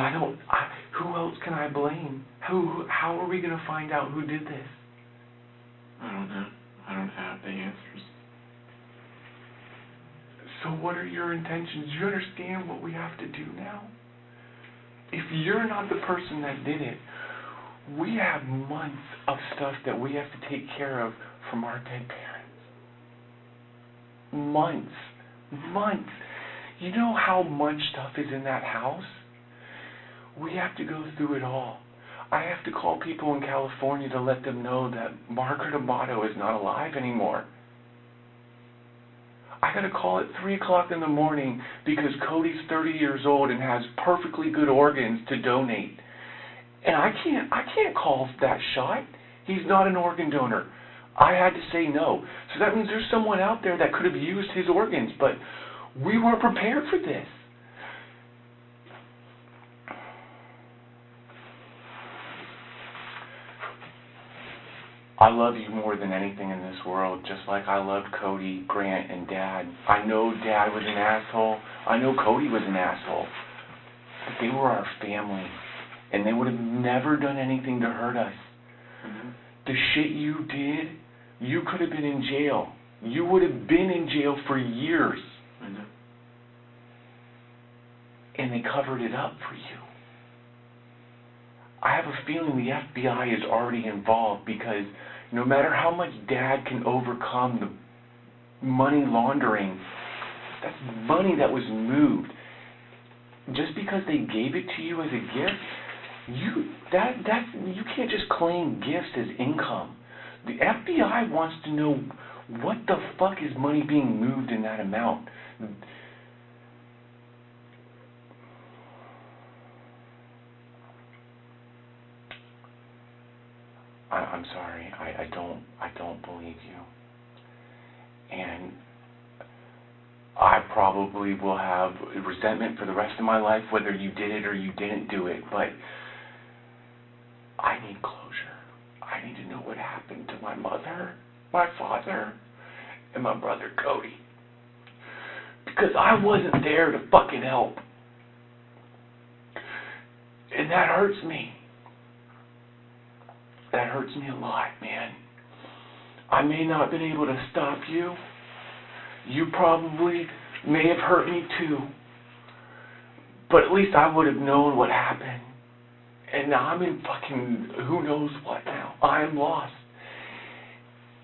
who else can I blame? How are we going to find out who did this? I don't know. I don't have the answers. So what are your intentions? Do you understand what we have to do now? If you're not the person that did it, we have months of stuff that we have to take care of from our dead parents. Months. Months. You know how much stuff is in that house? We have to go through it all. I have to call people in California to let them know that Margaret Amato is not alive anymore. I gotta call at 3 o'clock in the morning because Cody's 30 years old and has perfectly good organs to donate. And I can't call that shot. He's not an organ donor. I had to say no. So that means there's someone out there that could have used his organs, but we weren't prepared for this. I love you more than anything in this world, just like I loved Cody, Grant, and Dad. I know Dad was an asshole. I know Cody was an asshole. But they were our family, and they would have never done anything to hurt us. Mm-hmm. The shit you did, you could have been in jail. You would have been in jail for years. Mm-hmm. And they covered it up for you. I have a feeling the FBI is already involved because no matter how much Dad can overcome the money laundering, that's money that was moved. Just because they gave it to you as a gift, you can't just claim gifts as income. The FBI wants to know what the fuck is money being moved in that amount. I'm sorry. I don't believe you. And I probably will have resentment for the rest of my life, whether you did it or you didn't do it, but I need closure. I need to know what happened to my mother, my father, and my brother Cody. Because I wasn't there to fucking help. And that hurts me. That hurts me a lot, man. I may not have been able to stop you. You probably may have hurt me too. But at least I would have known what happened. And now I'm in fucking who knows what now. I'm lost.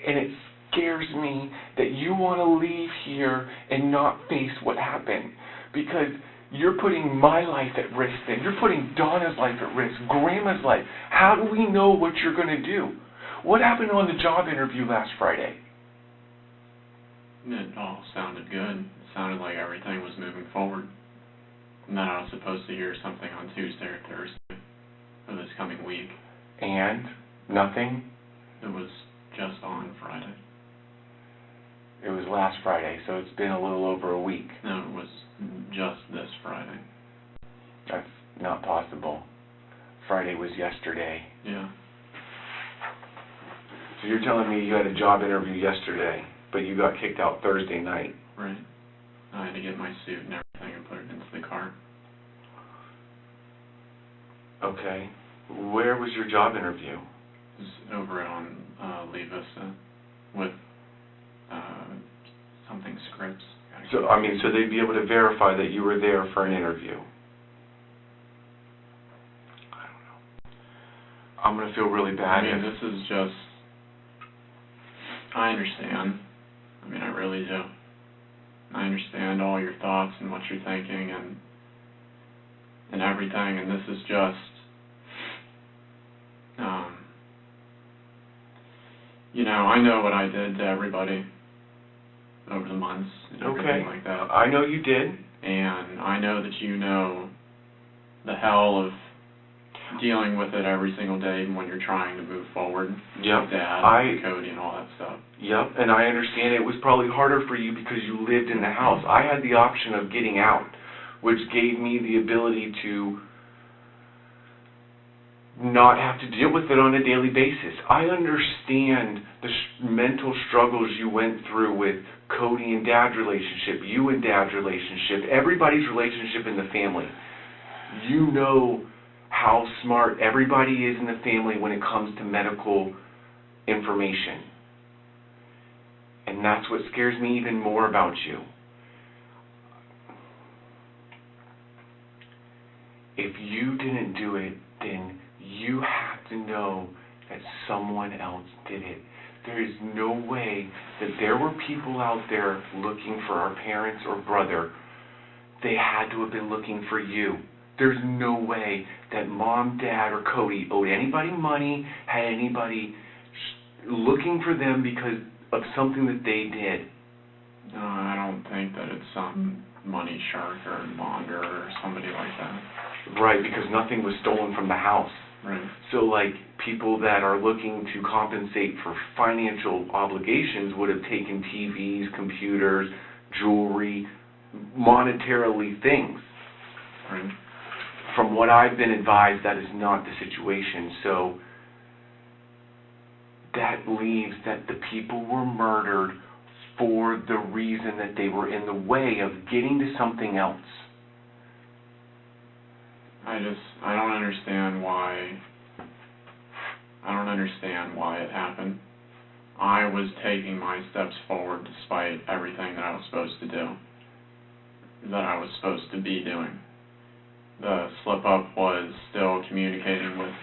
And it scares me that you want to leave here and not face what happened. Because you're putting my life at risk then. You're putting Donna's life at risk, Grandma's life. How do we know what you're going to do? What happened on the job interview last Friday? It all sounded good. It sounded like everything was moving forward. And then I was supposed to hear something on Tuesday or Thursday of this coming week. And? Nothing? It was just on Friday. It was last Friday, so it's been a little over a week. No, it was just this Friday. That's not possible. Friday was yesterday. Yeah. So you're telling me you had a job interview yesterday, but you got kicked out Thursday night? Right. I had to get my suit and everything and put it into the car. Okay. Where was your job interview? It was over on Lee Vista with something scripts. So they'd be able to verify that you were there for an interview. I don't know. I'm going to feel really bad. This is just... I understand. I really do. I understand all your thoughts and what you're thinking and everything, and this is just... I know what I did to everybody over the months and everything like that. I know you did. And I know that you know the hell of dealing with it every single day when you're trying to move forward. Yep. With Dad and Cody and all that stuff. Yep, and I understand it was probably harder for you because you lived in the house. I had the option of getting out, which gave me the ability to not have to deal with it on a daily basis. I understand the mental struggles you went through with Cody and Dad's relationship, you and Dad's relationship, everybody's relationship in the family. You know how smart everybody is in the family when it comes to medical information. And that's what scares me even more about you. If you didn't do it, then you have to know that someone else did it. There is no way that there were people out there looking for our parents or brother. They had to have been looking for you. There's no way that Mom, Dad, or Cody owed anybody money, had anybody looking for them because of something that they did. No, I don't think that it's some money shark or monger or somebody like that. Right, because nothing was stolen from the house. Right. So, like, people that are looking to compensate for financial obligations would have taken TVs, computers, jewelry, monetarily things. Right. From what I've been advised, that is not the situation. So that leaves that the people were murdered for the reason that they were in the way of getting to something else. I don't understand why it happened. I was taking my steps forward despite everything that I was supposed to do, that I was supposed to be doing. The slip-up was still communicating with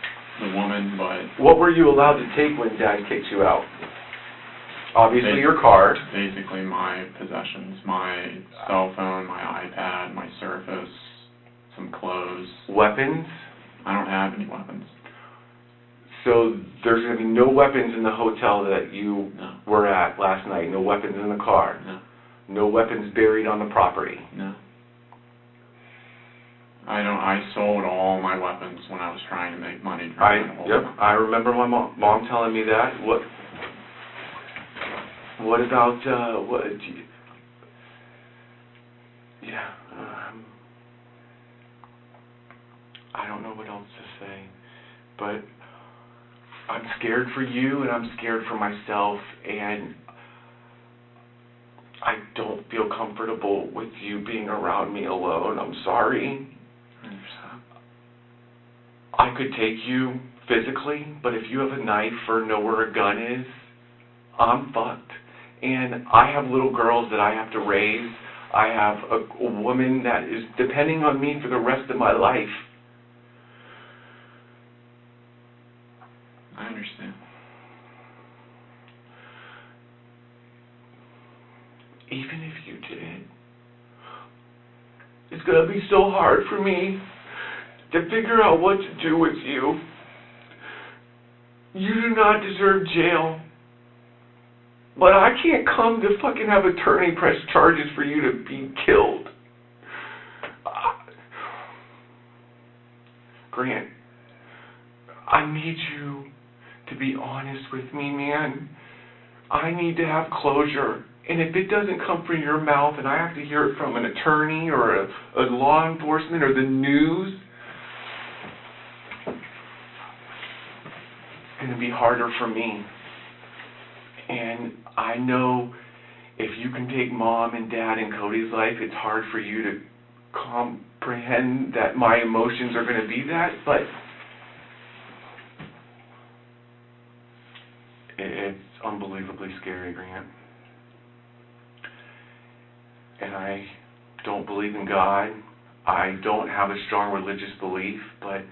the woman, but... What were you allowed to take when Dad kicked you out? Obviously your car. Basically my possessions, my cell phone, my iPad, my Surface, some clothes. Weapons? I don't have any weapons. So there's going to be no weapons in the hotel that you No. were at last night? No weapons in the car? No. No weapons buried on the property? No. I sold all my weapons when I was trying to make money during that whole time. I remember my mom telling me that. What about I don't know what else to say, but I'm scared for you and I'm scared for myself, and I don't feel comfortable with you being around me alone. I'm sorry. I could take you physically, but if you have a knife or know where a gun is, I'm fucked. And I have little girls that I have to raise. I have a woman that is depending on me for the rest of my life. I understand. Even if you did, it's going to be so hard for me to figure out what to do with you. You do not deserve jail. But I can't come to fucking have attorney press charges for you to be killed. Grant, I need you to be honest with me, man. I need to have closure. And if it doesn't come from your mouth and I have to hear it from an attorney or a law enforcement or the news, it's going to be harder for me. And I know if you can take Mom and Dad and Cody's life, it's hard for you to comprehend that my emotions are going to be that, but it's unbelievably scary, Grant. And I don't believe in God. I don't have a strong religious belief, but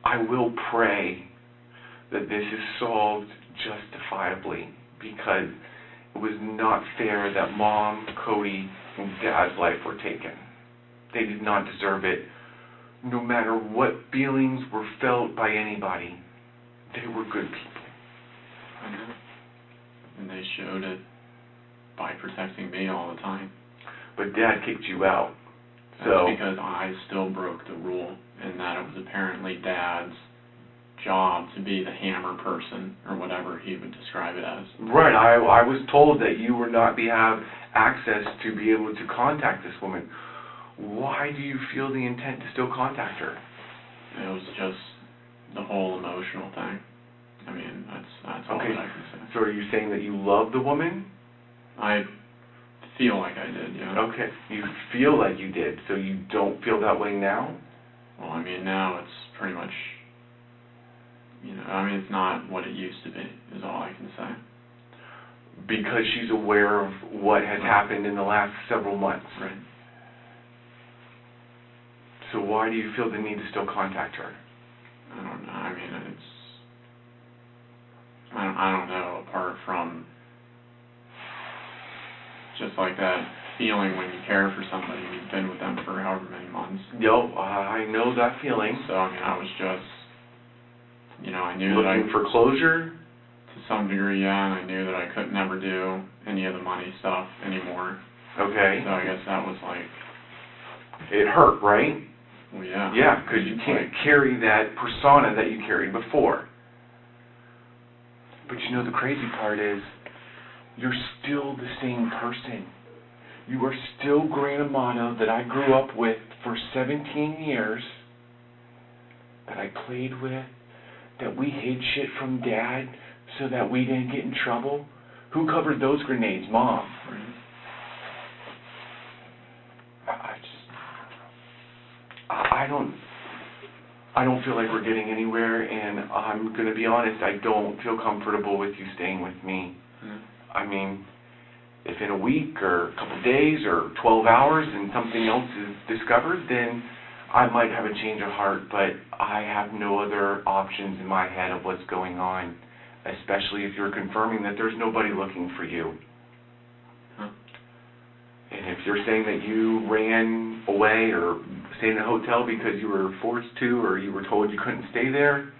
I will pray that this is solved justifiably, because it was not fair that Mom, Cody, and Dad's life were taken. They did not deserve it, no matter what feelings were felt by anybody. They were good people. I know. And they showed it by protecting me all the time. But Dad kicked you out. That's because I still broke the rule, and that it was apparently Dad's job to be the hammer person, or whatever he would describe it as. Right, I was told that you would not have access to be able to contact this woman. Why do you feel the intent to still contact her? It was just the whole emotional thing. I mean, that's all that I can say. So are you saying that you love the woman? I feel like I did, yeah. Okay, you feel like you did, so you don't feel that way now? Well, I mean, now it's pretty much, I mean, it's not what it used to be, is all I can say. Because she's aware of what has happened in the last several months. Right. So why do you feel the need to still contact her? I don't know. I mean, I don't know, apart from just like that feeling when you care for somebody and you've been with them for however many months. Yo, I know that feeling. So, I mean, I was just, I knew that Looking for closure? To some degree, yeah, and I knew that I could never do any of the money stuff anymore. Okay. So I guess that was like... It hurt, right? Well, yeah. Yeah, because you can't carry that persona that you carried before. But the crazy part is, you're still the same person. You are still Grant Amato that I grew up with for 17 years, that I played with, that we hid shit from Dad so that we didn't get in trouble. Who covered those grenades? Mom. I don't feel like we're getting anywhere, and I'm going to be honest, I don't feel comfortable with you staying with me. I mean, if in a week or a couple of days or 12 hours and something else is discovered, then I might have a change of heart, but I have no other options in my head of what's going on, especially if you're confirming that there's nobody looking for you. And if you're saying that you ran away or stayed in a hotel because you were forced to or you were told you couldn't stay there,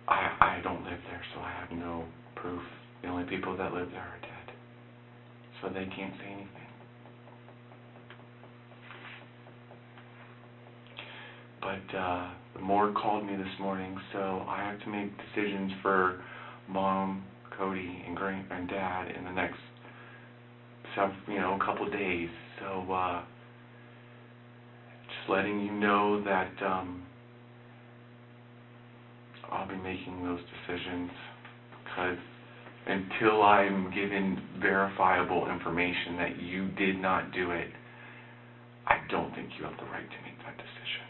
I don't live there, so I have no proof. The only people that live there are dead, so they can't say anything. But the morgue called me this morning, so I have to make decisions for Mom, Cody, and Grant and Dad in the next couple days. So just letting you know that I'll be making those decisions, because until I'm given verifiable information that you did not do it, I don't think you have the right to make that decision.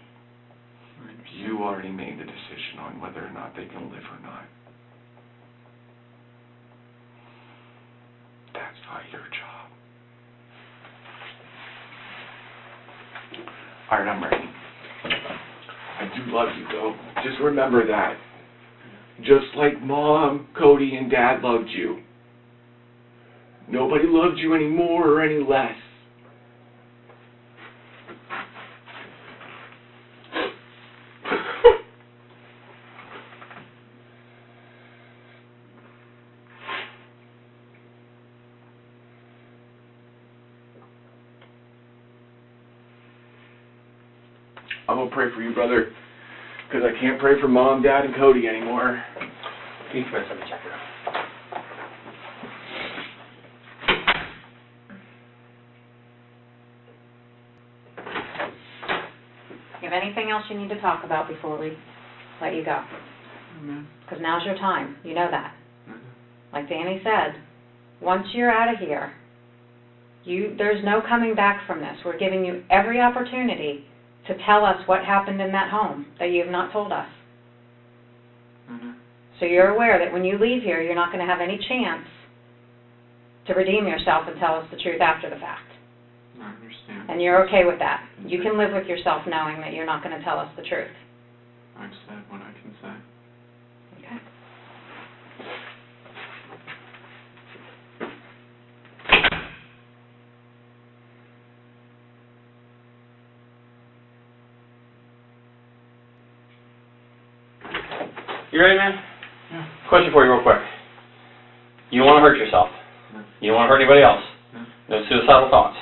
You already made the decision on whether or not they can live or not. That's not your job. Alright, I'm ready. I do love you, though. Just remember that. Just like Mom, Cody, and Dad loved you. Nobody loved you any more or any less. I'm going to pray for you, brother, because I can't pray for Mom, Dad, and Cody anymore. Keith, let me check it out. You have anything else you need to talk about before we let you go? Because now's your time. You know that. Like Danny said, once you're out of here, there's no coming back from this. We're giving you every opportunity to tell us what happened in that home that you have not told us. So you're aware that when you leave here, you're not going to have any chance to redeem yourself and tell us the truth after the fact. I understand. And you're okay with that. You can live with yourself knowing that you're not going to tell us the truth. I've said what I can say. Okay. You ready, man? Yeah. Question for you real quick. You don't want to hurt yourself. No. You don't want to hurt anybody else. No. No suicidal thoughts.